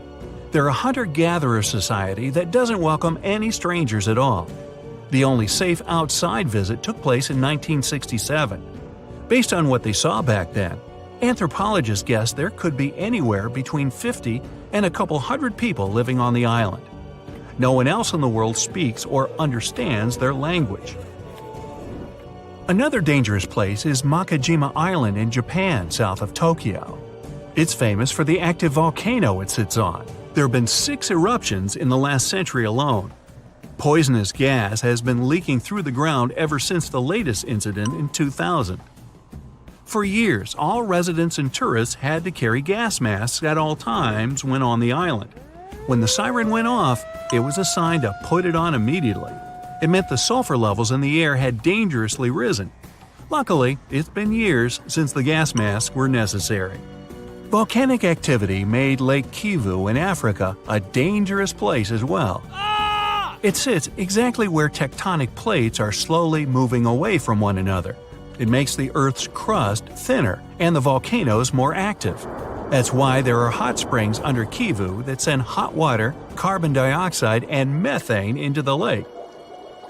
They're a hunter-gatherer society that doesn't welcome any strangers at all. The only safe outside visit took place in 1967. Based on what they saw back then, anthropologists guess there could be anywhere between 50 and a couple hundred people living on the island. No one else in the world speaks or understands their language. Another dangerous place is Makajima Island in Japan, south of Tokyo. It's famous for the active volcano it sits on. There have been 6 eruptions in the last century alone. Poisonous gas has been leaking through the ground ever since the latest incident in 2000. For years, all residents and tourists had to carry gas masks at all times when on the island. When the siren went off, it was a sign to put it on immediately. It meant the sulfur levels in the air had dangerously risen. Luckily, it's been years since the gas masks were necessary. Volcanic activity made Lake Kivu in Africa a dangerous place as well. It sits exactly where tectonic plates are slowly moving away from one another. It makes the Earth's crust thinner and the volcanoes more active. That's why there are hot springs under Kivu that send hot water, carbon dioxide, and methane into the lake.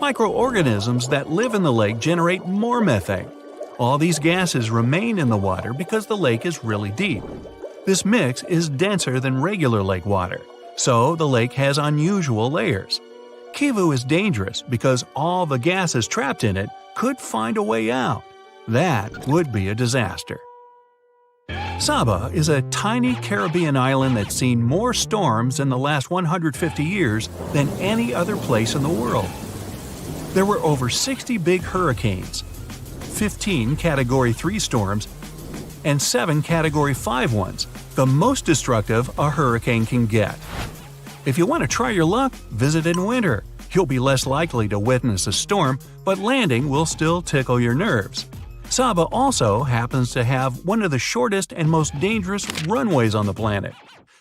Microorganisms that live in the lake generate more methane. All these gases remain in the water because the lake is really deep. This mix is denser than regular lake water, so the lake has unusual layers. Kivu is dangerous because all the gases trapped in it could find a way out. That would be a disaster. Saba is a tiny Caribbean island that's seen more storms in the last 150 years than any other place in the world. There were over 60 big hurricanes, 15 Category 3 storms, and 7 Category 5 ones, the most destructive a hurricane can get. If you want to try your luck, visit in winter. You'll be less likely to witness a storm, but landing will still tickle your nerves. Saba also happens to have one of the shortest and most dangerous runways on the planet,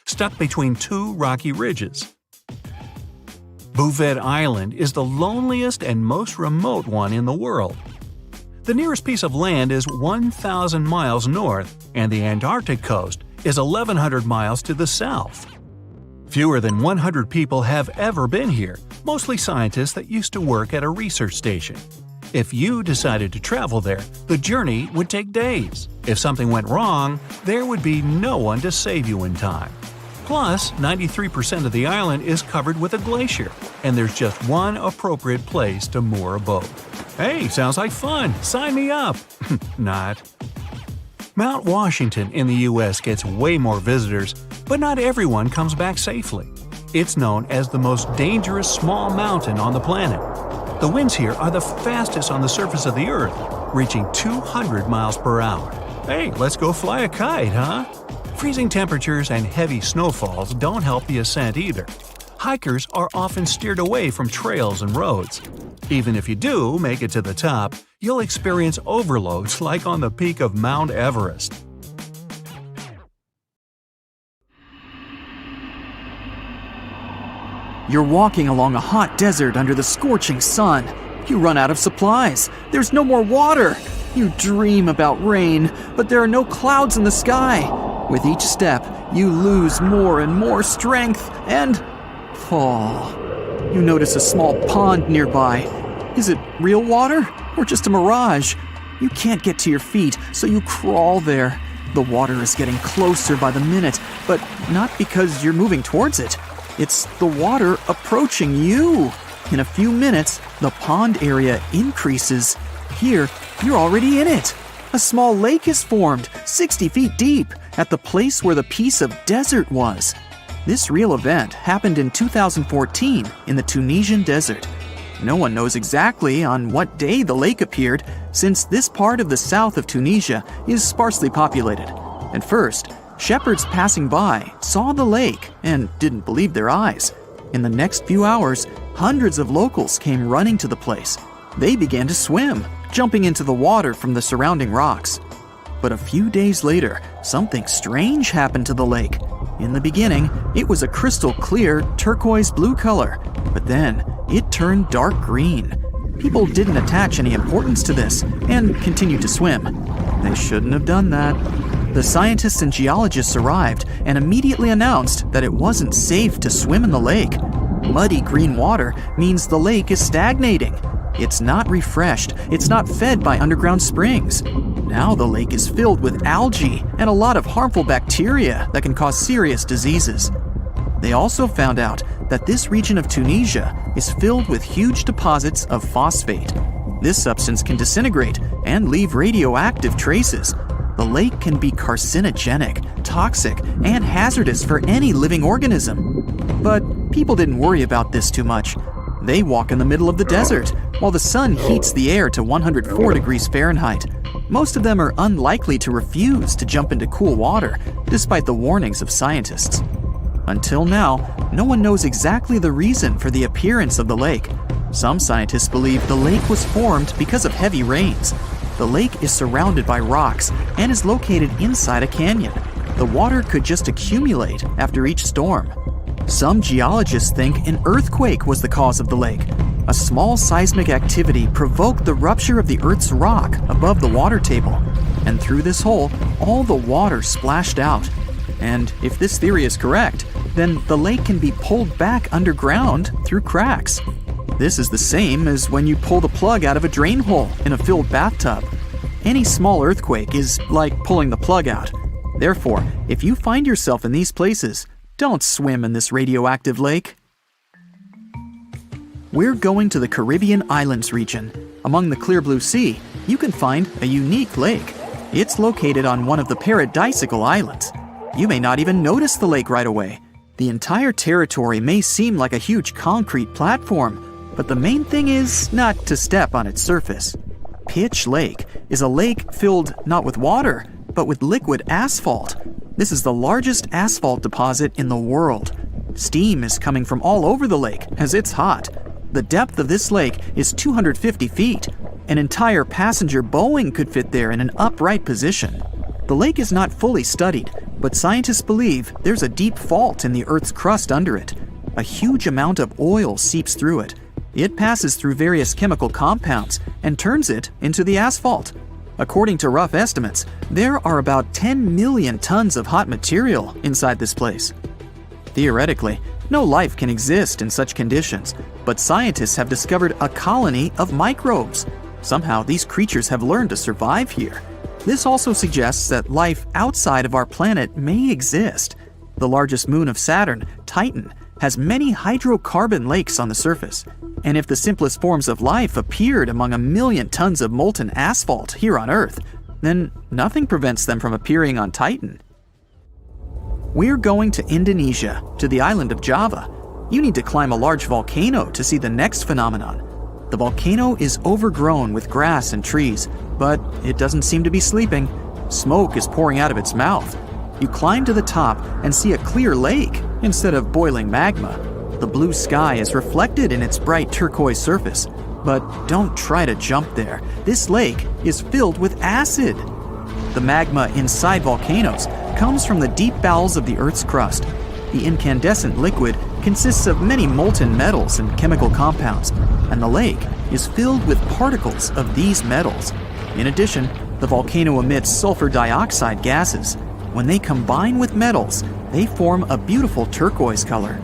stuck between 2 rocky ridges. Bouvet Island is the loneliest and most remote one in the world. The nearest piece of land is 1,000 miles north, and the Antarctic coast is 1,100 miles to the south. Fewer than 100 people have ever been here, mostly scientists that used to work at a research station. If you decided to travel there, the journey would take days. If something went wrong, there would be no one to save you in time. Plus, 93% of the island is covered with a glacier, and there's just one appropriate place to moor a boat. Hey, sounds like fun! Sign me up! Not. Mount Washington in the U.S. gets way more visitors, but not everyone comes back safely. It's known as the most dangerous small mountain on the planet. The winds here are the fastest on the surface of the Earth, reaching 200 miles per hour. Hey, let's go fly a kite, huh? Freezing temperatures and heavy snowfalls don't help the ascent either. Hikers are often steered away from trails and roads. Even if you do make it to the top, you'll experience overloads like on the peak of Mount Everest. You're walking along a hot desert under the scorching sun. You run out of supplies. There's no more water. You dream about rain, but there are no clouds in the sky. With each step, you lose more and more strength and fall. You notice a small pond nearby. Is it real water or just a mirage? You can't get to your feet, so you crawl there. The water is getting closer by the minute, but not because you're moving towards it. It's the water approaching you. In a few minutes, the pond area increases. Here, you're already in it. A small lake is formed, 60 feet deep, at the place where the piece of desert was. This real event happened in 2014 in the Tunisian desert. No one knows exactly on what day the lake appeared, since this part of the south of Tunisia is sparsely populated. At first, shepherds passing by saw the lake and didn't believe their eyes. In the next few hours, hundreds of locals came running to the place. They began to swim, jumping into the water from the surrounding rocks. But a few days later, something strange happened to the lake. In the beginning, it was a crystal clear turquoise blue color, but then it turned dark green. People didn't attach any importance to this and continued to swim. They shouldn't have done that. The scientists and geologists arrived and immediately announced that it wasn't safe to swim in the lake. Muddy green water means the lake is stagnating. It's not refreshed, it's not fed by underground springs. Now the lake is filled with algae and a lot of harmful bacteria that can cause serious diseases. They also found out that this region of Tunisia is filled with huge deposits of phosphate. This substance can disintegrate and leave radioactive traces. The lake can be carcinogenic, toxic, and hazardous for any living organism. But people didn't worry about this too much. They walk in the middle of the desert, while the sun heats the air to 104 degrees Fahrenheit. Most of them are unlikely to refuse to jump into cool water, despite the warnings of scientists. Until now, no one knows exactly the reason for the appearance of the lake. Some scientists believe the lake was formed because of heavy rains. The lake is surrounded by rocks and is located inside a canyon. The water could just accumulate after each storm. Some geologists think an earthquake was the cause of the lake. A small seismic activity provoked the rupture of the Earth's rock above the water table, and through this hole, all the water splashed out. And if this theory is correct, then the lake can be pulled back underground through cracks. This is the same as when you pull the plug out of a drain hole in a filled bathtub. Any small earthquake is like pulling the plug out. Therefore, if you find yourself in these places, don't swim in this radioactive lake. We're going to the Caribbean Islands region. Among the clear blue sea, you can find a unique lake. It's located on one of the paradisical islands. You may not even notice the lake right away. The entire territory may seem like a huge concrete platform, but the main thing is not to step on its surface. Pitch Lake is a lake filled not with water, but with liquid asphalt. This is the largest asphalt deposit in the world. Steam is coming from all over the lake as it's hot. The depth of this lake is 250 feet. An entire passenger Boeing could fit there in an upright position. The lake is not fully studied, but scientists believe there's a deep fault in the Earth's crust under it. A huge amount of oil seeps through it. It passes through various chemical compounds and turns it into the asphalt. According to rough estimates, there are about 10 million tons of hot material inside this place. Theoretically, no life can exist in such conditions, but scientists have discovered a colony of microbes. Somehow, these creatures have learned to survive here. This also suggests that life outside of our planet may exist. The largest moon of Saturn, Titan, has many hydrocarbon lakes on the surface. And if the simplest forms of life appeared among 1 million tons of molten asphalt here on Earth, then nothing prevents them from appearing on Titan. We're going to Indonesia, to the island of Java. You need to climb a large volcano to see the next phenomenon. The volcano is overgrown with grass and trees, but it doesn't seem to be sleeping. Smoke is pouring out of its mouth. You climb to the top and see a clear lake instead of boiling magma. The blue sky is reflected in its bright turquoise surface. But don't try to jump there. This lake is filled with acid. The magma inside volcanoes comes from the deep bowels of the Earth's crust. The incandescent liquid consists of many molten metals and chemical compounds, and the lake is filled with particles of these metals. In addition, the volcano emits sulfur dioxide gases. When they combine with metals, they form a beautiful turquoise color.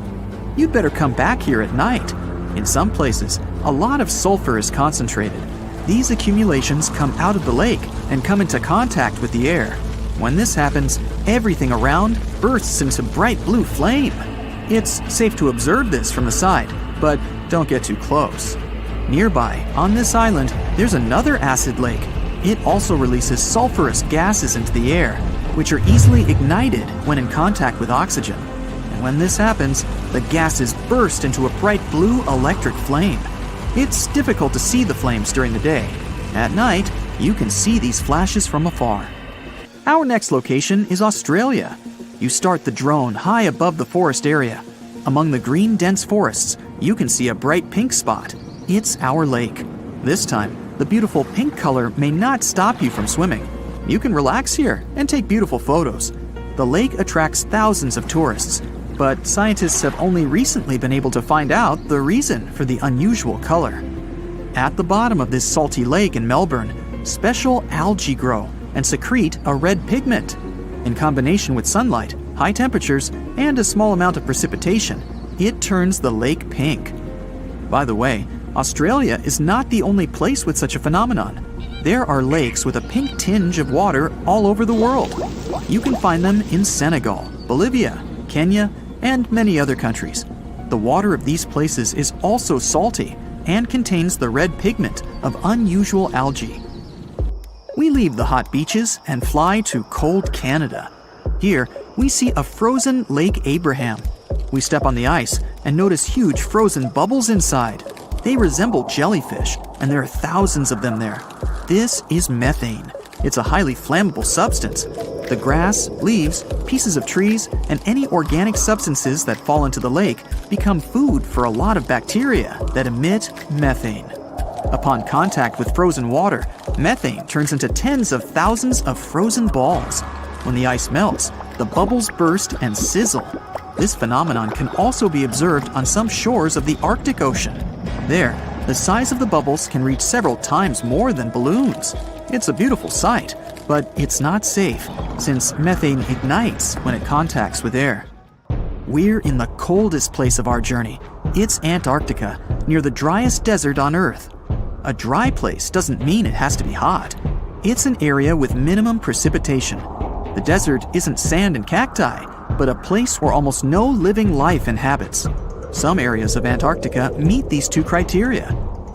You'd better come back here at night. In some places, a lot of sulfur is concentrated. These accumulations come out of the lake and come into contact with the air. When this happens, everything around bursts into bright blue flame. It's safe to observe this from the side, but don't get too close. Nearby, on this island, there's another acid lake. It also releases sulfurous gases into the air, which are easily ignited when in contact with oxygen. And when this happens, the gases burst into a bright blue electric flame. It's difficult to see the flames during the day. At night, you can see these flashes from afar. Our next location is Australia. You start the drone high above the forest area. Among the green dense forests, you can see a bright pink spot. It's our lake. This time, the beautiful pink color may not stop you from swimming. You can relax here and take beautiful photos. The lake attracts thousands of tourists, but scientists have only recently been able to find out the reason for the unusual color. At the bottom of this salty lake in Melbourne, special algae grow and secrete a red pigment. In combination with sunlight, high temperatures, and a small amount of precipitation, it turns the lake pink. By the way, Australia is not the only place with such a phenomenon. There are lakes with a pink tinge of water all over the world. You can find them in Senegal, Bolivia, Kenya, and many other countries. The water of these places is also salty and contains the red pigment of unusual algae. We leave the hot beaches and fly to cold Canada. Here, we see a frozen Lake Abraham. We step on the ice and notice huge frozen bubbles inside. They resemble jellyfish, and there are thousands of them there. This is methane. It's a highly flammable substance. The grass, leaves, pieces of trees, and any organic substances that fall into the lake become food for a lot of bacteria that emit methane. Upon contact with frozen water, methane turns into tens of thousands of frozen balls. When the ice melts, the bubbles burst and sizzle. This phenomenon can also be observed on some shores of the Arctic Ocean. There, the size of the bubbles can reach several times more than balloons. It's a beautiful sight, but it's not safe, since methane ignites when it contacts with air. We're in the coldest place of our journey. It's Antarctica, near the driest desert on Earth. A dry place doesn't mean it has to be hot. It's an area with minimum precipitation. The desert isn't sand and cacti, but a place where almost no living life inhabits. Some areas of Antarctica meet these two criteria.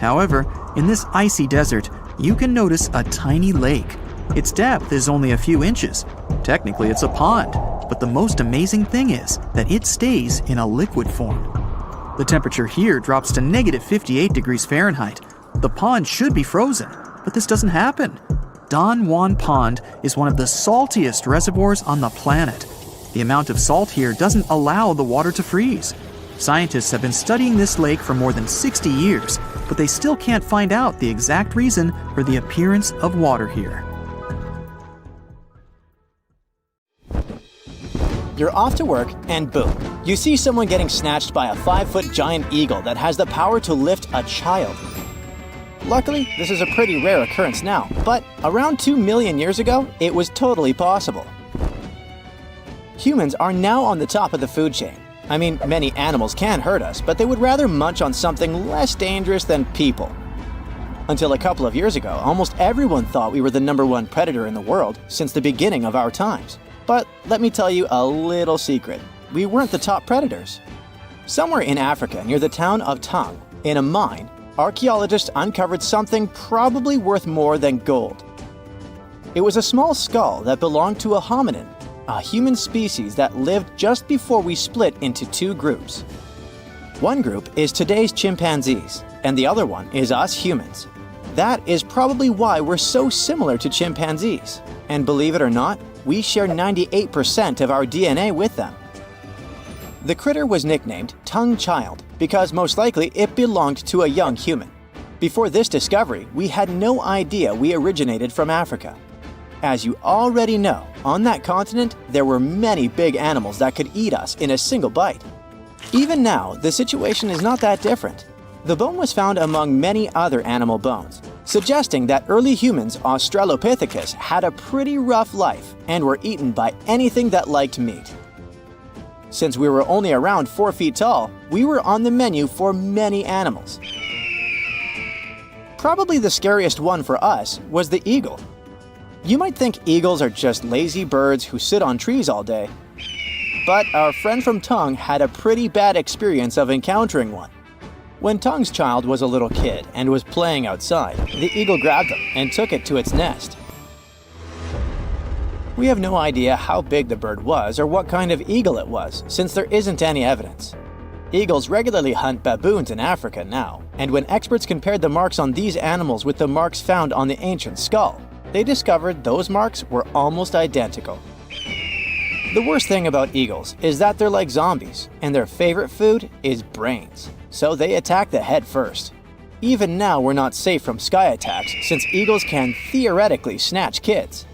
However, in this icy desert, you can notice a tiny lake. Its depth is only a few inches. Technically, it's a pond, but the most amazing thing is that it stays in a liquid form. The temperature here drops to negative 58 degrees Fahrenheit. The pond should be frozen, but this doesn't happen. Don Juan Pond is one of the saltiest reservoirs on the planet. The amount of salt here doesn't allow the water to freeze. Scientists have been studying this lake for more than 60 years, but they still can't find out the exact reason for the appearance of water here. You're off to work, and boom, you see someone getting snatched by a 5-foot giant eagle that has the power to lift a child. Luckily, this is a pretty rare occurrence now, but around 2 million years ago, it was totally possible. Humans are now on the top of the food chain. I mean, many animals can hurt us, but they would rather munch on something less dangerous than people. Until a couple of years ago, almost everyone thought we were the #1 predator in the world since the beginning of our times. But let me tell you a little secret. We weren't the top predators. Somewhere in Africa, near the town of Tang, in a mine, archaeologists uncovered something probably worth more than gold. It was a small skull that belonged to a hominin, a human species that lived just before we split into two groups. One group is today's chimpanzees, and the other one is us humans. That is probably why we're so similar to chimpanzees. And believe it or not, we share 98% of our DNA with them. The critter was nicknamed Tongue Child because most likely it belonged to a young human. Before this discovery, we had no idea we originated from Africa. As you already know, on that continent, there were many big animals that could eat us in a single bite. Even now, the situation is not that different. The bone was found among many other animal bones, suggesting that early humans, Australopithecus, had a pretty rough life and were eaten by anything that liked meat. Since we were only around 4 feet tall, we were on the menu for many animals. Probably the scariest one for us was the eagle. You might think eagles are just lazy birds who sit on trees all day, but our friend from Tongue had a pretty bad experience of encountering one. When Tongue's child was a little kid and was playing outside, the eagle grabbed him and took it to its nest. We have no idea how big the bird was or what kind of eagle it was, since there isn't any evidence. Eagles regularly hunt baboons in Africa now, and when experts compared the marks on these animals with the marks found on the ancient skull, they discovered those marks were almost identical. The worst thing about eagles is that they're like zombies, and their favorite food is brains, so they attack the head first. Even now, we're not safe from sky attacks since eagles can theoretically snatch kids.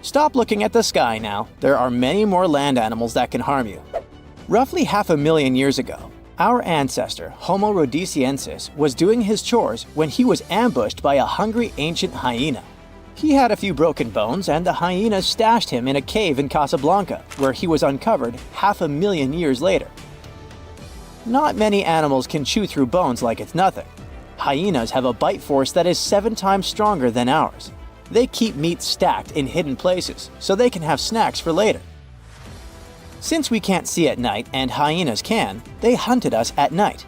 Stop looking at the sky now. There are many more land animals that can harm you. Roughly 500,000 years ago, our ancestor, Homo rhodesiensis, was doing his chores when he was ambushed by a hungry ancient hyena. He had a few broken bones, and the hyena stashed him in a cave in Casablanca, where he was uncovered 500,000 years later. Not many animals can chew through bones like it's nothing. Hyenas have a bite force that is 7 times stronger than ours. They keep meat stacked in hidden places, so they can have snacks for later. Since we can't see at night and hyenas can, they hunted us at night.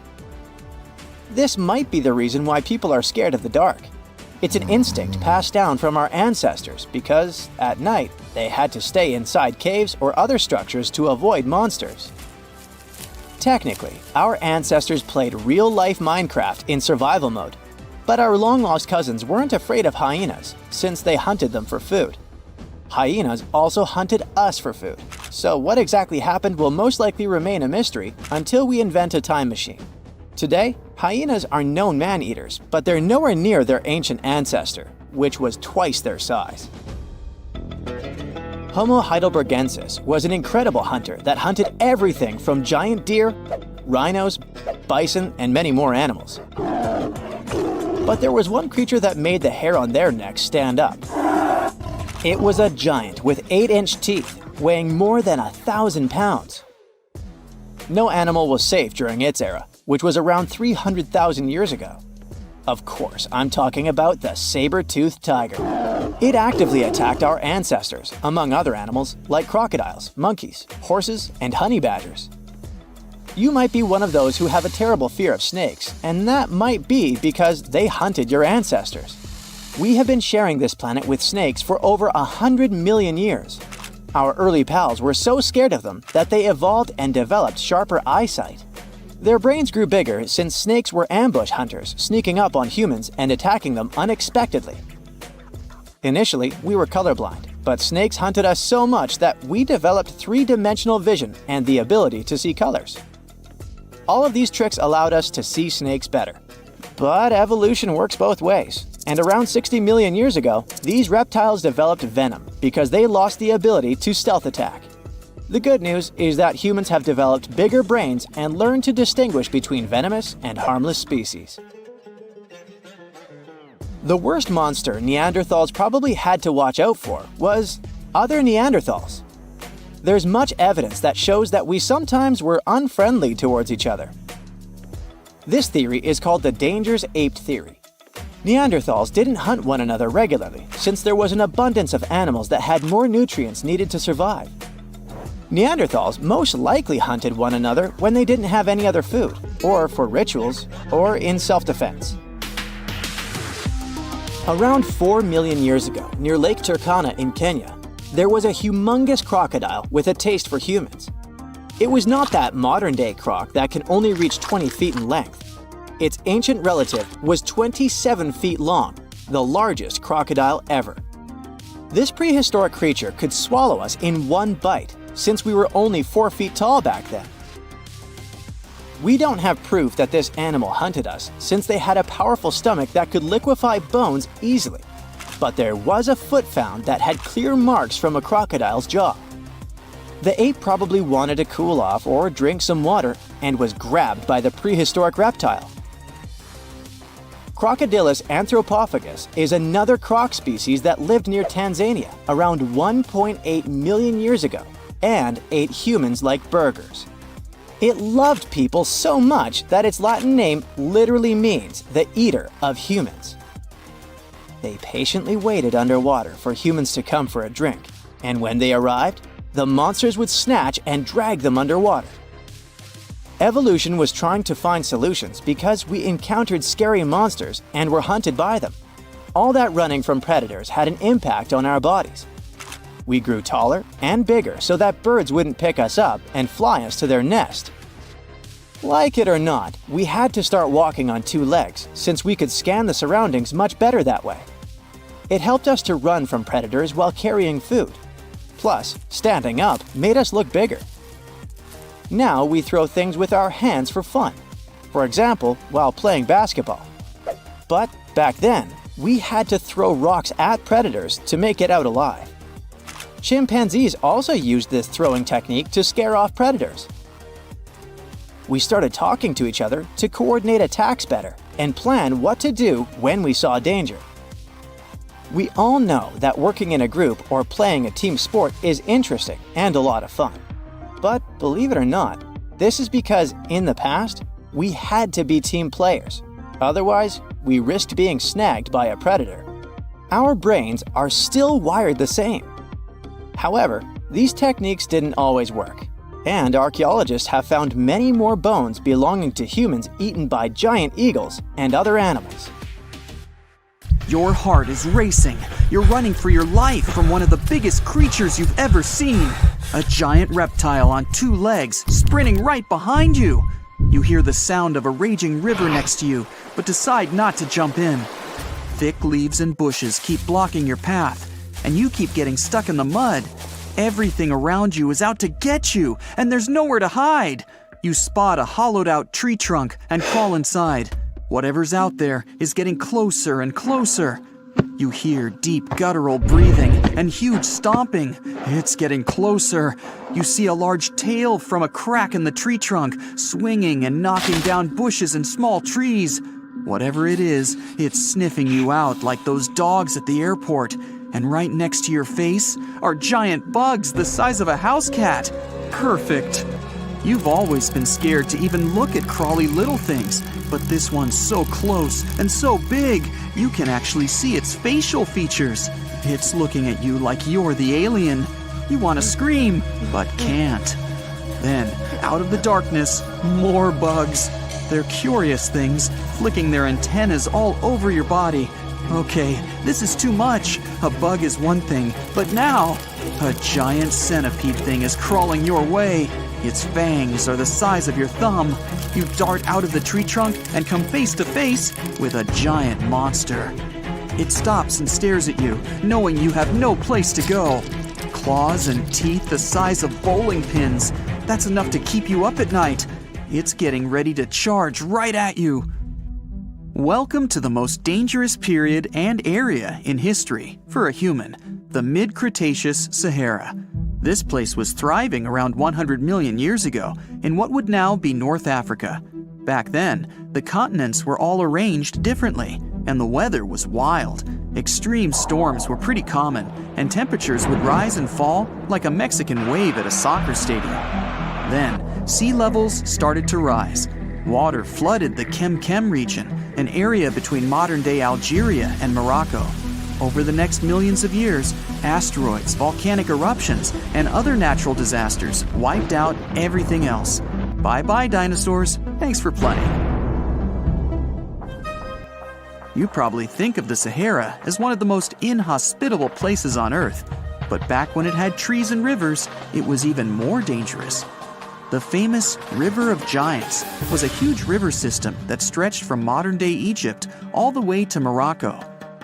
This might be the reason why people are scared of the dark. It's an instinct passed down from our ancestors because, at night, they had to stay inside caves or other structures to avoid monsters. Technically, our ancestors played real-life Minecraft in survival mode, but our long-lost cousins weren't afraid of hyenas since they hunted them for food. Hyenas also hunted us for food, so what exactly happened will most likely remain a mystery until we invent a time machine. Today, hyenas are known man-eaters, but they're nowhere near their ancient ancestor, which was twice their size. Homo heidelbergensis was an incredible hunter that hunted everything from giant deer, rhinos, bison, and many more animals. But there was one creature that made the hair on their necks stand up. It was a giant with 8-inch teeth, weighing more than 1,000 pounds. No animal was safe during its era, which was around 300,000 years ago. Of course, I'm talking about the saber-toothed tiger. It actively attacked our ancestors, among other animals like crocodiles, monkeys, horses, and honey badgers. You might be one of those who have a terrible fear of snakes, and that might be because they hunted your ancestors. We have been sharing this planet with snakes for over 100 million years. Our early pals were so scared of them that they evolved and developed sharper eyesight. Their brains grew bigger since snakes were ambush hunters, sneaking up on humans and attacking them unexpectedly. Initially, we were colorblind, but snakes hunted us so much that we developed 3-dimensional vision and the ability to see colors. All of these tricks allowed us to see snakes better. But evolution works both ways, and around 60 million years ago, these reptiles developed venom because they lost the ability to stealth attack. The good news is that humans have developed bigger brains and learned to distinguish between venomous and harmless species. The worst monster Neanderthals probably had to watch out for was other Neanderthals. There's much evidence that shows that we sometimes were unfriendly towards each other. This theory is called the dangerous ape theory. Neanderthals didn't hunt one another regularly since there was an abundance of animals that had more nutrients needed to survive. Neanderthals most likely hunted one another when they didn't have any other food, or for rituals, or in self-defense. Around 4 million years ago, near Lake Turkana in Kenya, there was a humongous crocodile with a taste for humans. It was not that modern-day croc that can only reach 20 feet in length. Its ancient relative was 27 feet long, the largest crocodile ever. This prehistoric creature could swallow us in one bite, since we were only 4 feet tall back then. We don't have proof that this animal hunted us, since they had a powerful stomach that could liquefy bones easily. But there was a foot found that had clear marks from a crocodile's jaw. The ape probably wanted to cool off or drink some water and was grabbed by the prehistoric reptile. Crocodylus anthropophagus is another croc species that lived near Tanzania around 1.8 million years ago and ate humans like burgers. It loved people so much that its Latin name literally means the eater of humans. They patiently waited underwater for humans to come for a drink, and when they arrived, the monsters would snatch and drag them underwater. Evolution was trying to find solutions because we encountered scary monsters and were hunted by them. All that running from predators had an impact on our bodies. We grew taller and bigger so that birds wouldn't pick us up and fly us to their nest. Like it or not, we had to start walking on 2 legs since we could scan the surroundings much better that way. It helped us to run from predators while carrying food. Plus, standing up made us look bigger. Now we throw things with our hands for fun. For example, while playing basketball. But back then, we had to throw rocks at predators to make it out alive. Chimpanzees also used this throwing technique to scare off predators. We started talking to each other to coordinate attacks better and plan what to do when we saw danger. We all know that working in a group or playing a team sport is interesting and a lot of fun. But believe it or not, this is because in the past, we had to be team players. Otherwise, we risked being snagged by a predator. Our brains are still wired the same. However, these techniques didn't always work, and archaeologists have found many more bones belonging to humans eaten by giant eagles and other animals. Your heart is racing. You're running for your life from one of the biggest creatures you've ever seen. A giant reptile on 2 legs, sprinting right behind you. You hear the sound of a raging river next to you, but decide not to jump in. Thick leaves and bushes keep blocking your path, and you keep getting stuck in the mud. Everything around you is out to get you, and there's nowhere to hide. You spot a hollowed-out tree trunk and crawl inside. Whatever's out there is getting closer and closer. You hear deep guttural breathing and huge stomping. It's getting closer. You see a large tail from a crack in the tree trunk, swinging and knocking down bushes and small trees. Whatever it is, it's sniffing you out like those dogs at the airport. And right next to your face are giant bugs the size of a house cat. Perfect. You've always been scared to even look at crawly little things, but this one's so close and so big, you can actually see its facial features. It's looking at you like you're the alien. You want to scream, but can't. Then, out of the darkness, more bugs. They're curious things, flicking their antennas all over your body. Okay, this is too much. A bug is one thing, but now, a giant centipede thing is crawling your way. Its fangs are the size of your thumb. You dart out of the tree trunk and come face to face with a giant monster. It stops and stares at you, knowing you have no place to go. Claws and teeth the size of bowling pins. That's enough to keep you up at night. It's getting ready to charge right at you. Welcome to the most dangerous period and area in history for a human, the mid-Cretaceous Sahara. This place was thriving around 100 million years ago in what would now be North Africa. Back then, the continents were all arranged differently, and the weather was wild. Extreme storms were pretty common, and temperatures would rise and fall like a Mexican wave at a soccer stadium. Then, sea levels started to rise. Water flooded the Chem region, an area between modern-day Algeria and Morocco. Over the next millions of years, asteroids, volcanic eruptions, and other natural disasters wiped out everything else. Bye-bye, dinosaurs. Thanks for playing. You probably think of the Sahara as one of the most inhospitable places on Earth, but back when it had trees and rivers, it was even more dangerous. The famous River of Giants was a huge river system that stretched from modern-day Egypt all the way to Morocco.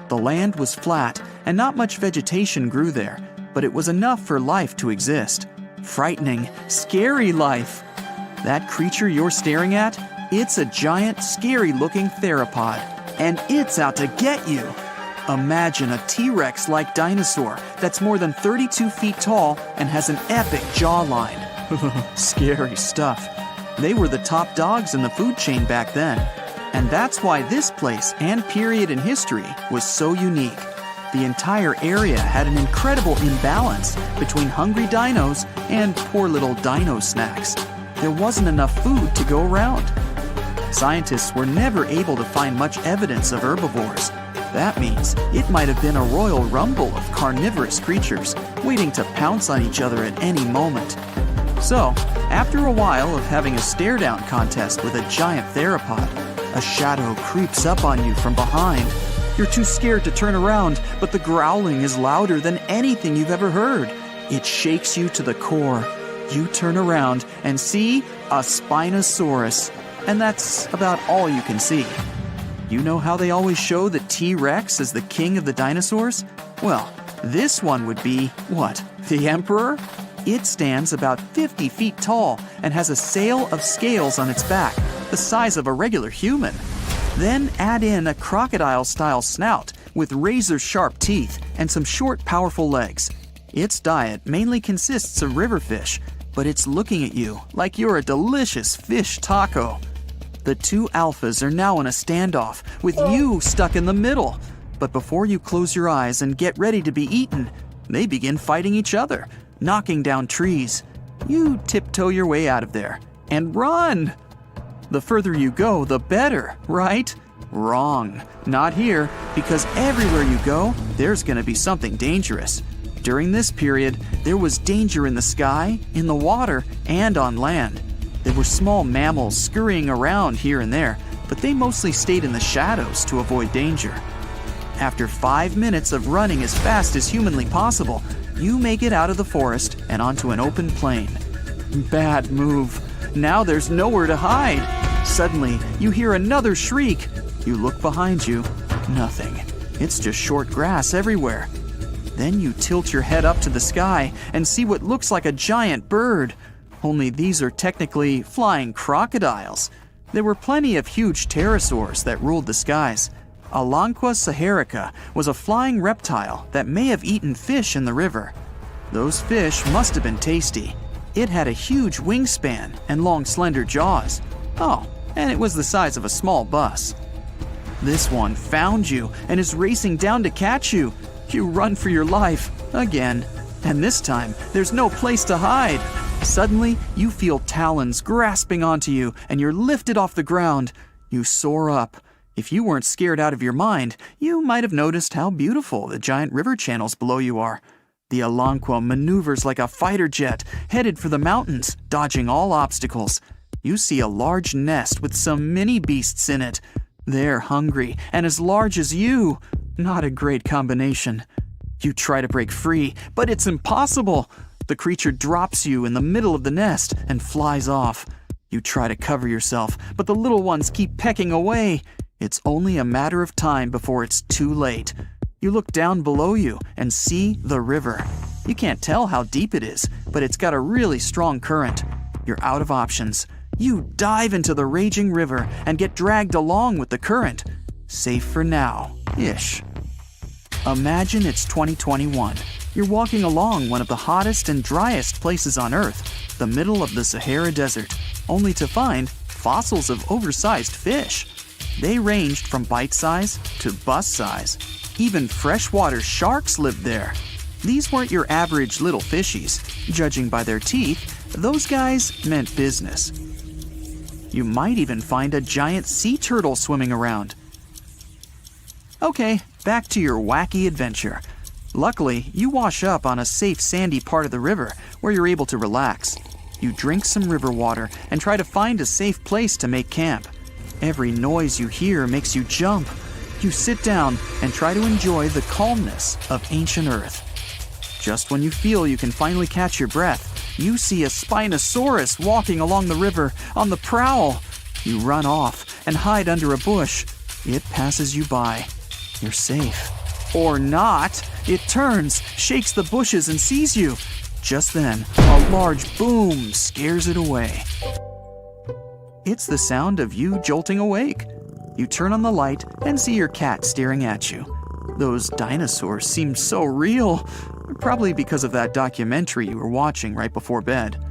The land was flat and not much vegetation grew there, but it was enough for life to exist. Frightening, scary life. That creature you're staring at, it's a giant, scary-looking theropod, and it's out to get you. Imagine a T-Rex-like dinosaur that's more than 32 feet tall and has an epic jawline. Scary stuff. They were the top dogs in the food chain back then. And that's why this place and period in history was so unique. The entire area had an incredible imbalance between hungry dinos and poor little dino snacks. There wasn't enough food to go around. Scientists were never able to find much evidence of herbivores. That means it might have been a royal rumble of carnivorous creatures waiting to pounce on each other at any moment. So, after a while of having a stare-down contest with a giant theropod, a shadow creeps up on you from behind. You're too scared to turn around, but the growling is louder than anything you've ever heard. It shakes you to the core. You turn around and see a Spinosaurus, and that's about all you can see. You know how they always show the T-Rex as the king of the dinosaurs? Well, this one would be, what, the emperor? It stands about 50 feet tall and has a sail of scales on its back, the size of a regular human. Then add in a crocodile-style snout with razor-sharp teeth and some short, powerful legs. Its diet mainly consists of river fish, but it's looking at you like you're a delicious fish taco. The two alphas are now in a standoff, with you stuck in the middle. But before you close your eyes and get ready to be eaten, they begin fighting each other, knocking down trees. You tiptoe your way out of there and run. The further you go, the better, right? Wrong. Not here, because everywhere you go, there's going to be something dangerous. During this period, there was danger in the sky, in the water, and on land. There were small mammals scurrying around here and there, but they mostly stayed in the shadows to avoid danger. After 5 minutes of running as fast as humanly possible, you make it out of the forest and onto an open plain. Bad move. Now there's nowhere to hide. Suddenly, you hear another shriek. You look behind you. Nothing. It's just short grass everywhere. Then you tilt your head up to the sky and see what looks like a giant bird. Only these are technically flying crocodiles. There were plenty of huge pterosaurs that ruled the skies. Alanqua saharica was a flying reptile that may have eaten fish in the river. Those fish must have been tasty. It had a huge wingspan and long, slender jaws. Oh, and it was the size of a small bus. This one found you and is racing down to catch you. You run for your life, again. And this time, there's no place to hide. Suddenly, you feel talons grasping onto you and you're lifted off the ground. You soar up. If you weren't scared out of your mind, you might have noticed how beautiful the giant river channels below you are. The Alanqua maneuvers like a fighter jet, headed for the mountains, dodging all obstacles. You see a large nest with some mini beasts in it. They're hungry and as large as you. Not a great combination. You try to break free, but it's impossible. The creature drops you in the middle of the nest and flies off. You try to cover yourself, but the little ones keep pecking away. It's only a matter of time before it's too late. You look down below you and see the river. You can't tell how deep it is, but it's got a really strong current. You're out of options. You dive into the raging river and get dragged along with the current. Safe for now-ish. Imagine it's 2021. You're walking along one of the hottest and driest places on Earth, the middle of the Sahara Desert, only to find fossils of oversized fish. They ranged from bite-size to bus-size. Even freshwater sharks lived there. These weren't your average little fishies. Judging by their teeth, those guys meant business. You might even find a giant sea turtle swimming around. Okay, back to your wacky adventure. Luckily, you wash up on a safe sandy part of the river where you're able to relax. You drink some river water and try to find a safe place to make camp. Every noise you hear makes you jump. You sit down and try to enjoy the calmness of ancient Earth. Just when you feel you can finally catch your breath, you see a Spinosaurus walking along the river on the prowl. You run off and hide under a bush. It passes you by. You're safe. Or not. It turns, shakes the bushes, and sees you. Just then, a large boom scares it away. It's the sound of you jolting awake. You turn on the light and see your cat staring at you. Those dinosaurs seem so real, probably because of that documentary you were watching right before bed.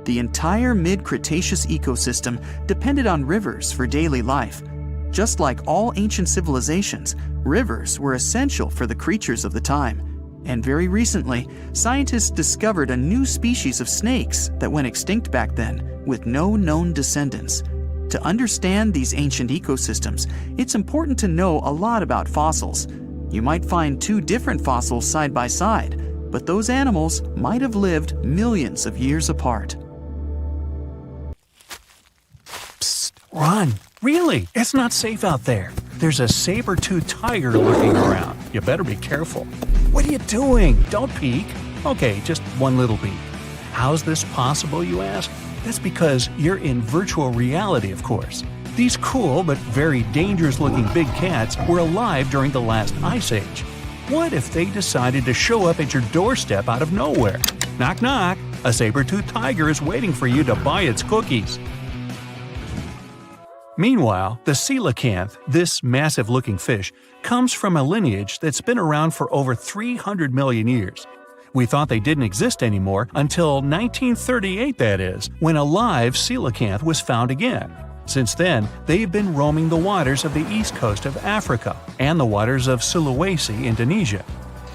The entire mid-Cretaceous ecosystem depended on rivers for daily life. Just like all ancient civilizations, rivers were essential for the creatures of the time. And very recently, scientists discovered a new species of snakes that went extinct back then, with no known descendants. To understand these ancient ecosystems, it's important to know a lot about fossils. You might find two different fossils side by side, but those animals might have lived millions of years apart. Psst, run! Really, it's not safe out there. There's a saber-toothed tiger lurking around. You better be careful. What are you doing? Don't peek. Okay, just one little peek. How's this possible, you ask? That's because you're in virtual reality, of course. These cool but very dangerous-looking big cats were alive during the last ice age. What if they decided to show up at your doorstep out of nowhere? Knock knock, a saber-toothed tiger is waiting for you to buy its cookies. Meanwhile, the coelacanth, this massive-looking fish, comes from a lineage that's been around for over 300 million years. We thought they didn't exist anymore until 1938, that is, when a live coelacanth was found again. Since then, they've been roaming the waters of the east coast of Africa and the waters of Sulawesi, Indonesia.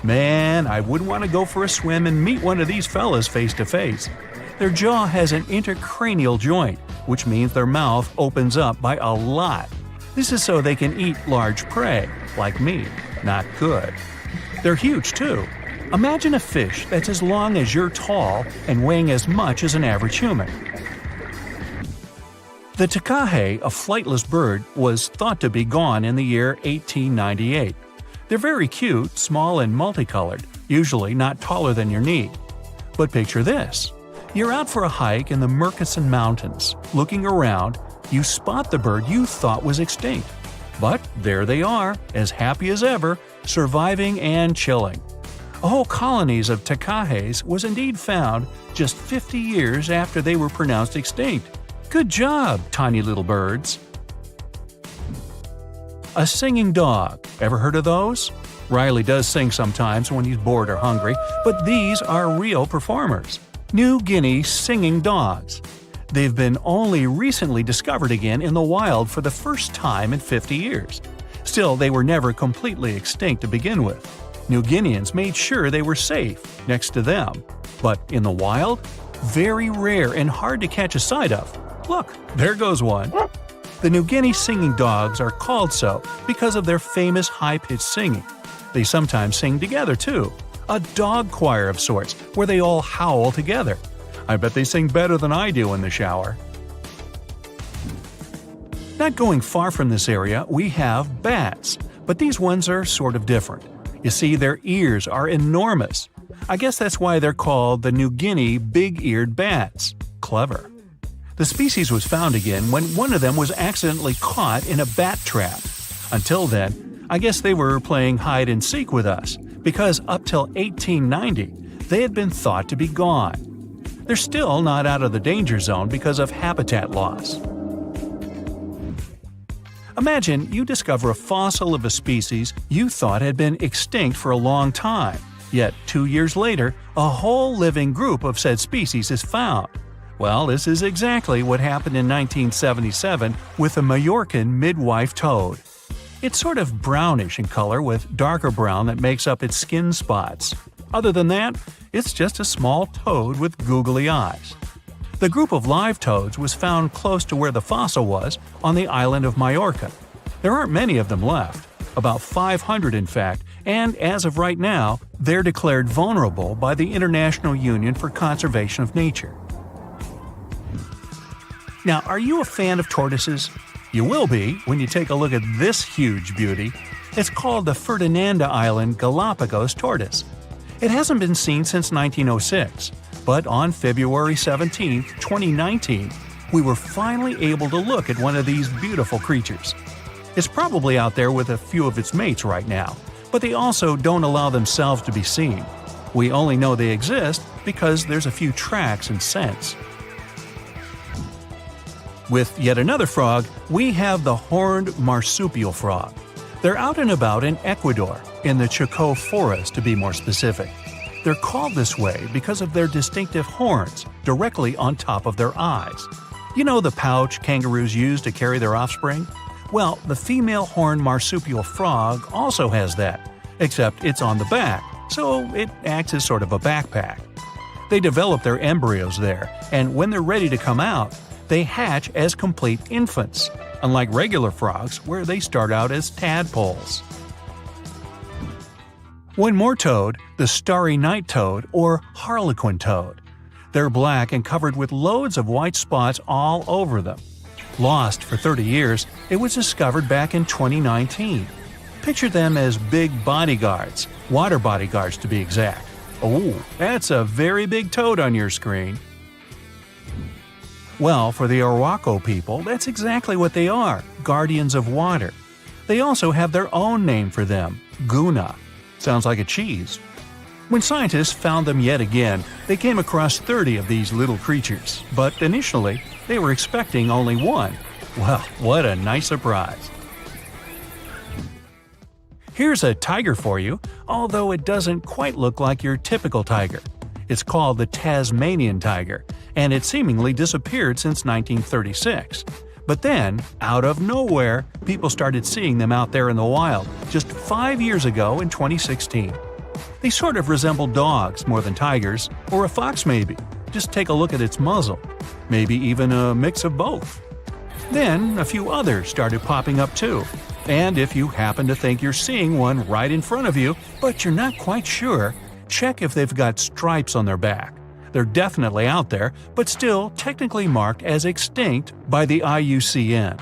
Man, I wouldn't want to go for a swim and meet one of these fellas face to face. Their jaw has an intercranial joint, which means their mouth opens up by a lot. This is so they can eat large prey, like me. Not good. They're huge, too. Imagine a fish that's as long as you're tall and weighing as much as an average human. The takahe, a flightless bird, was thought to be gone in the year 1898. They're very cute, small and multicolored, usually not taller than your knee. But picture this. You're out for a hike in the Murchison Mountains. Looking around, you spot the bird you thought was extinct. But there they are, as happy as ever, surviving and chilling. A whole colonies of takahes was indeed found just 50 years after they were pronounced extinct. Good job, tiny little birds. A singing dog. Ever heard of those? Riley does sing sometimes when he's bored or hungry, but these are real performers. New Guinea singing dogs. They've been only recently discovered again in the wild for the first time in 50 years. Still, they were never completely extinct to begin with. New Guineans made sure they were safe next to them. But in the wild, very rare and hard to catch a sight of. Look, there goes one. The New Guinea singing dogs are called so because of their famous high-pitched singing. They sometimes sing together, too. A dog choir of sorts, where they all howl together. I bet they sing better than I do in the shower. Not going far from this area, we have bats, but these ones are sort of different. You see, their ears are enormous. I guess that's why they're called the New Guinea big-eared bats. Clever. The species was found again when one of them was accidentally caught in a bat trap. Until then, I guess they were playing hide-and-seek with us, because up till 1890, they had been thought to be gone. They're still not out of the danger zone because of habitat loss. Imagine you discover a fossil of a species you thought had been extinct for a long time, yet 2 years later, a whole living group of said species is found. Well, this is exactly what happened in 1977 with the Majorcan midwife toad. It's sort of brownish in color with darker brown that makes up its skin spots. Other than that, it's just a small toad with googly eyes. The group of live toads was found close to where the fossil was, on the island of Majorca. There aren't many of them left, about 500 in fact, and as of right now, they're declared vulnerable by the International Union for Conservation of Nature. Now, are you a fan of tortoises? You will be when you take a look at this huge beauty. It's called the Ferdinanda Island Galapagos tortoise. It hasn't been seen since 1906, but on February 17, 2019, we were finally able to look at one of these beautiful creatures. It's probably out there with a few of its mates right now, but they also don't allow themselves to be seen. We only know they exist because there's a few tracks and scents. With yet another frog, we have the horned marsupial frog. They're out and about in Ecuador, in the Chocó forest to be more specific. They're called this way because of their distinctive horns directly on top of their eyes. You know the pouch kangaroos use to carry their offspring? Well, the female horned marsupial frog also has that, except it's on the back, so it acts as sort of a backpack. They develop their embryos there, and when they're ready to come out, they hatch as complete infants, unlike regular frogs where they start out as tadpoles. One more toad, the starry night toad or harlequin toad. They're black and covered with loads of white spots all over them. Lost for 30 years, it was discovered back in 2019. Picture them as big bodyguards, water bodyguards to be exact. Oh, that's a very big toad on your screen. Well, for the Arhuaco people, that's exactly what they are, guardians of water. They also have their own name for them, Guna. Sounds like a cheese. When scientists found them yet again, they came across 30 of these little creatures, but initially, they were expecting only one. Well, what a nice surprise. Here's a tiger for you, although it doesn't quite look like your typical tiger. It's called the Tasmanian tiger, and it seemingly disappeared since 1936. But then, out of nowhere, people started seeing them out there in the wild just 5 years ago in 2016. They sort of resemble dogs more than tigers, or a fox maybe. Just take a look at its muzzle. Maybe even a mix of both. Then, a few others started popping up too. And if you happen to think you're seeing one right in front of you, but you're not quite sure, check if they've got stripes on their back. They're definitely out there, but still technically marked as extinct by the IUCN.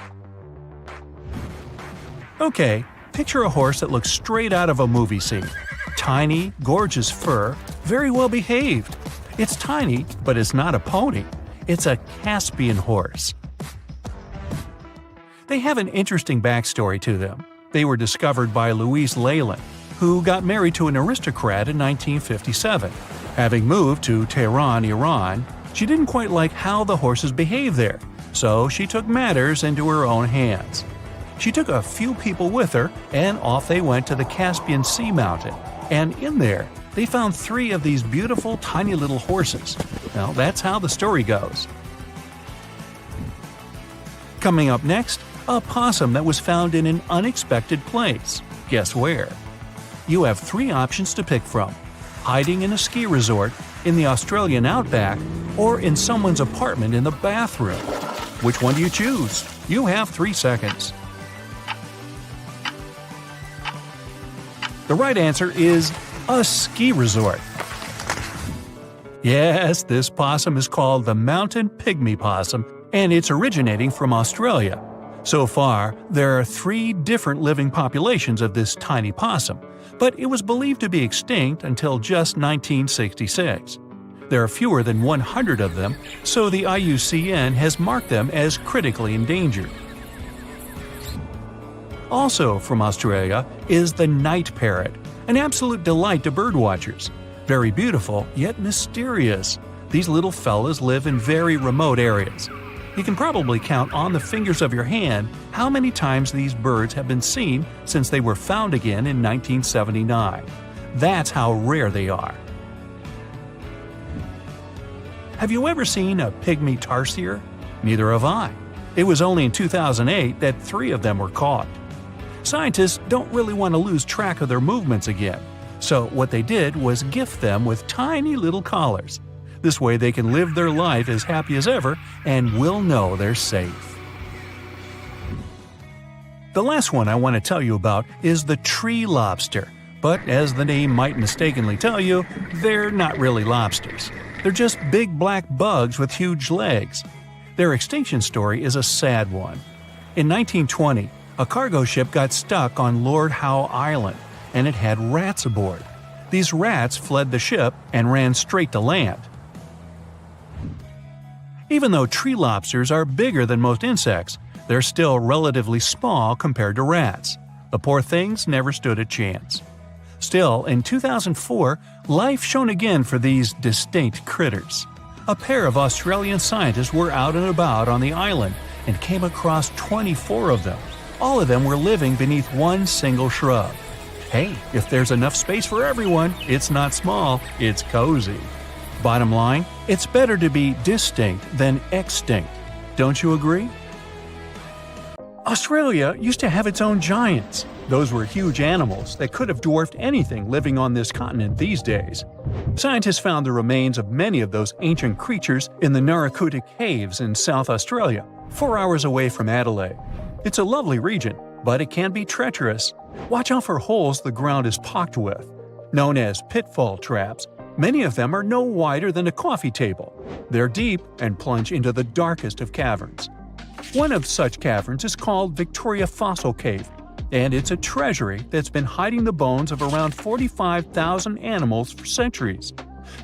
Okay, picture a horse that looks straight out of a movie scene. Tiny, gorgeous fur, very well behaved. It's tiny, but it's not a pony. It's a Caspian horse. They have an interesting backstory to them. They were discovered by Louise Leyland, who got married to an aristocrat in 1957. Having moved to Tehran, Iran, she didn't quite like how the horses behaved there, so she took matters into her own hands. She took a few people with her, and off they went to the Caspian Sea mountain. And in there, they found 3 of these beautiful tiny little horses. Well, that's how the story goes. Coming up next, a possum that was found in an unexpected place. Guess where? You have 3 options to pick from: hiding in a ski resort, in the Australian outback, or in someone's apartment in the bathroom. Which one do you choose? You have 3 seconds. The right answer is a ski resort. Yes, this possum is called the mountain pygmy possum, and it's originating from Australia. So far, there are 3 different living populations of this tiny possum, but it was believed to be extinct until just 1966. There are fewer than 100 of them, so the IUCN has marked them as critically endangered. Also from Australia is the night parrot, an absolute delight to birdwatchers. Very beautiful, yet mysterious. These little fellas live in very remote areas. You can probably count on the fingers of your hand how many times these birds have been seen since they were found again in 1979. That's how rare they are. Have you ever seen a pygmy tarsier? Neither have I. It was only in 2008 that 3 of them were caught. Scientists don't really want to lose track of their movements again, so what they did was gift them with tiny little collars. This way they can live their life as happy as ever and will know they're safe. The last one I want to tell you about is the tree lobster, but as the name might mistakenly tell you, they're not really lobsters. They're just big black bugs with huge legs. Their extinction story is a sad one. In 1920, A cargo ship got stuck on Lord Howe Island, and it had rats aboard. These rats fled the ship and ran straight to land. Even though tree lobsters are bigger than most insects, they're still relatively small compared to rats. The poor things never stood a chance. Still, in 2004, life shone again for these distinct critters. A pair of Australian scientists were out and about on the island and came across 24 of them. All of them were living beneath one single shrub. Hey, if there's enough space for everyone, it's not small, it's cozy. Bottom line, it's better to be distinct than extinct. Don't you agree? Australia used to have its own giants. Those were huge animals that could have dwarfed anything living on this continent these days. Scientists found the remains of many of those ancient creatures in the Narracuta Caves in South Australia, 4 hours away from Adelaide. It's a lovely region, but it can be treacherous. Watch out for holes the ground is pocked with. Known as pitfall traps, many of them are no wider than a coffee table. They're deep and plunge into the darkest of caverns. One of such caverns is called Victoria Fossil Cave, and it's a treasury that's been hiding the bones of around 45,000 animals for centuries.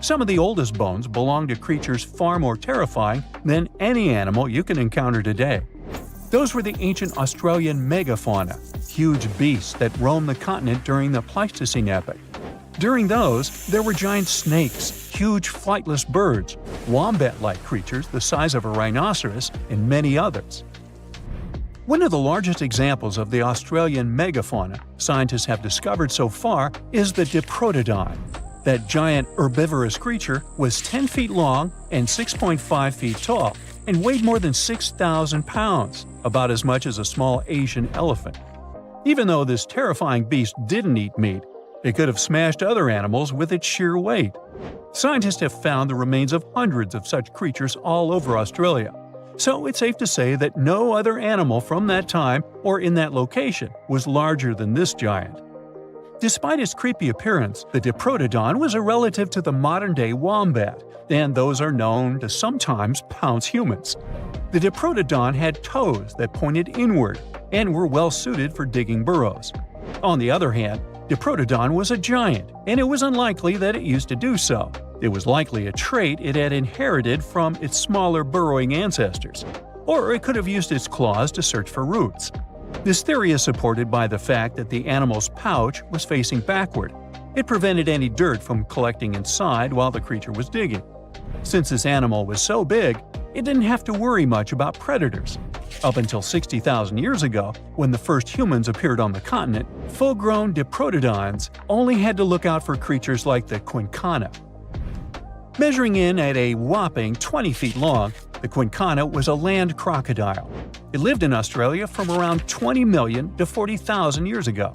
Some of the oldest bones belong to creatures far more terrifying than any animal you can encounter today. Those were the ancient Australian Megafauna, huge beasts that roamed the continent during the Pleistocene epoch. During those, there were giant snakes, huge flightless birds, wombat-like creatures the size of a rhinoceros, and many others. One of the largest examples of the Australian megafauna scientists have discovered so far is the Diprotodon. That giant herbivorous creature was 10 feet long and 6.5 feet tall, and weighed more than 6,000 pounds, about as much as a small Asian elephant. Even though this terrifying beast didn't eat meat, it could have smashed other animals with its sheer weight. Scientists have found the remains of hundreds of such creatures all over Australia, so it's safe to say that no other animal from that time or in that location was larger than this giant. Despite its creepy appearance, the Diprotodon was a relative to the modern-day wombat, and those are known to sometimes pounce humans. The Diprotodon had toes that pointed inward and were well suited for digging burrows. On the other hand, Diprotodon was a giant, and it was unlikely that it used to do so. It was likely a trait it had inherited from its smaller burrowing ancestors, or it could have used its claws to search for roots. This theory is supported by the fact that the animal's pouch was facing backward. It prevented any dirt from collecting inside while the creature was digging. Since this animal was so big, it didn't have to worry much about predators. Up until 60,000 years ago, when the first humans appeared on the continent, full-grown Diprotodons only had to look out for creatures like the quincana. Measuring in at a whopping 20 feet long, the quincana was a land crocodile. It lived in Australia from around 20 million to 40,000 years ago.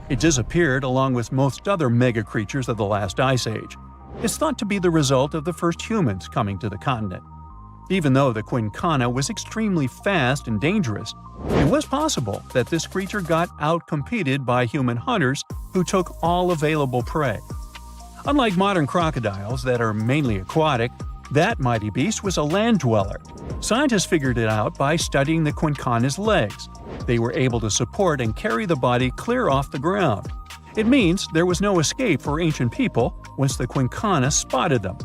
It disappeared along with most other mega creatures of the last ice age. It's thought to be the result of the first humans coming to the continent. Even though the quincana was extremely fast and dangerous, it was possible that this creature got outcompeted by human hunters who took all available prey. Unlike modern crocodiles that are mainly aquatic, that mighty beast was a land dweller. Scientists figured it out by studying the quincana's legs. They were able to support and carry the body clear off the ground. It means there was no escape for ancient people once the quincana spotted them.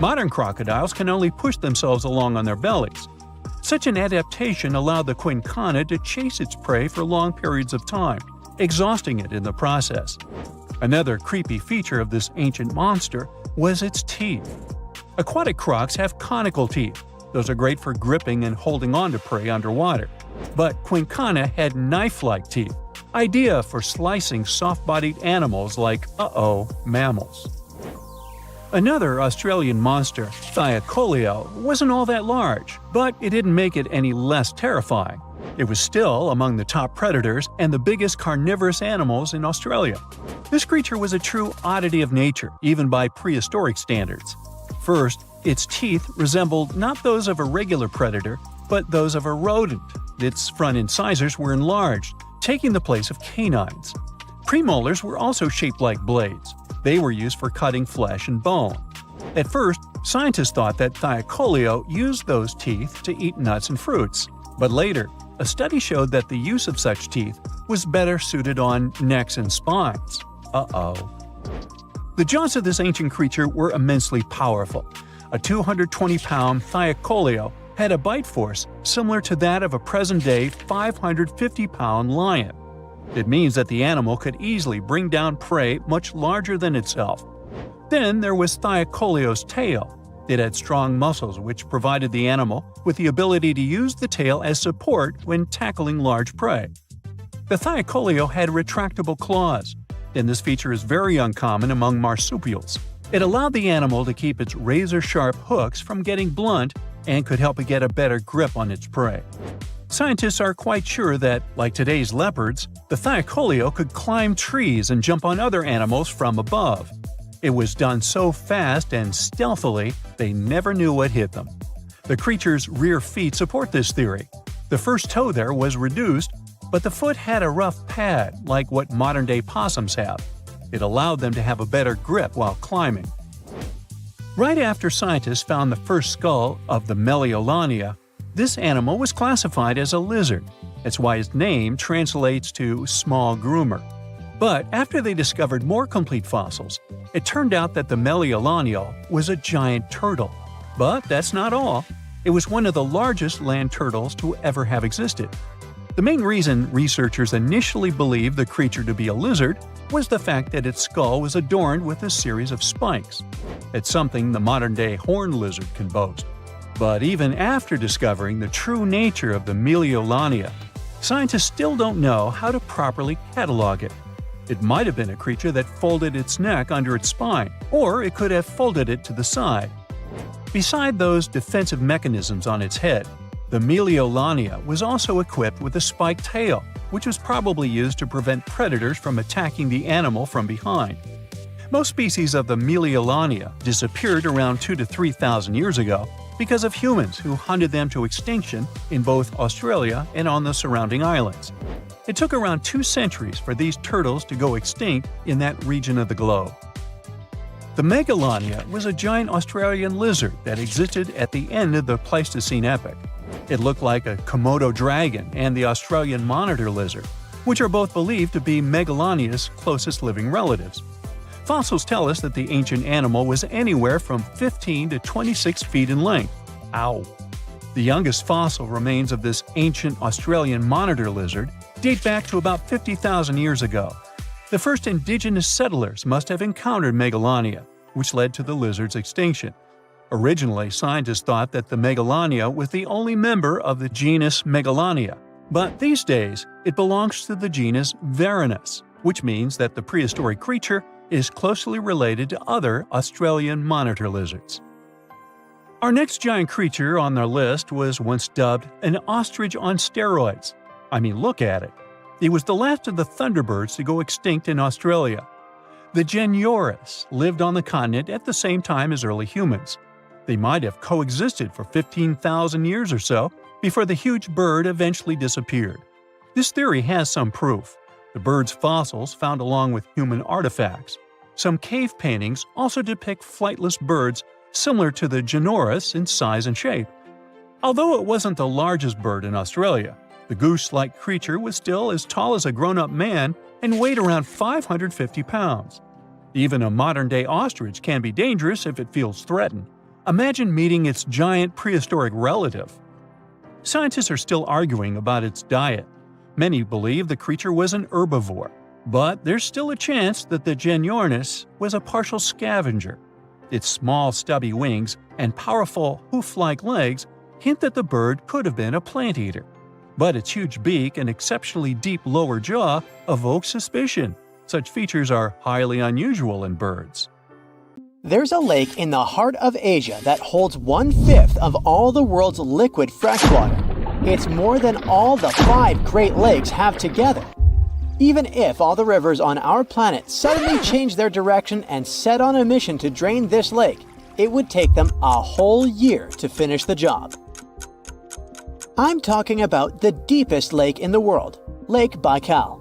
Modern crocodiles can only push themselves along on their bellies. Such an adaptation allowed the quincana to chase its prey for long periods of time, exhausting it in the process. Another creepy feature of this ancient monster was its teeth. Aquatic crocs have conical teeth. Those are great for gripping and holding on to prey underwater. But quincana had knife-like teeth, ideal for slicing soft-bodied animals like, mammals. Another Australian monster, Thylacoleo, wasn't all that large, but it didn't make it any less terrifying. It was still among the top predators and the biggest carnivorous animals in Australia. This creature was a true oddity of nature, even by prehistoric standards. First, its teeth resembled not those of a regular predator, but those of a rodent. Its front incisors were enlarged, taking the place of canines. Premolars were also shaped like blades. They were used for cutting flesh and bone. At first, scientists thought that Thylacoleo used those teeth to eat nuts and fruits. But later, a study showed that the use of such teeth was better suited on necks and spines. Uh-oh. The jaws of this ancient creature were immensely powerful. A 220-pound Thylacoleo had a bite force similar to that of a present-day 550-pound lion. It means that the animal could easily bring down prey much larger than itself. Then there was Thylacoleo's tail. It had strong muscles which provided the animal with the ability to use the tail as support when tackling large prey. The Thylacoleo had retractable claws, and this feature is very uncommon among marsupials. It allowed the animal to keep its razor-sharp hooks from getting blunt and could help it get a better grip on its prey. Scientists are quite sure that, like today's leopards, the Thylacoleo could climb trees and jump on other animals from above. It was done so fast and stealthily, they never knew what hit them. The creature's rear feet support this theory. The first toe there was reduced, but the foot had a rough pad like what modern-day possums have. It allowed them to have a better grip while climbing. Right after scientists found the first skull of the Meliolania, this animal was classified as a lizard. That's why its name translates to small groomer. But after they discovered more complete fossils, it turned out that the Meliolania was a giant turtle. But that's not all. It was one of the largest land turtles to ever have existed. The main reason researchers initially believed the creature to be a lizard was the fact that its skull was adorned with a series of spikes. It's something the modern-day horned lizard can boast. But even after discovering the true nature of the Meliolania, scientists still don't know how to properly catalog it. It might have been a creature that folded its neck under its spine, or it could have folded it to the side. Beside those defensive mechanisms on its head, the Meliolania was also equipped with a spiked tail, which was probably used to prevent predators from attacking the animal from behind. Most species of the Meliolania disappeared around 2,000 to 3,000 years ago because of humans who hunted them to extinction in both Australia and on the surrounding islands. It took around 2 centuries for these turtles to go extinct in that region of the globe. The Megalania was a giant Australian lizard that existed at the end of the Pleistocene epoch. It looked like a Komodo dragon and the Australian monitor lizard, which are both believed to be Megalania's closest living relatives. Fossils tell us that the ancient animal was anywhere from 15 to 26 feet in length. Ow! The youngest fossil remains of this ancient Australian monitor lizard date back to about 50,000 years ago. The first indigenous settlers must have encountered Megalania, which led to the lizard's extinction. Originally, scientists thought that the Megalania was the only member of the genus Megalania, but these days it belongs to the genus Varanus, which means that the prehistoric creature is closely related to other Australian monitor lizards. Our next giant creature on our list was once dubbed an ostrich on steroids. I mean, look at it. It was the last of the thunderbirds to go extinct in Australia. The Genyorus lived on the continent at the same time as early humans. They might have coexisted for 15,000 years or so before the huge bird eventually disappeared. This theory has some proof. The bird's fossils found along with human artifacts. Some cave paintings also depict flightless birds similar to the Genyorus in size and shape. Although it wasn't the largest bird in Australia, the goose-like creature was still as tall as a grown-up man and weighed around 550 pounds. Even a modern-day ostrich can be dangerous if it feels threatened. Imagine meeting its giant prehistoric relative. Scientists are still arguing about its diet. Many believe the creature was an herbivore, but there's still a chance that the Genyornis was a partial scavenger. Its small, stubby wings and powerful hoof-like legs hint that the bird could have been a plant eater. But its huge beak and exceptionally deep lower jaw evoke suspicion. Such features are highly unusual in birds. There's a lake in the heart of Asia that holds 1/5 of all the world's liquid freshwater. It's more than all the 5 Great Lakes have together. Even if all the rivers on our planet suddenly changed their direction and set on a mission to drain this lake, it would take them a whole year to finish the job. I'm talking about the deepest lake in the world, Lake Baikal.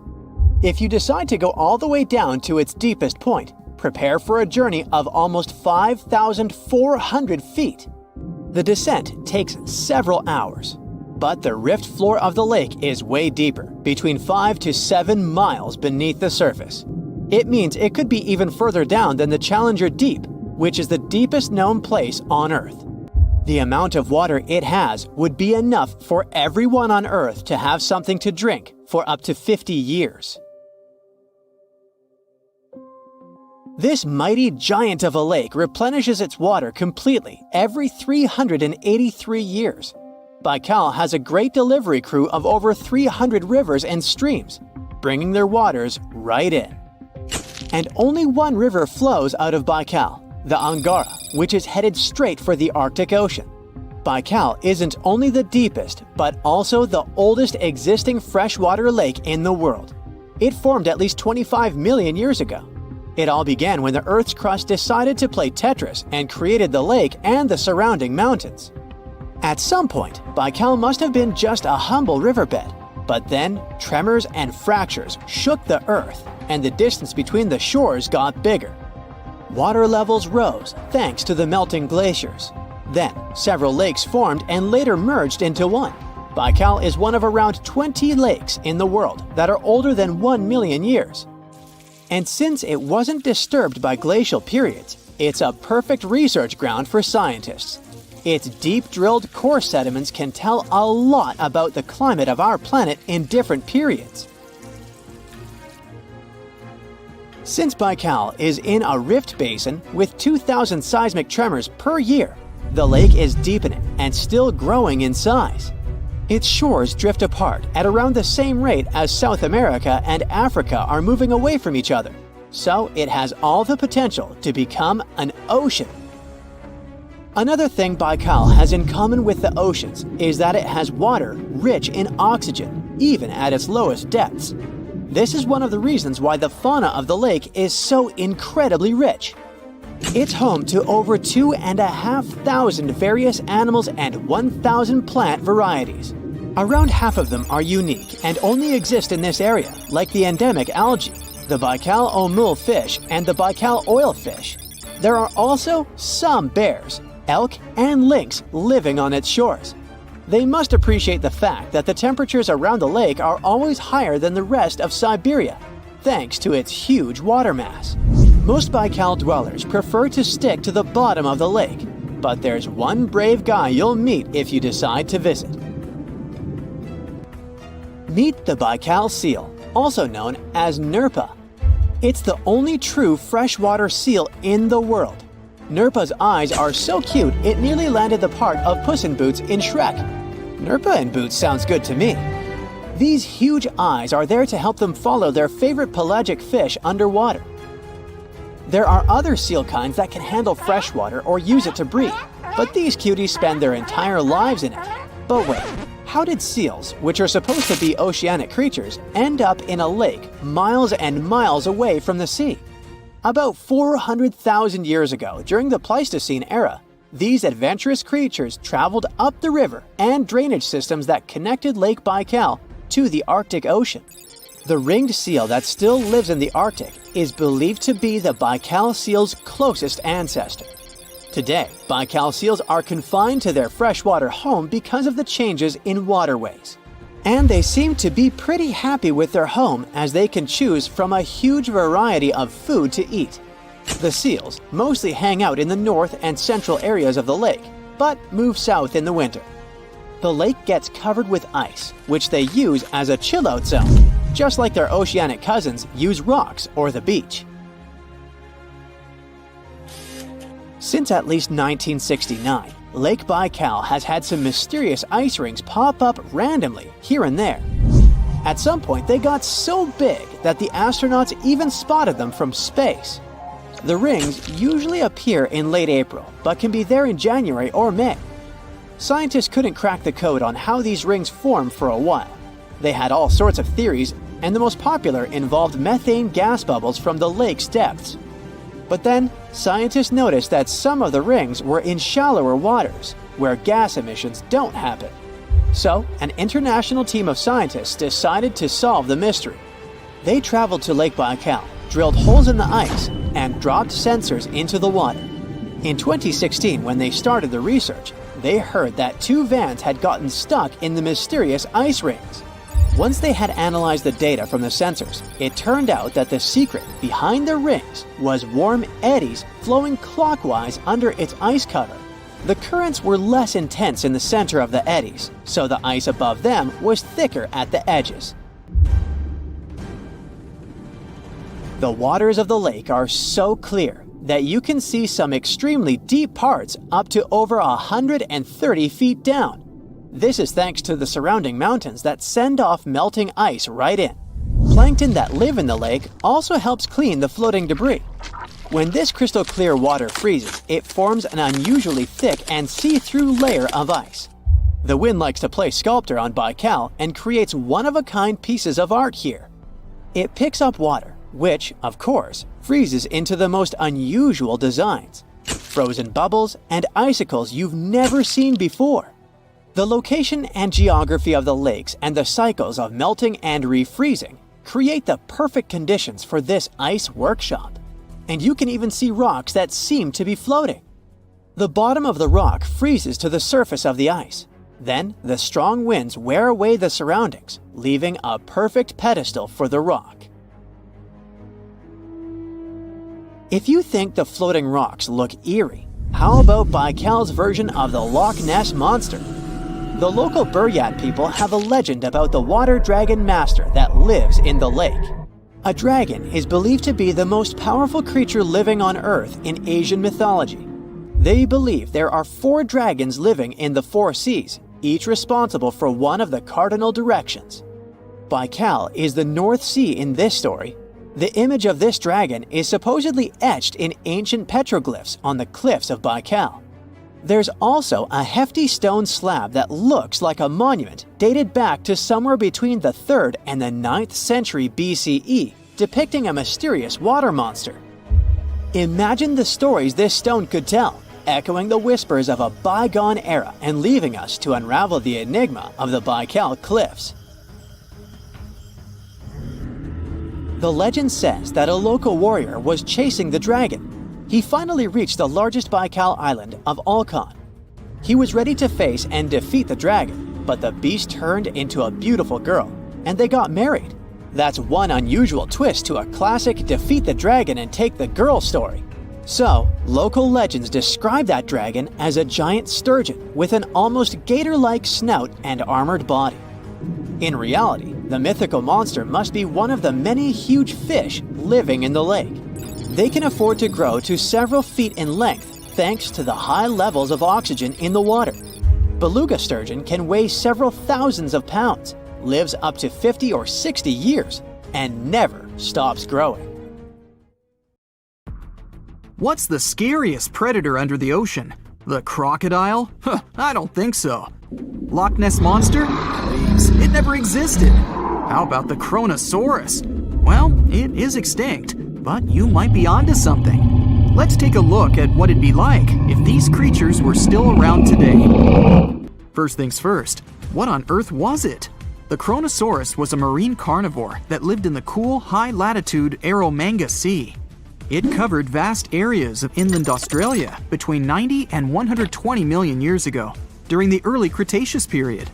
If you decide to go all the way down to its deepest point, prepare for a journey of almost 5,400 feet. The descent takes several hours. But the rift floor of the lake is way deeper, between 5 to 7 miles beneath the surface. It means it could be even further down than the Challenger Deep, which is the deepest known place on Earth. The amount of water it has would be enough for everyone on Earth to have something to drink for up to 50 years. This mighty giant of a lake replenishes its water completely every 383 years. Baikal has a great delivery crew of over 300 rivers and streams, bringing their waters right in. And only one river flows out of Baikal, the Angara, which is headed straight for the Arctic Ocean. Baikal isn't only the deepest, but also the oldest existing freshwater lake in the world. It formed at least 25 million years ago. It all began when the Earth's crust decided to play Tetris and created the lake and the surrounding mountains. At some point, Baikal must have been just a humble riverbed, but then tremors and fractures shook the Earth, and the distance between the shores got bigger. Water levels rose thanks to the melting glaciers. Then, several lakes formed and later merged into one. Baikal is one of around 20 lakes in the world that are older than 1 million years. And since it wasn't disturbed by glacial periods, it's a perfect research ground for scientists. Its deep-drilled core sediments can tell a lot about the climate of our planet in different periods. Since Baikal is in a rift basin with 2,000 seismic tremors per year, the lake is deepening and still growing in size. Its shores drift apart at around the same rate as South America and Africa are moving away from each other, so it has all the potential to become an ocean. Another thing Baikal has in common with the oceans is that it has water rich in oxygen, even at its lowest depths. This is one of the reasons why the fauna of the lake is so incredibly rich. It's home to over 2,500 various animals and 1,000 plant varieties. Around half of them are unique and only exist in this area, like the endemic algae, the Baikal omul fish, and the Baikal oilfish. There are also some bears, elk, and lynx living on its shores. They must appreciate the fact that the temperatures around the lake are always higher than the rest of Siberia, thanks to its huge water mass. Most Baikal dwellers prefer to stick to the bottom of the lake, but there's one brave guy you'll meet if you decide to visit. Meet the Baikal seal, also known as Nerpa. It's the only true freshwater seal in the world. Nerpa's eyes are so cute it nearly landed the part of Puss in Boots in Shrek. Nerpa in Boots sounds good to me. These huge eyes are there to help them follow their favorite pelagic fish underwater. There are other seal kinds that can handle freshwater or use it to breed, but these cuties spend their entire lives in it. But wait, how did seals, which are supposed to be oceanic creatures, end up in a lake miles and miles away from the sea? About 400,000 years ago, during the Pleistocene era, these adventurous creatures traveled up the river and drainage systems that connected Lake Baikal to the Arctic Ocean. The ringed seal that still lives in the Arctic is believed to be the Baikal seal's closest ancestor. Today, Baikal seals are confined to their freshwater home because of the changes in waterways. And they seem to be pretty happy with their home as they can choose from a huge variety of food to eat. The seals mostly hang out in the north and central areas of the lake, but move south in the winter. The lake gets covered with ice, which they use as a chill-out zone, just like their oceanic cousins use rocks or the beach. Since at least 1969, Lake Baikal has had some mysterious ice rings pop up randomly here and there. At some point, they got so big that the astronauts even spotted them from space. The rings usually appear in late April, but can be there in January or May. Scientists couldn't crack the code on how these rings form for a while. They had all sorts of theories, and the most popular involved methane gas bubbles from the lake's depths. But then, scientists noticed that some of the rings were in shallower waters, where gas emissions don't happen. So, an international team of scientists decided to solve the mystery. They traveled to Lake Baikal, drilled holes in the ice, and dropped sensors into the water. In 2016, when they started the research, they heard that two vans had gotten stuck in the mysterious ice rings. Once they had analyzed the data from the sensors, it turned out that the secret behind the rings was warm eddies flowing clockwise under its ice cover. The currents were less intense in the center of the eddies, so the ice above them was thicker at the edges. The waters of the lake are so clear that you can see some extremely deep parts up to over 130 feet down. This is thanks to the surrounding mountains that send off melting ice right in. Plankton that live in the lake also helps clean the floating debris. When this crystal clear water freezes, it forms an unusually thick and see-through layer of ice. The wind likes to play sculptor on Baikal and creates one-of-a-kind pieces of art here. It picks up water, which, of course, freezes into the most unusual designs. Frozen bubbles and icicles you've never seen before. The location and geography of the lakes and the cycles of melting and refreezing create the perfect conditions for this ice workshop. And you can even see rocks that seem to be floating. The bottom of the rock freezes to the surface of the ice. Then, the strong winds wear away the surroundings, leaving a perfect pedestal for the rock. If you think the floating rocks look eerie, how about Baikal's version of the Loch Ness Monster? The local Buryat people have a legend about the water dragon master that lives in the lake. A dragon is believed to be the most powerful creature living on Earth in Asian mythology. They believe there are 4 dragons living in the 4 seas, each responsible for one of the cardinal directions. Baikal is the North Sea in this story. The image of this dragon is supposedly etched in ancient petroglyphs on the cliffs of Baikal. There's also a hefty stone slab that looks like a monument dated back to somewhere between the 3rd and the 9th century BCE, depicting a mysterious water monster. Imagine the stories this stone could tell, echoing the whispers of a bygone era and leaving us to unravel the enigma of the Baikal cliffs. The legend says that a local warrior was chasing the dragon. He finally reached the largest Baikal island of Alkan. He was ready to face and defeat the dragon, but the beast turned into a beautiful girl, and they got married. That's one unusual twist to a classic defeat the dragon and take the girl story. So, local legends describe that dragon as a giant sturgeon with an almost gator-like snout and armored body. In reality, the mythical monster must be one of the many huge fish living in the lake. They can afford to grow to several feet in length thanks to the high levels of oxygen in the water. Beluga sturgeon can weigh several thousands of pounds, lives up to 50 or 60 years, and never stops growing. What's the scariest predator under the ocean? The crocodile? I don't think so. Loch Ness Monster? Please, it never existed. How about the Kronosaurus? Well, it is extinct, but you might be onto something. Let's take a look at what it'd be like if these creatures were still around today. First things first, what on earth was it? The Kronosaurus was a marine carnivore that lived in the cool, high-latitude Eromanga Sea. It covered vast areas of inland Australia between 90 and 120 million years ago, during the early Cretaceous period.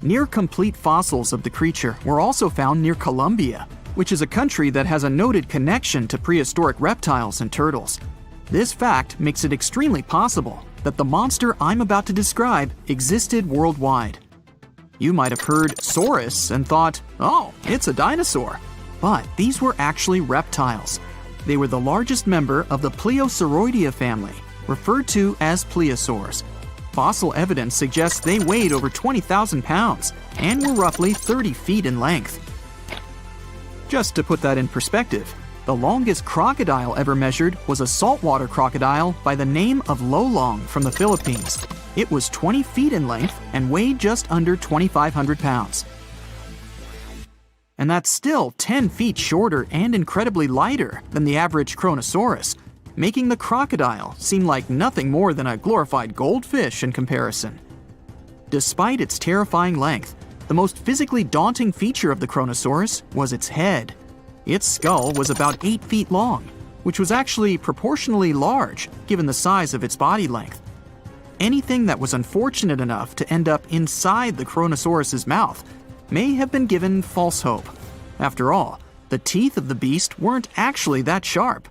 Near-complete fossils of the creature were also found near Colombia, which is a country that has a noted connection to prehistoric reptiles and turtles. This fact makes it extremely possible that the monster I'm about to describe existed worldwide. You might have heard saurus and thought, oh, it's a dinosaur. But these were actually reptiles. They were the largest member of the Pleosauroidea family, referred to as plesiosaurs. Fossil evidence suggests they weighed over 20,000 pounds and were roughly 30 feet in length. Just to put that in perspective, the longest crocodile ever measured was a saltwater crocodile by the name of Lolong from the Philippines. It was 20 feet in length and weighed just under 2,500 pounds. And that's still 10 feet shorter and incredibly lighter than the average Kronosaurus, making the crocodile seem like nothing more than a glorified goldfish in comparison. Despite its terrifying length, the most physically daunting feature of the Kronosaurus was its head. Its skull was about 8 feet long, which was actually proportionally large given the size of its body length. anything that was unfortunate enough to end up inside the Kronosaurus's mouth may have been given false hope. After all, the teeth of the beast weren't actually that sharp.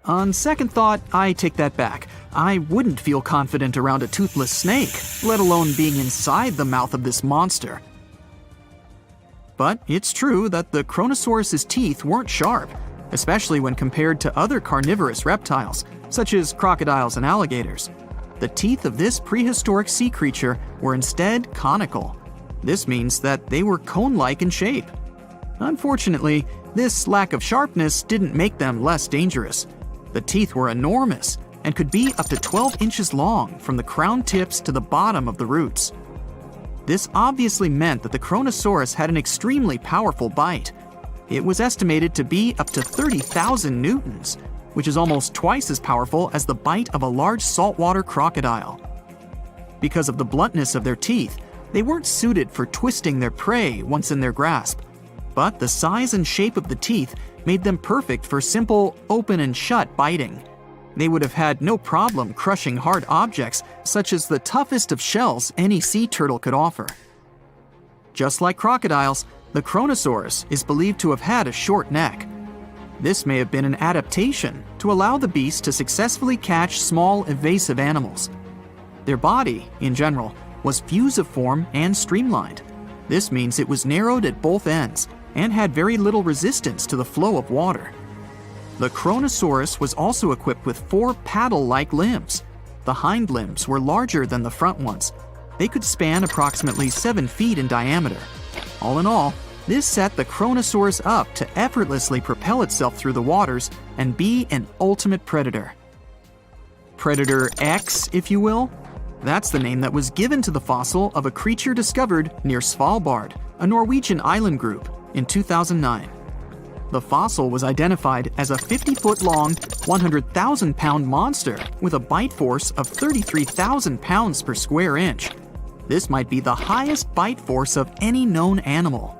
On second thought, I take that back. I wouldn't feel confident around a toothless snake, let alone being inside the mouth of this monster. But it's true that the Kronosaurus's teeth weren't sharp, especially when compared to other carnivorous reptiles, such as crocodiles and alligators. The teeth of this prehistoric sea creature were instead conical. This means that they were cone-like in shape. Unfortunately, this lack of sharpness didn't make them less dangerous. The teeth were enormous and could be up to 12 inches long from the crown tips to the bottom of the roots. This obviously meant that the Kronosaurus had an extremely powerful bite. It was estimated to be up to 30,000 newtons, which is almost twice as powerful as the bite of a large saltwater crocodile. Because of the bluntness of their teeth, they weren't suited for twisting their prey once in their grasp. But the size and shape of the teeth made them perfect for simple open and shut biting. They would have had no problem crushing hard objects such as the toughest of shells any sea turtle could offer. Just like crocodiles, the Kronosaurus is believed to have had a short neck. This may have been an adaptation to allow the beast to successfully catch small, evasive animals. Their body, in general, was fusiform and streamlined. This means it was narrowed at both ends and had very little resistance to the flow of water. The Kronosaurus was also equipped with 4 paddle-like limbs. The hind limbs were larger than the front ones. They could span approximately 7 feet in diameter. All in all, this set the Kronosaurus up to effortlessly propel itself through the waters and be an ultimate predator. Predator X, if you will? That's the name that was given to the fossil of a creature discovered near Svalbard, a Norwegian island group, in 2009. The fossil was identified as a 50-foot-long, 100,000-pound monster with a bite force of 33,000 pounds per square inch. This might be the highest bite force of any known animal.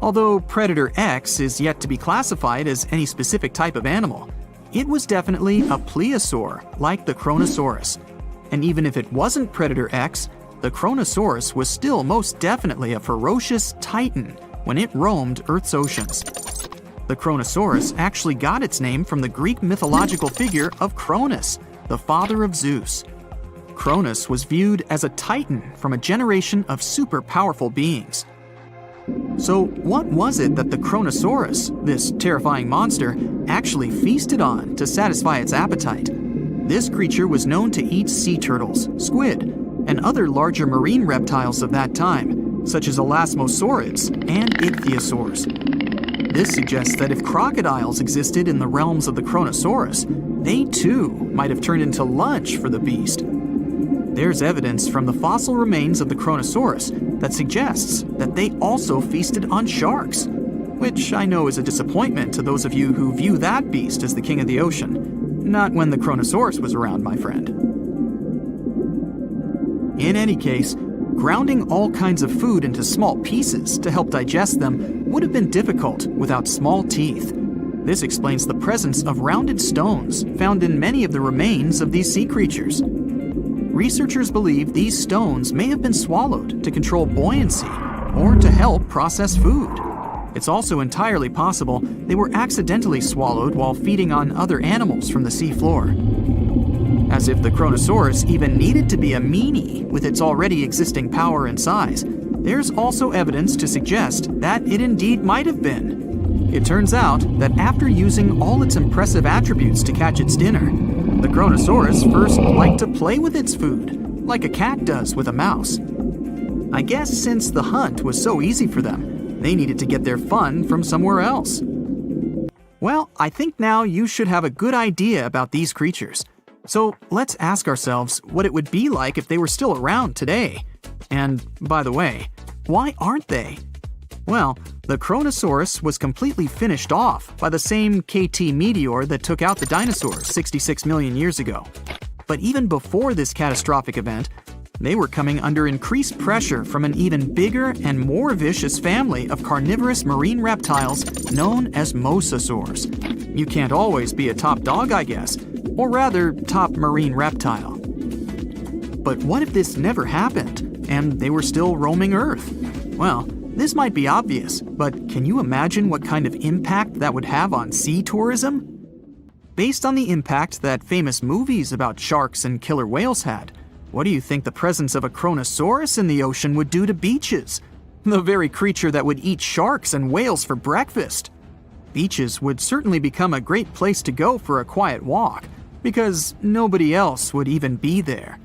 Although Predator X is yet to be classified as any specific type of animal, it was definitely a plesiosaur like the Kronosaurus. And even if it wasn't Predator X, the Kronosaurus was still most definitely a ferocious titan when it roamed Earth's oceans. The Kronosaurus actually got its name from the Greek mythological figure of Cronus, the father of Zeus. Cronus was viewed as a titan from a generation of super powerful beings. So what was it that the Kronosaurus, this terrifying monster, actually feasted on to satisfy its appetite? This creature was known to eat sea turtles, squid, and other larger marine reptiles of that time, such as elasmosaurids and ichthyosaurs. This suggests that if crocodiles existed in the realms of the Kronosaurus, they too might have turned into lunch for the beast. There's evidence from the fossil remains of the Kronosaurus that suggests that they also feasted on sharks, which I know is a disappointment to those of you who view that beast as the king of the ocean. Not when the Kronosaurus was around, my friend. In any case, grounding all kinds of food into small pieces to help digest them would have been difficult without small teeth. This explains the presence of rounded stones found in many of the remains of these sea creatures. Researchers believe these stones may have been swallowed to control buoyancy or to help process food. It's also entirely possible they were accidentally swallowed while feeding on other animals from the seafloor. As if the Kronosaurus even needed to be a meanie with its already existing power and size, there's also evidence to suggest that it indeed might have been. It turns out that after using all its impressive attributes to catch its dinner, the Kronosaurus first liked to play with its food, like a cat does with a mouse. I guess since the hunt was so easy for them, they needed to get their fun from somewhere else. Well, I think now you should have a good idea about these creatures. So let's ask ourselves what it would be like if they were still around today. And by the way, why aren't they? Well, the Kronosaurus was completely finished off by the same KT meteor that took out the dinosaurs 66 million years ago. But even before this catastrophic event, they were coming under increased pressure from an even bigger and more vicious family of carnivorous marine reptiles known as mosasaurs. You can't always be a top dog, I guess, or rather, top marine reptile. But what if this never happened, and they were still roaming Earth? Well, this might be obvious, but can you imagine what kind of impact that would have on sea tourism? Based on the impact that famous movies about sharks and killer whales had, what do you think the presence of a Kronosaurus in the ocean would do to beaches? The very creature that would eat sharks and whales for breakfast. Beaches would certainly become a great place to go for a quiet walk, because nobody else would even be there.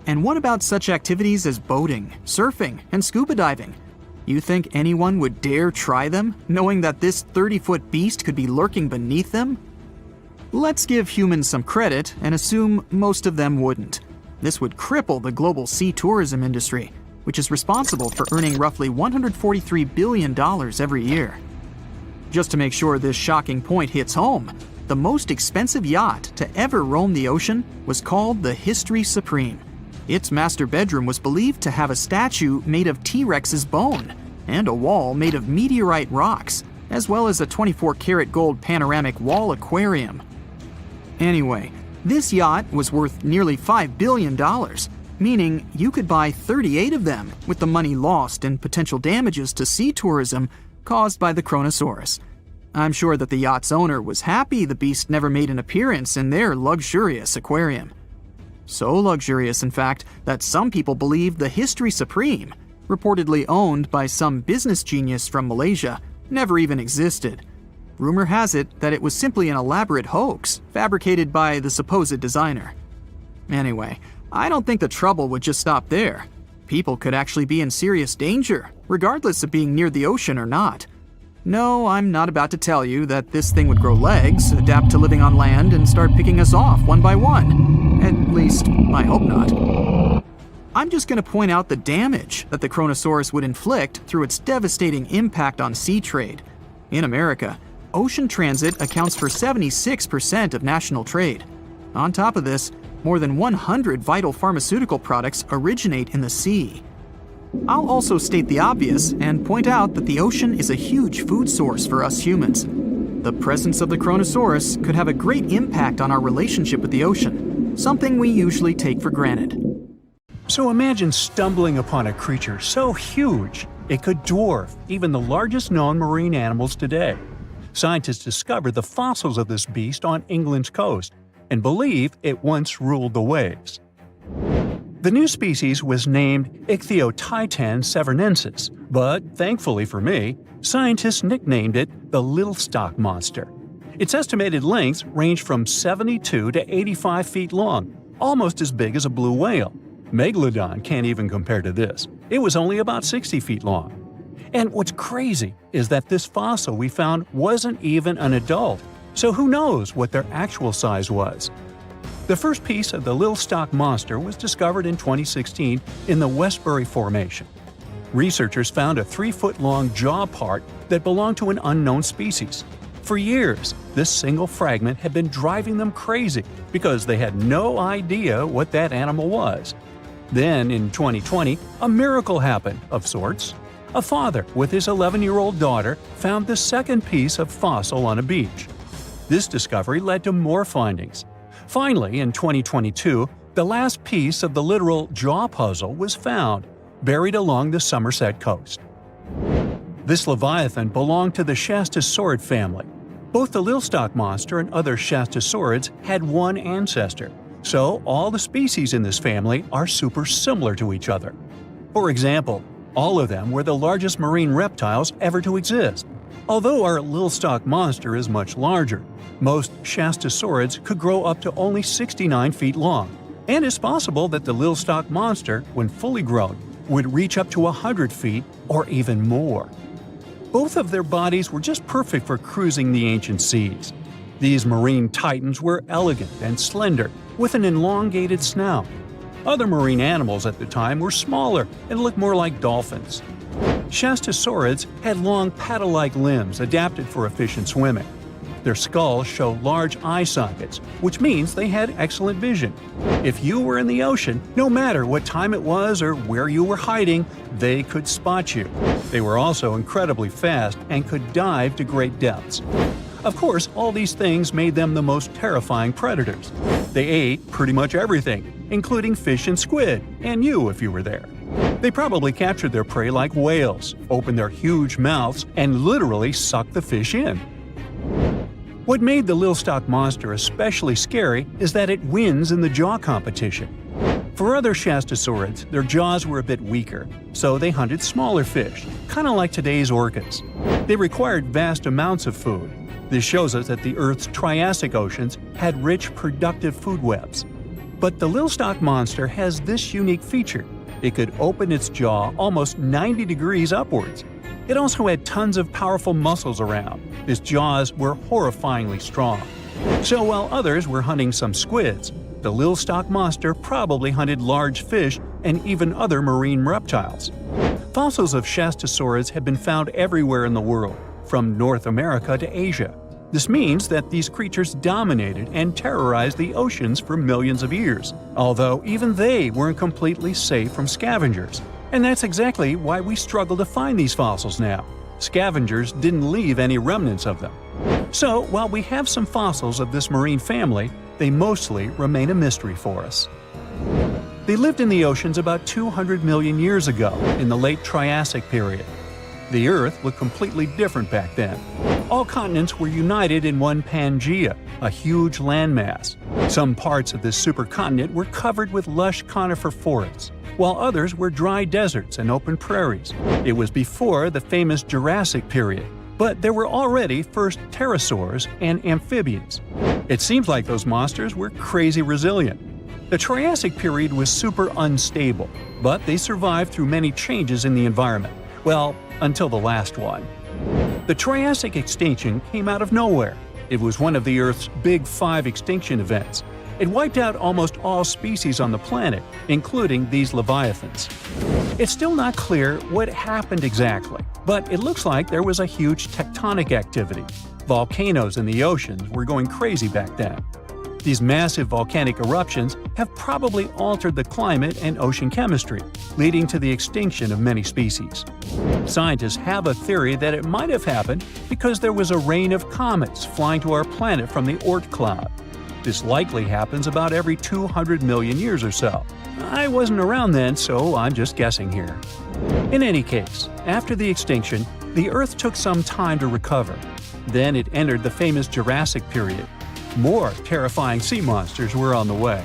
And what about such activities as boating, surfing, and scuba diving? You think anyone would dare try them, knowing that this 30-foot beast could be lurking beneath them? Let's give humans some credit and assume most of them wouldn't. This would cripple the global sea tourism industry, which is responsible for earning roughly $143 billion every year. Just to make sure this shocking point hits home, the most expensive yacht to ever roam the ocean was called the History Supreme. Its master bedroom was believed to have a statue made of T-Rex's bone and a wall made of meteorite rocks, as well as a 24-karat gold panoramic wall aquarium. Anyway, this yacht was worth nearly $5 billion, meaning you could buy 38 of them with the money lost and potential damages to sea tourism caused by the Kronosaurus. I'm sure that the yacht's owner was happy the beast never made an appearance in their luxurious aquarium. So luxurious, in fact, that some people believe the History Supreme, reportedly owned by some business genius from Malaysia, never even existed. Rumor has it that it was simply an elaborate hoax fabricated by the supposed designer. Anyway, I don't think the trouble would just stop there. People could actually be in serious danger, regardless of being near the ocean or not. No, I'm not about to tell you that this thing would grow legs, adapt to living on land, and start picking us off one by one. At least, I hope not. I'm just going to point out the damage that the Kronosaurus would inflict through its devastating impact on sea trade. In America, ocean transit accounts for 76% of national trade. On top of this, more than 100 vital pharmaceutical products originate in the sea. I'll also state the obvious and point out that the ocean is a huge food source for us humans. The presence of the Kronosaurus could have a great impact on our relationship with the ocean, something we usually take for granted. So imagine stumbling upon a creature so huge it could dwarf even the largest known marine animals today. Scientists discovered the fossils of this beast on England's coast and believe it once ruled the waves. The new species was named Ichthyotitan severnensis, but thankfully for me, scientists nicknamed it the Little Stock Monster. Its estimated lengths range from 72 to 85 feet long, almost as big as a blue whale. Megalodon can't even compare to this. It was only about 60 feet long. And what's crazy is that this fossil we found wasn't even an adult, so who knows what their actual size was. The first piece of the Little Stock Monster was discovered in 2016 in the Westbury Formation. Researchers found a 3-foot-long jaw part that belonged to an unknown species. For years, this single fragment had been driving them crazy because they had no idea what that animal was. Then, in 2020, a miracle happened, of sorts. A father with his 11-year-old daughter found the second piece of fossil on a beach. This discovery led to more findings. Finally, in 2022, the last piece of the literal jaw puzzle was found, buried along the Somerset coast. This leviathan belonged to the Shastasaurid family. Both the Little Stock Monster and other Shastasaurids had one ancestor, so all the species in this family are super similar to each other. For example, all of them were the largest marine reptiles ever to exist. Although our Little Stock Monster is much larger, most Shastasaurids could grow up to only 69 feet long, and it's possible that the Little Stock Monster, when fully grown, would reach up to 100 feet or even more. Both of their bodies were just perfect for cruising the ancient seas. These marine titans were elegant and slender, with an elongated snout. Other marine animals at the time were smaller and looked more like dolphins. Shastasaurids had long paddle-like limbs adapted for efficient swimming. Their skulls show large eye sockets, which means they had excellent vision. If you were in the ocean, no matter what time it was or where you were hiding, they could spot you. They were also incredibly fast and could dive to great depths. Of course, all these things made them the most terrifying predators. They ate pretty much everything, including fish and squid, and you if you were there. They probably captured their prey like whales, opened their huge mouths, and literally sucked the fish in. What made the Lilstock monster especially scary is that it wins in the jaw competition. For other Shastosaurids, their jaws were a bit weaker, so they hunted smaller fish, kind of like today's orcas. They required vast amounts of food. This shows us that the Earth's Triassic oceans had rich, productive food webs. But the Lilstock monster has this unique feature. It could open its jaw almost 90 degrees upwards. It also had tons of powerful muscles around. Its jaws were horrifyingly strong. So while others were hunting some squids, the Lilstock monster probably hunted large fish and even other marine reptiles. Fossils of Shastosaurids have been found everywhere in the world, from North America to Asia. This means that these creatures dominated and terrorized the oceans for millions of years, although even they weren't completely safe from scavengers. And that's exactly why we struggle to find these fossils now. Scavengers didn't leave any remnants of them. So, while we have some fossils of this marine family, they mostly remain a mystery for us. They lived in the oceans about 200 million years ago, in the late Triassic period. The Earth looked completely different back then. All continents were united in one Pangaea, a huge landmass. Some parts of this supercontinent were covered with lush conifer forests, while others were dry deserts and open prairies. It was before the famous Jurassic period, but there were already first pterosaurs and amphibians. It seems like those monsters were crazy resilient. The Triassic period was super unstable, but they survived through many changes in the environment. Well, until the last one. The Triassic extinction came out of nowhere. It was one of the Earth's big 5 extinction events. It wiped out almost all species on the planet, including these leviathans. It's still not clear what happened exactly, but it looks like there was a huge tectonic activity. Volcanoes in the oceans were going crazy back then. These massive volcanic eruptions have probably altered the climate and ocean chemistry, leading to the extinction of many species. Scientists have a theory that it might have happened because there was a rain of comets flying to our planet from the Oort cloud. This likely happens about every 200 million years or so. I wasn't around then, so I'm just guessing here. In any case, after the extinction, the Earth took some time to recover. Then it entered the famous Jurassic period. More terrifying sea monsters were on the way.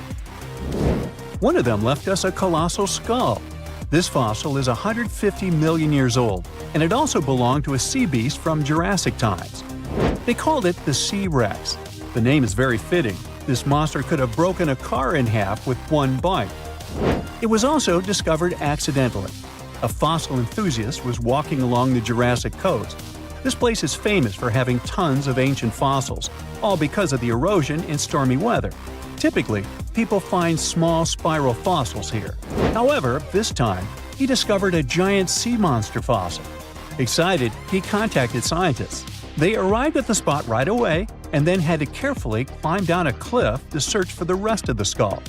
One of them left us a colossal skull. This fossil is 150 million years old, and it also belonged to a sea beast from Jurassic times. They called it the Sea Rex. The name is very fitting. This monster could have broken a car in half with one bite. It was also discovered accidentally. A fossil enthusiast was walking along the Jurassic coast. This place is famous for having tons of ancient fossils, all because of the erosion in stormy weather. Typically, people find small spiral fossils here. However, this time, he discovered a giant sea monster fossil. Excited, he contacted scientists. They arrived at the spot right away and then had to carefully climb down a cliff to search for the rest of the skull.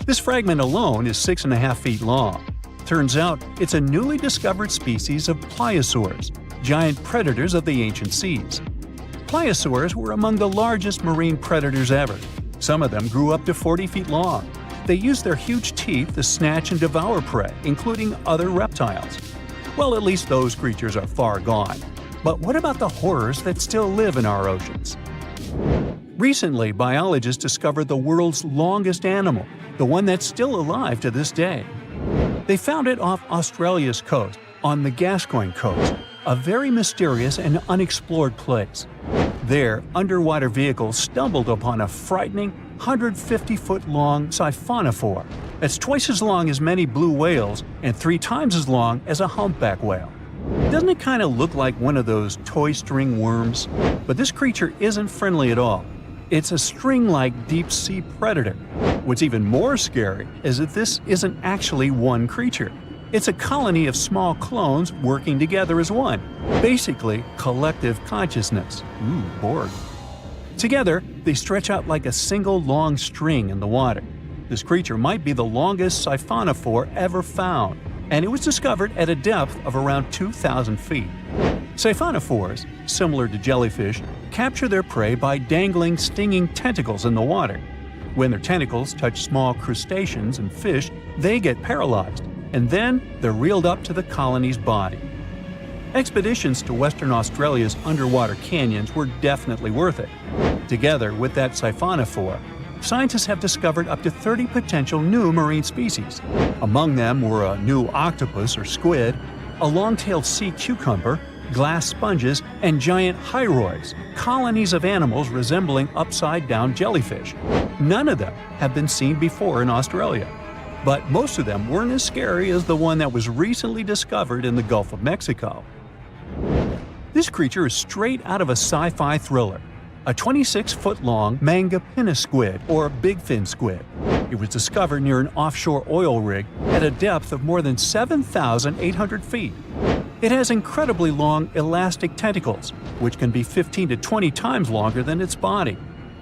This fragment alone is 6.5 feet long. Turns out it's a newly discovered species of pliosaurs, giant predators of the ancient seas. Pliosaurs were among the largest marine predators ever. Some of them grew up to 40 feet long. They used their huge teeth to snatch and devour prey, including other reptiles. Well, at least those creatures are far gone. But what about the horrors that still live in our oceans? Recently, biologists discovered the world's longest animal, the one that's still alive to this day. They found it off Australia's coast, on the Gascoyne coast, a very mysterious and unexplored place. There, underwater vehicles stumbled upon a frightening 150-foot-long siphonophore that's twice as long as many blue whales and 3 times as long as a humpback whale. Doesn't it kind of look like one of those toy string worms? But this creature isn't friendly at all. It's a string-like deep-sea predator. What's even more scary is that this isn't actually one creature. It's a colony of small clones working together as one. Basically, collective consciousness. Ooh, Borg. Together, they stretch out like a single long string in the water. This creature might be the longest siphonophore ever found, and it was discovered at a depth of around 2,000 feet. Siphonophores, similar to jellyfish, capture their prey by dangling stinging tentacles in the water. When their tentacles touch small crustaceans and fish, they get paralyzed, and then they're reeled up to the colony's body. Expeditions to Western Australia's underwater canyons were definitely worth it. Together with that siphonophore, scientists have discovered up to 30 potential new marine species. Among them were a new octopus or squid, a long-tailed sea cucumber, glass sponges, and giant hyroids, colonies of animals resembling upside-down jellyfish. None of them have been seen before in Australia, but most of them weren't as scary as the one that was recently discovered in the Gulf of Mexico. This creature is straight out of a sci-fi thriller, a 26-foot-long manga pinna squid or bigfin squid. It was discovered near an offshore oil rig at a depth of more than 7,800 feet. It has incredibly long elastic tentacles, which can be 15 to 20 times longer than its body.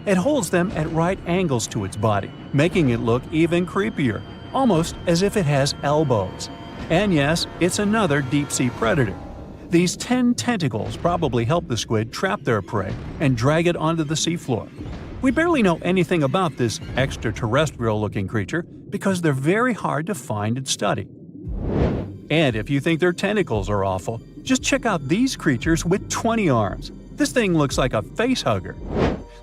It holds them at right angles to its body, making it look even creepier, almost as if it has elbows. And yes, it's another deep-sea predator. These 10 tentacles probably help the squid trap their prey and drag it onto the seafloor. We barely know anything about this extraterrestrial-looking creature because they're very hard to find and study. And if you think their tentacles are awful, just check out these creatures with 20 arms. This thing looks like a facehugger.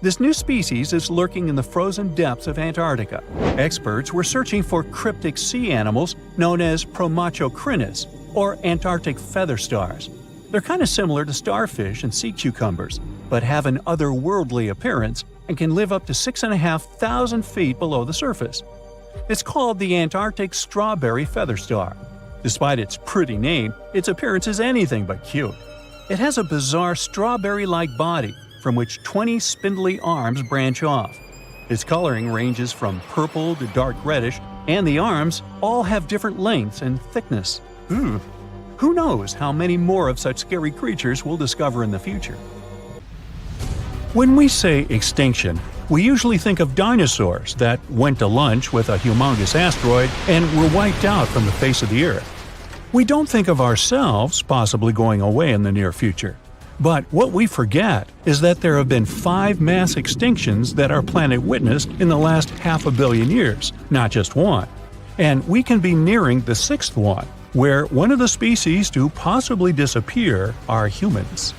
This new species is lurking in the frozen depths of Antarctica. Experts were searching for cryptic sea animals known as Promachocrinus, or Antarctic feather stars. They're kind of similar to starfish and sea cucumbers, but have an otherworldly appearance and can live up to 6,500 feet below the surface. It's called the Antarctic strawberry feather star. Despite its pretty name, its appearance is anything but cute. It has a bizarre strawberry-like body from which 20 spindly arms branch off. Its coloring ranges from purple to dark reddish, and the arms all have different lengths and thickness. Who knows how many more of such scary creatures we'll discover in the future? When we say extinction, we usually think of dinosaurs that went to lunch with a humongous asteroid and were wiped out from the face of the Earth. We don't think of ourselves possibly going away in the near future. But what we forget is that there have been 5 mass extinctions that our planet witnessed in the last 500 million years, not just one. And we can be nearing the 6th one, where one of the species to possibly disappear are humans.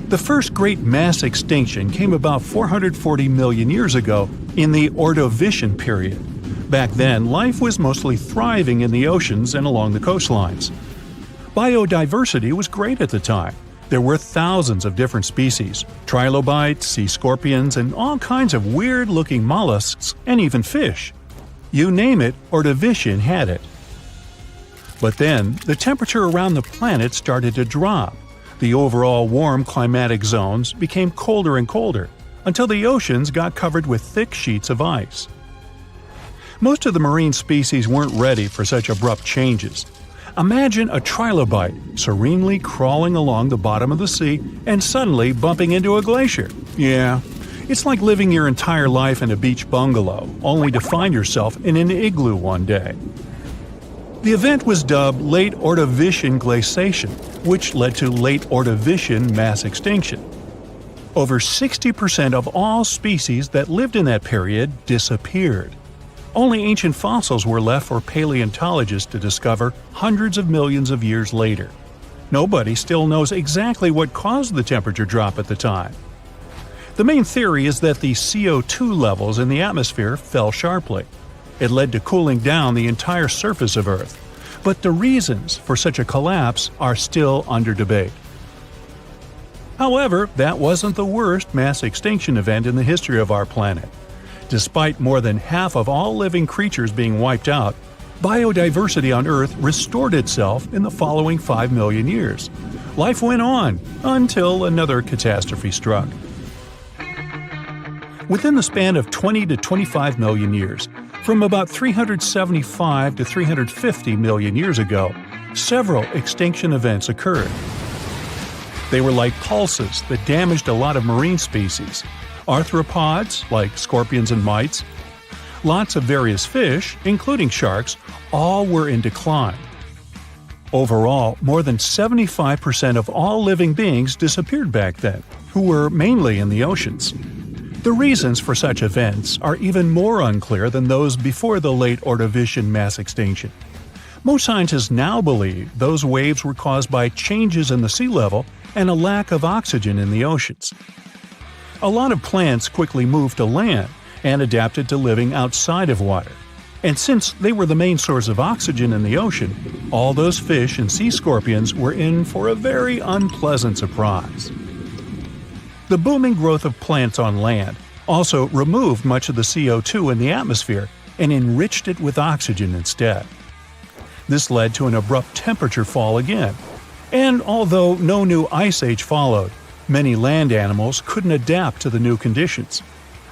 The first great mass extinction came about 440 million years ago in the Ordovician period. Back then, life was mostly thriving in the oceans and along the coastlines. Biodiversity was great at the time. There were thousands of different species, trilobites, sea scorpions, and all kinds of weird-looking mollusks, and even fish. You name it, Ordovician had it. But then, the temperature around the planet started to drop. The overall warm climatic zones became colder and colder, until the oceans got covered with thick sheets of ice. Most of the marine species weren't ready for such abrupt changes. Imagine a trilobite serenely crawling along the bottom of the sea and suddenly bumping into a glacier. Yeah, it's like living your entire life in a beach bungalow, only to find yourself in an igloo one day. The event was dubbed Late Ordovician Glaciation, which led to Late Ordovician mass extinction. Over 60% of all species that lived in that period disappeared. Only ancient fossils were left for paleontologists to discover hundreds of millions of years later. Nobody still knows exactly what caused the temperature drop at the time. The main theory is that the CO2 levels in the atmosphere fell sharply. It led to cooling down the entire surface of Earth. But the reasons for such a collapse are still under debate. However, that wasn't the worst mass extinction event in the history of our planet. Despite more than half of all living creatures being wiped out, biodiversity on Earth restored itself in the following 5 million years. Life went on until another catastrophe struck. Within the span of 20 to 25 million years, from about 375 to 350 million years ago, several extinction events occurred. They were like pulses that damaged a lot of marine species. Arthropods, like scorpions and mites, lots of various fish, including sharks, all were in decline. Overall, more than 75% of all living beings disappeared back then, who were mainly in the oceans. The reasons for such events are even more unclear than those before the late Ordovician mass extinction. Most scientists now believe those waves were caused by changes in the sea level and a lack of oxygen in the oceans. A lot of plants quickly moved to land and adapted to living outside of water. And since they were the main source of oxygen in the ocean, all those fish and sea scorpions were in for a very unpleasant surprise. The booming growth of plants on land also removed much of the CO2 in the atmosphere and enriched it with oxygen instead. This led to an abrupt temperature fall again, and although no new ice age followed, many land animals couldn't adapt to the new conditions.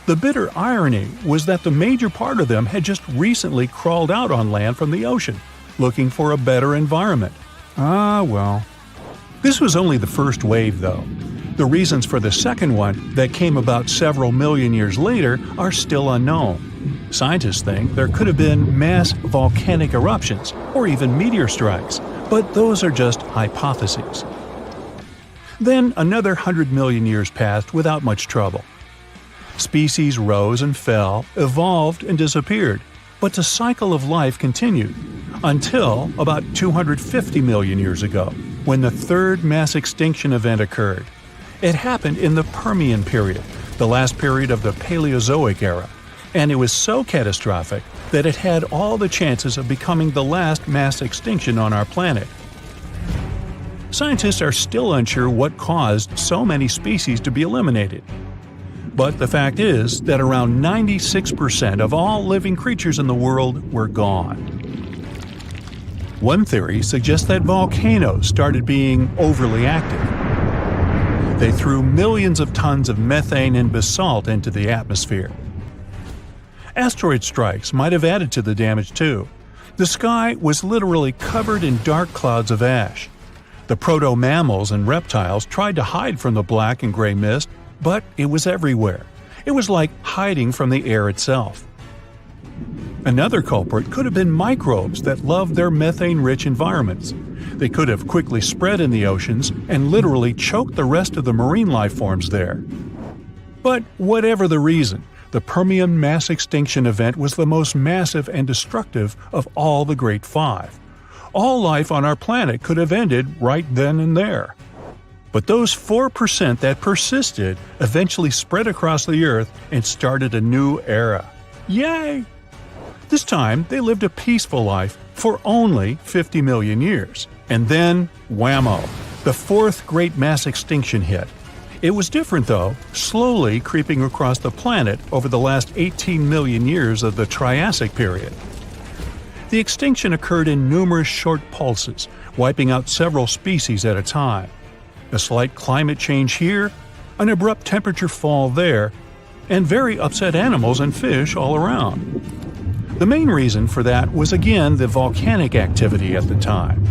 The bitter irony was that the major part of them had just recently crawled out on land from the ocean, looking for a better environment. Ah, well. This was only the first wave, though. The reasons for the second one, that came about several million years later, are still unknown. Scientists think there could have been mass volcanic eruptions or even meteor strikes, but those are just hypotheses. Then another 100 million years passed without much trouble. Species rose and fell, evolved and disappeared, but the cycle of life continued until about 250 million years ago, when the third mass extinction event occurred. It happened in the Permian period, the last period of the Paleozoic era, and it was so catastrophic that it had all the chances of becoming the last mass extinction on our planet. Scientists are still unsure what caused so many species to be eliminated. But the fact is that around 96% of all living creatures in the world were gone. One theory suggests that volcanoes started being overly active. They threw millions of tons of methane and basalt into the atmosphere. Asteroid strikes might have added to the damage too. The sky was literally covered in dark clouds of ash. The proto-mammals and reptiles tried to hide from the black and gray mist, but it was everywhere. It was like hiding from the air itself. Another culprit could have been microbes that loved their methane-rich environments. They could have quickly spread in the oceans and literally choked the rest of the marine life forms there. But whatever the reason, the Permian mass extinction event was the most massive and destructive of all the Great Five. All life on our planet could have ended right then and there. But those 4% that persisted eventually spread across the Earth and started a new era. Yay! This time, they lived a peaceful life for only 50 million years. And then, whammo! The fourth great mass extinction hit. It was different though, slowly creeping across the planet over the last 18 million years of the Triassic period. The extinction occurred in numerous short pulses, wiping out several species at a time. A slight climate change here, an abrupt temperature fall there, and very upset animals and fish all around. The main reason for that was again the volcanic activity at the time.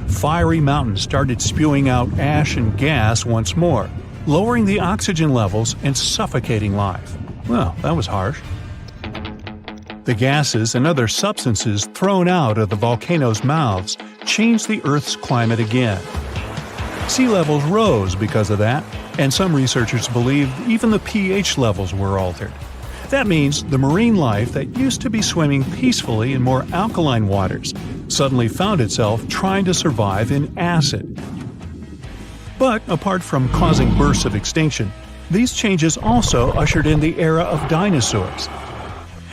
Fiery mountains started spewing out ash and gas once more, lowering the oxygen levels and suffocating life. Well, that was harsh. The gases and other substances thrown out of the volcanoes' mouths changed the Earth's climate again. Sea levels rose because of that, and some researchers believe even the pH levels were altered. That means the marine life that used to be swimming peacefully in more alkaline waters suddenly found itself trying to survive in acid. But apart from causing bursts of extinction, these changes also ushered in the era of dinosaurs.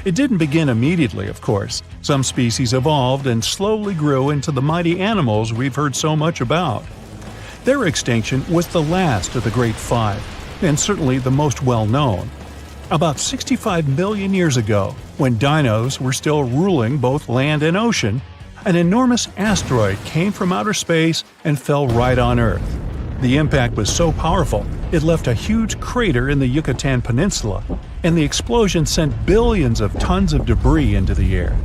It didn't begin immediately, of course. Some species evolved and slowly grew into the mighty animals we've heard so much about. Their extinction was the last of the Great Five, and certainly the most well-known. About 65 million years ago, when dinos were still ruling both land and ocean, an enormous asteroid came from outer space and fell right on Earth. The impact was so powerful, it left a huge crater in the Yucatan Peninsula, and the explosion sent billions of tons of debris into the air.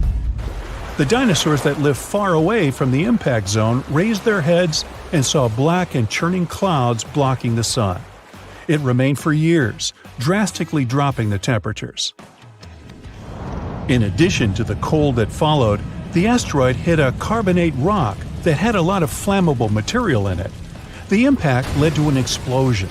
The dinosaurs that lived far away from the impact zone raised their heads and saw black and churning clouds blocking the sun. It remained for years, drastically dropping the temperatures. In addition to the cold that followed, the asteroid hit a carbonate rock that had a lot of flammable material in it. The impact led to an explosion.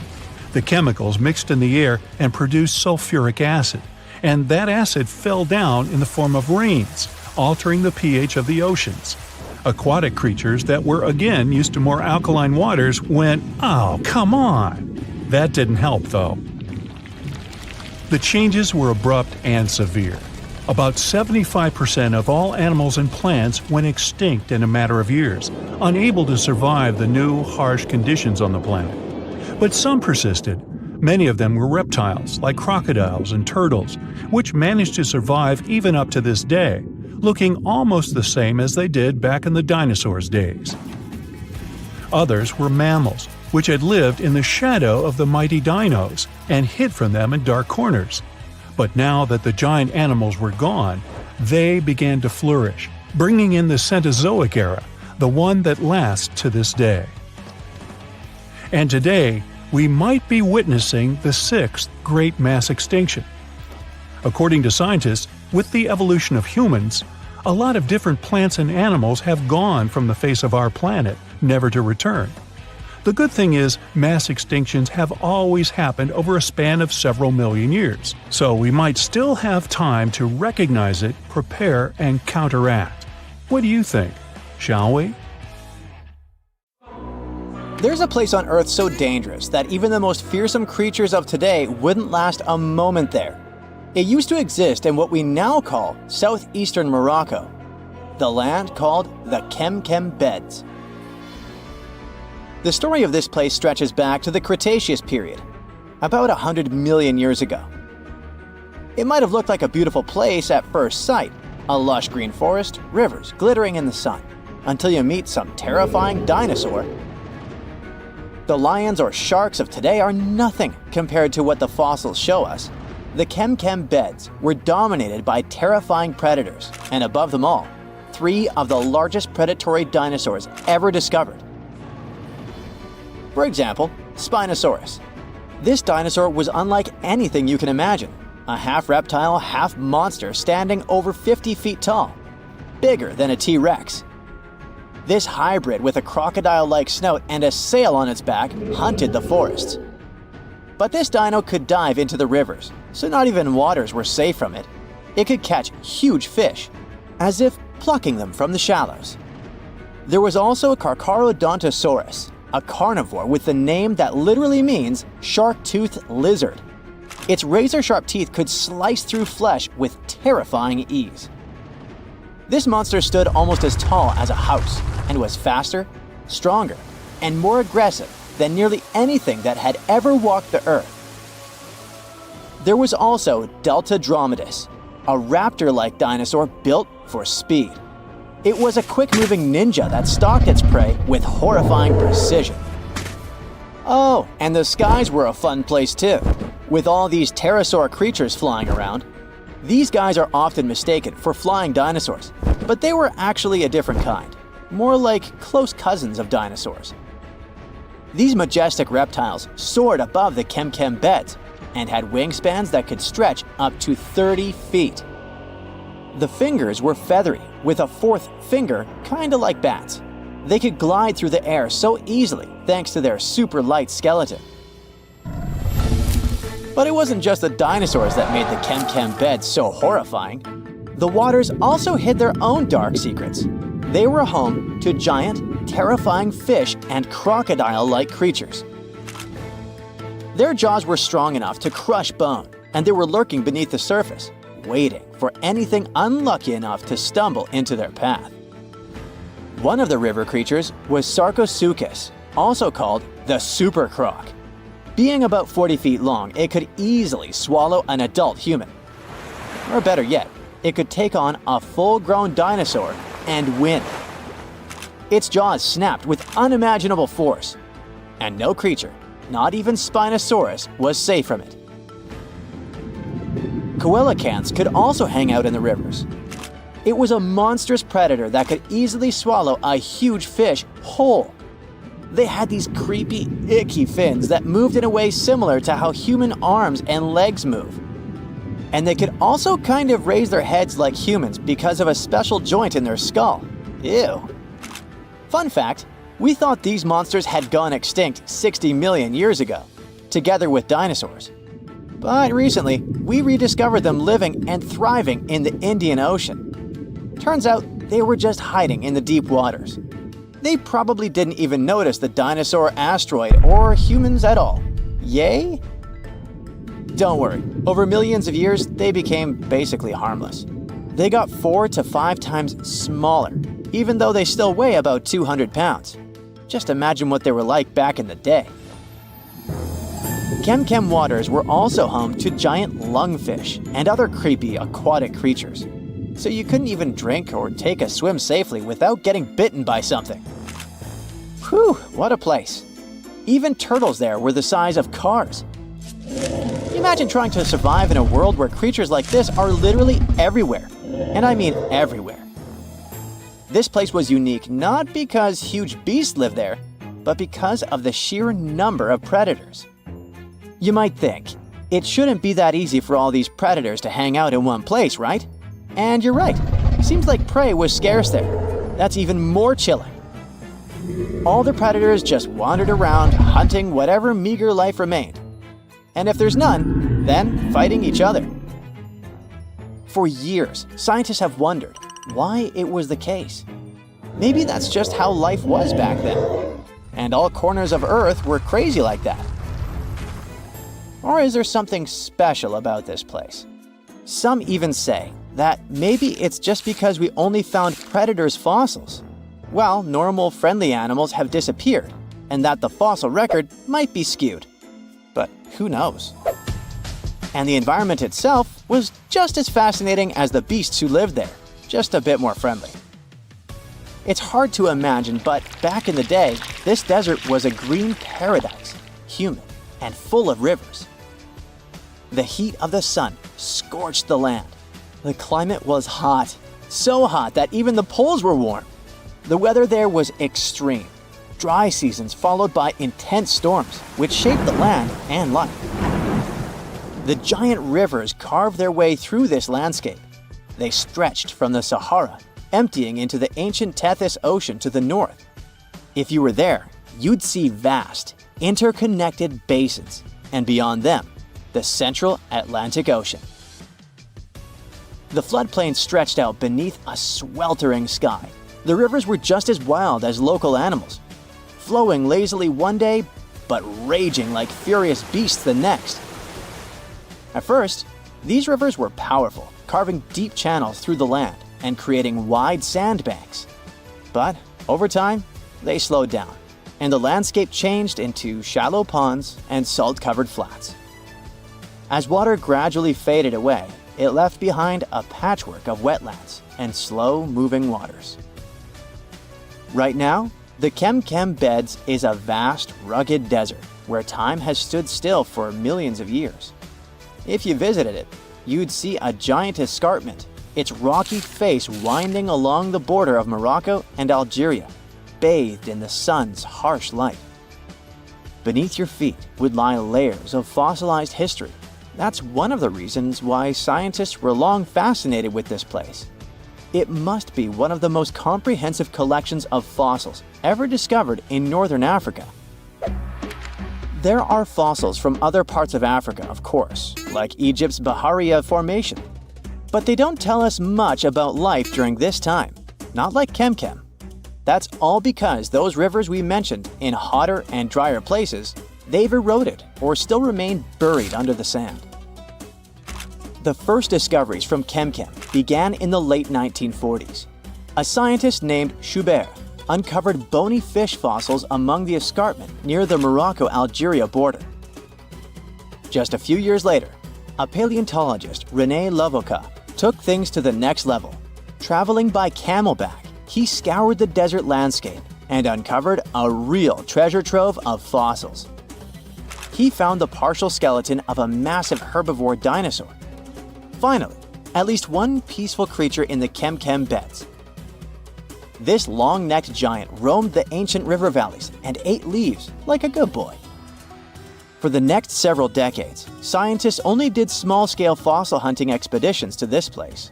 The chemicals mixed in the air and produced sulfuric acid, and that acid fell down in the form of rains, altering the pH of the oceans. Aquatic creatures that were again used to more alkaline waters went, "Oh, come on!" That didn't help, though. The changes were abrupt and severe. About 75% of all animals and plants went extinct in a matter of years, unable to survive the new, harsh conditions on the planet. But some persisted. Many of them were reptiles, like crocodiles and turtles, which managed to survive even up to this day, looking almost the same as they did back in the dinosaurs' days. Others were mammals, which had lived in the shadow of the mighty dinos and hid from them in dark corners. But now that the giant animals were gone, they began to flourish, bringing in the Cenozoic era, the one that lasts to this day. And today, we might be witnessing the sixth great mass extinction. According to scientists, with the evolution of humans, a lot of different plants and animals have gone from the face of our planet, never to return. The good thing is, mass extinctions have always happened over a span of several million years, so we might still have time to recognize it, prepare, and counteract. What do you think? Shall we? There's a place on Earth so dangerous that even the most fearsome creatures of today wouldn't last a moment there. It used to exist in what we now call southeastern Morocco, the land called the Chem Beds. The story of this place stretches back to the Cretaceous period, about 100 million years ago. It might have looked like a beautiful place at first sight, a lush green forest, rivers glittering in the sun, until you meet some terrifying dinosaur. The lions or sharks of today are nothing compared to what the fossils show us. The Chem Beds were dominated by terrifying predators, and above them all, 3 of the largest predatory dinosaurs ever discovered. For example, Spinosaurus. This dinosaur was unlike anything you can imagine, a half-reptile, half-monster standing over 50 feet tall, bigger than a T-Rex. This hybrid with a crocodile-like snout and a sail on its back hunted the forests. But this dino could dive into the rivers, so not even waters were safe from it. It could catch huge fish, as if plucking them from the shallows. There was also Carcharodontosaurus, a carnivore with the name that literally means shark-toothed lizard. Its razor-sharp teeth could slice through flesh with terrifying ease. This monster stood almost as tall as a house and was faster, stronger, and more aggressive than nearly anything that had ever walked the earth. There was also Deltadromedus, a raptor-like dinosaur built for speed. It was a quick-moving ninja that stalked its prey with horrifying precision. Oh, and the skies were a fun place too, with all these pterosaur creatures flying around. These guys are often mistaken for flying dinosaurs, but they were actually a different kind, more like close cousins of dinosaurs. These majestic reptiles soared above the Chem Beds and had wingspans that could stretch up to 30 feet. The fingers were feathery, with a 4th finger kinda like bats. They could glide through the air so easily thanks to their super light skeleton. But it wasn't just the dinosaurs that made the Chem Beds so horrifying. The waters also hid their own dark secrets. They were home to giant, terrifying fish and crocodile-like creatures. Their jaws were strong enough to crush bone, and they were lurking beneath the surface, waiting for anything unlucky enough to stumble into their path. One of the river creatures was Sarcosuchus, also called the super croc. Being about 40 feet long, it could easily swallow an adult human. Or better yet, it could take on a full-grown dinosaur and win. Its jaws snapped with unimaginable force, and no creature, not even Spinosaurus, was safe from it. Coelacanths could also hang out in the rivers. It was a monstrous predator that could easily swallow a huge fish whole. They had these creepy, icky fins that moved in a way similar to how human arms and legs move. And they could also kind of raise their heads like humans because of a special joint in their skull. Ew. Fun fact, we thought these monsters had gone extinct 60 million years ago. together with dinosaurs. But recently, we rediscovered them living and thriving in the Indian Ocean. Turns out they were just hiding in the deep waters. They probably didn't even notice the dinosaur asteroid or humans at all. Yay? Don't worry, over millions of years, they became basically harmless. They got 4 to 5 times smaller, even though they still weigh about 200 pounds. Just imagine what they were like back in the day. Kem waters were also home to giant lungfish and other creepy aquatic creatures. So you couldn't even drink or take a swim safely without getting bitten by something. Whew, what a place. Even turtles there were the size of cars. Imagine trying to survive in a world where creatures like this are literally everywhere. And I mean everywhere. This place was unique not because huge beasts lived there, but because of the sheer number of predators. You might think, it shouldn't be that easy for all these predators to hang out in one place, right? And you're right. Seems like prey was scarce there. That's even more chilling. All the predators just wandered around hunting whatever meager life remained. And if there's none, then fighting each other. For years, scientists have wondered why it was the case. Maybe that's just how life was back then. And all corners of Earth were crazy like that. Or is there something special about this place? Some even say that maybe it's just because we only found predators' fossils, while normal friendly animals have disappeared, and that the fossil record might be skewed. But who knows? And the environment itself was just as fascinating as the beasts who lived there, just a bit more friendly. It's hard to imagine, but back in the day, this desert was a green paradise, humid and full of rivers. The heat of the sun scorched the land. The climate was hot, so hot that even the poles were warm. The weather there was extreme. Dry seasons followed by intense storms, which shaped the land and life. The giant rivers carved their way through this landscape. They stretched from the Sahara, emptying into the ancient Tethys Ocean to the north. If you were there, you'd see vast, interconnected basins, and beyond them, the central Atlantic Ocean. The floodplain stretched out beneath a sweltering sky. The rivers were just as wild as local animals, flowing lazily one day, but raging like furious beasts the next. At first, these rivers were powerful, carving deep channels through the land and creating wide sandbanks. But over time, they slowed down, and the landscape changed into shallow ponds and salt-covered flats. As water gradually faded away, it left behind a patchwork of wetlands and slow-moving waters. Right now, the Chem Beds is a vast, rugged desert where time has stood still for millions of years. If you visited it, you'd see a giant escarpment, its rocky face winding along the border of Morocco and Algeria, bathed in the sun's harsh light. Beneath your feet would lie layers of fossilized history. That's one of the reasons why scientists were long fascinated with this place. It must be one of the most comprehensive collections of fossils ever discovered in northern Africa. There are fossils from other parts of Africa, of course, like Egypt's Bahariya Formation. But they don't tell us much about life during this time, not like Chem. That's all because those rivers we mentioned in hotter and drier places, they've eroded or still remain buried under the sand. The first discoveries from Chem began in the late 1940s. A scientist named Schubert uncovered bony fish fossils among the escarpment near the Morocco-Algeria border. Just a few years later, a paleontologist, René Lavocat, took things to the next level. Traveling by camelback, he scoured the desert landscape and uncovered a real treasure trove of fossils. He found the partial skeleton of a massive herbivore dinosaur. Finally, at least one peaceful creature in the Chem Beds. This long-necked giant roamed the ancient river valleys and ate leaves like a good boy. For the next several decades, scientists only did small-scale fossil hunting expeditions to this place.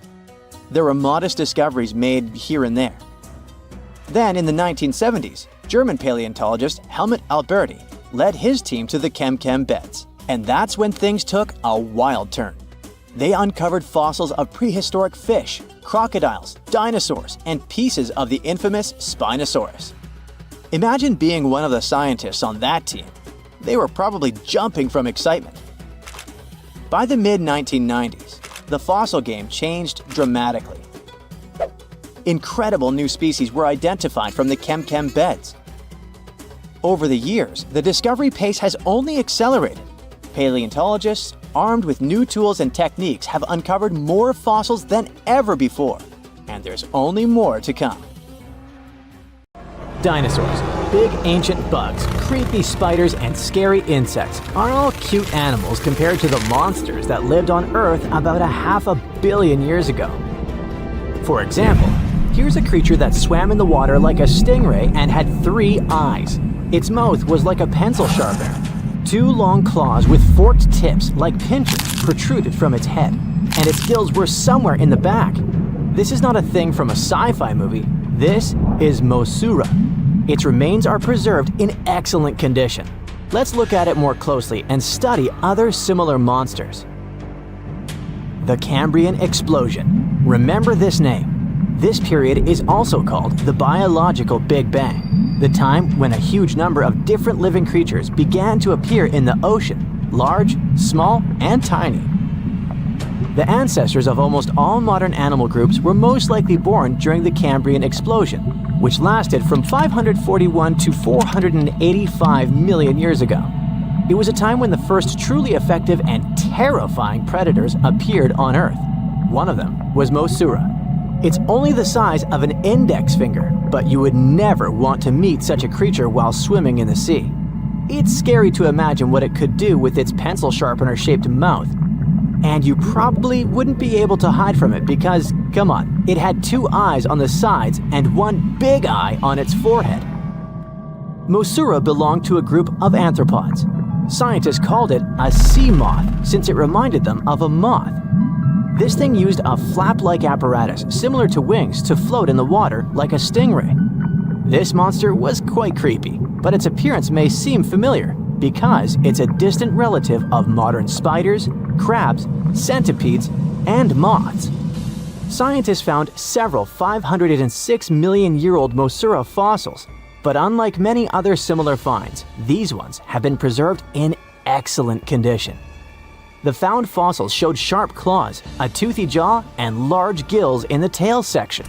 There were modest discoveries made here and there. Then, in the 1970s, German paleontologist Helmut Alberti led his team to the Chem Beds, and that's when things took a wild turn. They uncovered fossils of prehistoric fish, crocodiles, dinosaurs, and pieces of the infamous Spinosaurus. Imagine being one of the scientists on that team. They were probably jumping from excitement. By the mid-1990s, the fossil game changed dramatically. Incredible new species were identified from the Chem Beds. Over the years, the discovery pace has only accelerated. Paleontologists, armed with new tools and techniques, have uncovered more fossils than ever before, and there's only more to come. Dinosaurs, big ancient bugs, creepy spiders, and scary insects are all cute animals compared to the monsters that lived on Earth about 500 million years ago. For example, here's a creature that swam in the water like a stingray and had 3 eyes. Its mouth was like a pencil sharpener. 2 long claws with forked tips like pinchers protruded from its head, and its gills were somewhere in the back. This is not a thing from a sci-fi movie. This is Mosura. Its remains are preserved in excellent condition. Let's look at it more closely and study other similar monsters. The Cambrian explosion. Remember this name. This period is also called the biological Big Bang, the time when a huge number of different living creatures began to appear in the ocean, large, small, and tiny. The ancestors of almost all modern animal groups were most likely born during the Cambrian explosion, which lasted from 541 to 485 million years ago. It was a time when the first truly effective and terrifying predators appeared on Earth. One of them was Mosura. It's only the size of an index finger, but you would never want to meet such a creature while swimming in the sea. It's scary to imagine what it could do with its pencil sharpener-shaped mouth. And you probably wouldn't be able to hide from it because, come on, it had 2 eyes on the sides and 1 big eye on its forehead. Mosura belonged to a group of arthropods. Scientists called it a sea moth since it reminded them of a moth. This thing used a flap-like apparatus similar to wings to float in the water like a stingray. This monster was quite creepy, but its appearance may seem familiar because it's a distant relative of modern spiders, crabs, centipedes, and moths. Scientists found several 506 million-year-old Mosura fossils, but unlike many other similar finds, these ones have been preserved in excellent condition. The found fossils showed sharp claws, a toothy jaw, and large gills in the tail section.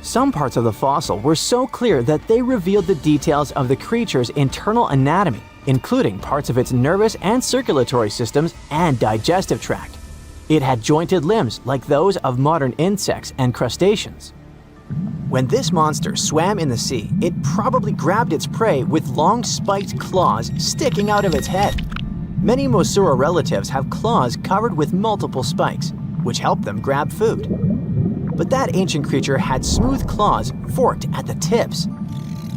Some parts of the fossil were so clear that they revealed the details of the creature's internal anatomy, including parts of its nervous and circulatory systems and digestive tract. It had jointed limbs like those of modern insects and crustaceans. When this monster swam in the sea, it probably grabbed its prey with long spiked claws sticking out of its head. Many Mosura relatives have claws covered with multiple spikes, which help them grab food. But that ancient creature had smooth claws forked at the tips.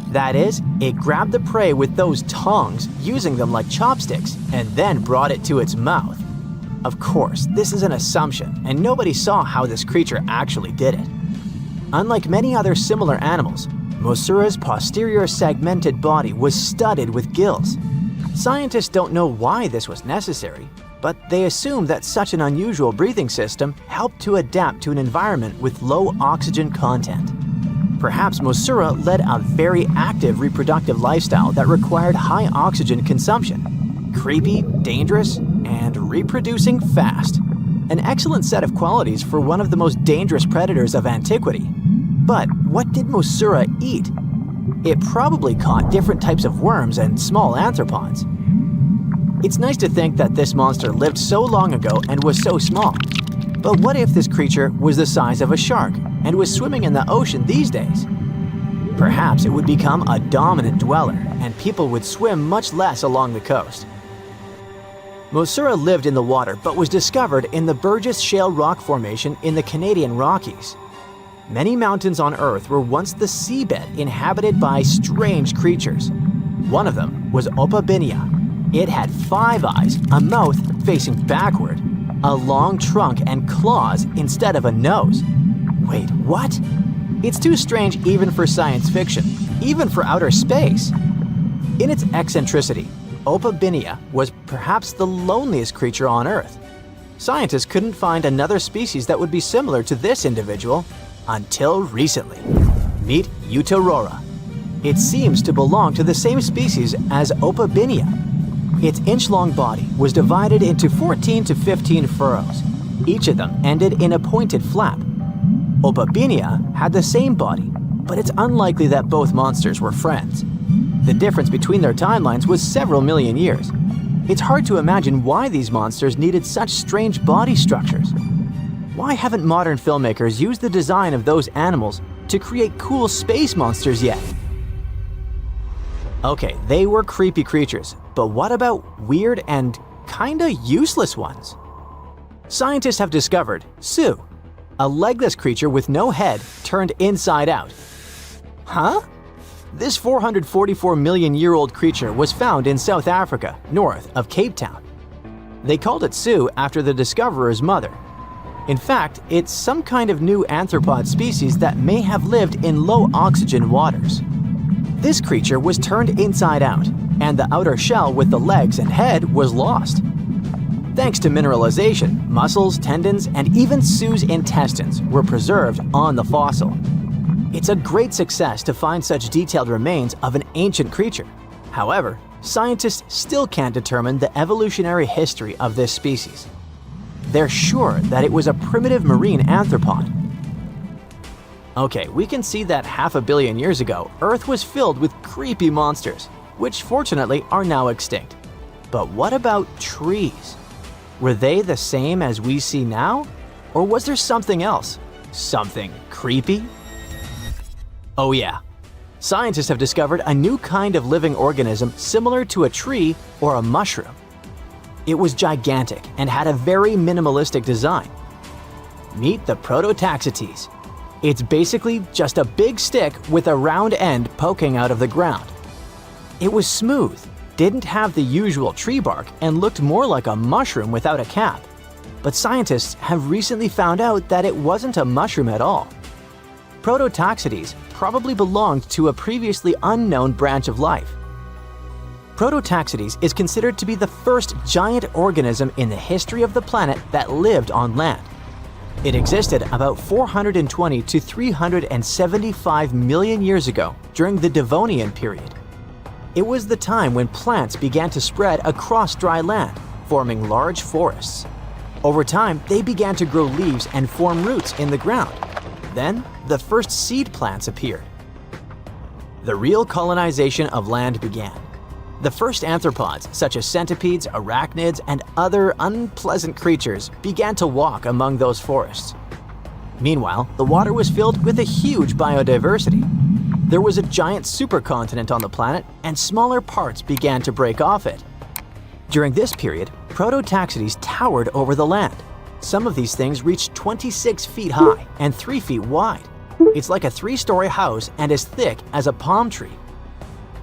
That is, it grabbed the prey with those tongs, using them like chopsticks, and then brought it to its mouth. Of course, this is an assumption, and nobody saw how this creature actually did it. Unlike many other similar animals, Mosura's posterior segmented body was studded with gills. Scientists don't know why this was necessary, but they assume that such an unusual breathing system helped to adapt to an environment with low oxygen content. Perhaps Mosura led a very active reproductive lifestyle that required high oxygen consumption. Creepy, dangerous, and reproducing fast. An excellent set of qualities for one of the most dangerous predators of antiquity. But what did Mosura eat? It probably caught different types of worms and small arthropods. It's nice to think that this monster lived so long ago and was so small. But what if this creature was the size of a shark and was swimming in the ocean these days? Perhaps it would become a dominant dweller and people would swim much less along the coast. Mosura lived in the water but was discovered in the Burgess Shale Rock Formation in the Canadian Rockies. Many mountains on Earth were once the seabed inhabited by strange creatures. One of them was Opabinia. It had 5 eyes, a mouth facing backward, a long trunk and claws instead of a nose. Wait, what? It's too strange even for science fiction, even for outer space. In its eccentricity, Opabinia was perhaps the loneliest creature on Earth. Scientists couldn't find another species that would be similar to this individual until recently. Meet Utaurora. It seems to belong to the same species as Opabinia. Its inch-long body was divided into 14 to 15 furrows. Each of them ended in a pointed flap. Opabinia had the same body, but it's unlikely that both monsters were friends. The difference between their timelines was several million years. It's hard to imagine why these monsters needed such strange body structures. Why haven't modern filmmakers used the design of those animals to create cool space monsters yet? Okay, they were creepy creatures, but what about weird and kinda useless ones? Scientists have discovered Su, a legless creature with no head turned inside out. Huh? This 444 million year old creature was found in South Africa, north of Cape Town. They called it Su after the discoverer's mother. In fact, it's some kind of new arthropod species that may have lived in low oxygen waters. This creature was turned inside out, and the outer shell with the legs and head was lost. Thanks to mineralization, muscles, tendons, and even Su's intestines were preserved on the fossil. It's a great success to find such detailed remains of an ancient creature. However, scientists still can't determine the evolutionary history of this species. They're sure that it was a primitive marine arthropod. Okay, we can see that 500 million years ago, Earth was filled with creepy monsters, which fortunately are now extinct. But what about trees? Were they the same as we see now? Or was there something else? Something creepy? Oh yeah. Scientists have discovered a new kind of living organism similar to a tree or a mushroom. It was gigantic and had a very minimalistic design. Meet the Prototaxites. It's basically just a big stick with a round end poking out of the ground. It was smooth, didn't have the usual tree bark, and looked more like a mushroom without a cap. But scientists have recently found out that it wasn't a mushroom at all. Prototaxites probably belonged to a previously unknown branch of life. Prototaxites is considered to be the first giant organism in the history of the planet that lived on land. It existed about 420 to 375 million years ago during the Devonian period. It was the time when plants began to spread across dry land, forming large forests. Over time, they began to grow leaves and form roots in the ground. Then, the first seed plants appeared. The real colonization of land began. The first arthropods, such as centipedes, arachnids, and other unpleasant creatures, began to walk among those forests. Meanwhile, the water was filled with a huge biodiversity. There was a giant supercontinent on the planet, and smaller parts began to break off it. During this period, Prototaxites towered over the land. Some of these things reached 26 feet high and 3 feet wide. It's like a 3-story house and as thick as a palm tree.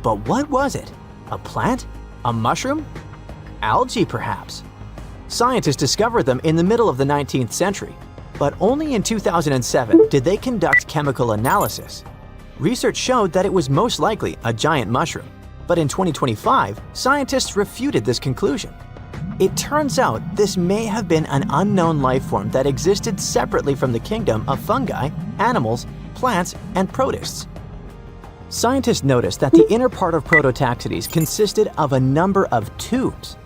But what was it? A plant? A mushroom? Algae, perhaps? Scientists discovered them in the middle of the 19th century, but only in 2007 did they conduct chemical analysis. Research showed that it was most likely a giant mushroom, but in 2025, scientists refuted this conclusion. It turns out this may have been an unknown life form that existed separately from the kingdom of fungi, animals, plants, and protists. Scientists noticed that the inner part of Prototaxites consisted of a number of tubes.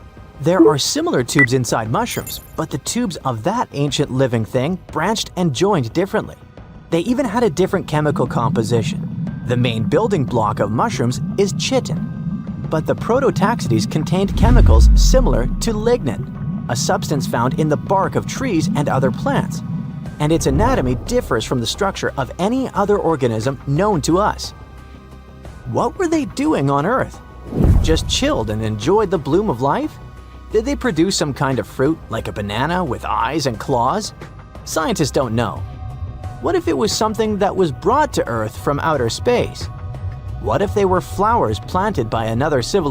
There are similar tubes inside mushrooms, but the tubes of that ancient living thing branched and joined differently. They even had a different chemical composition. The main building block of mushrooms is chitin, but the Prototaxites contained chemicals similar to lignin, a substance found in the bark of trees and other plants, and its anatomy differs from the structure of any other organism known to us. What were they doing on Earth? Just chilled and enjoyed the bloom of life? Did they produce some kind of fruit, like a banana with eyes and claws? Scientists don't know. What if it was something that was brought to Earth from outer space? What if they were flowers planted by another civilization?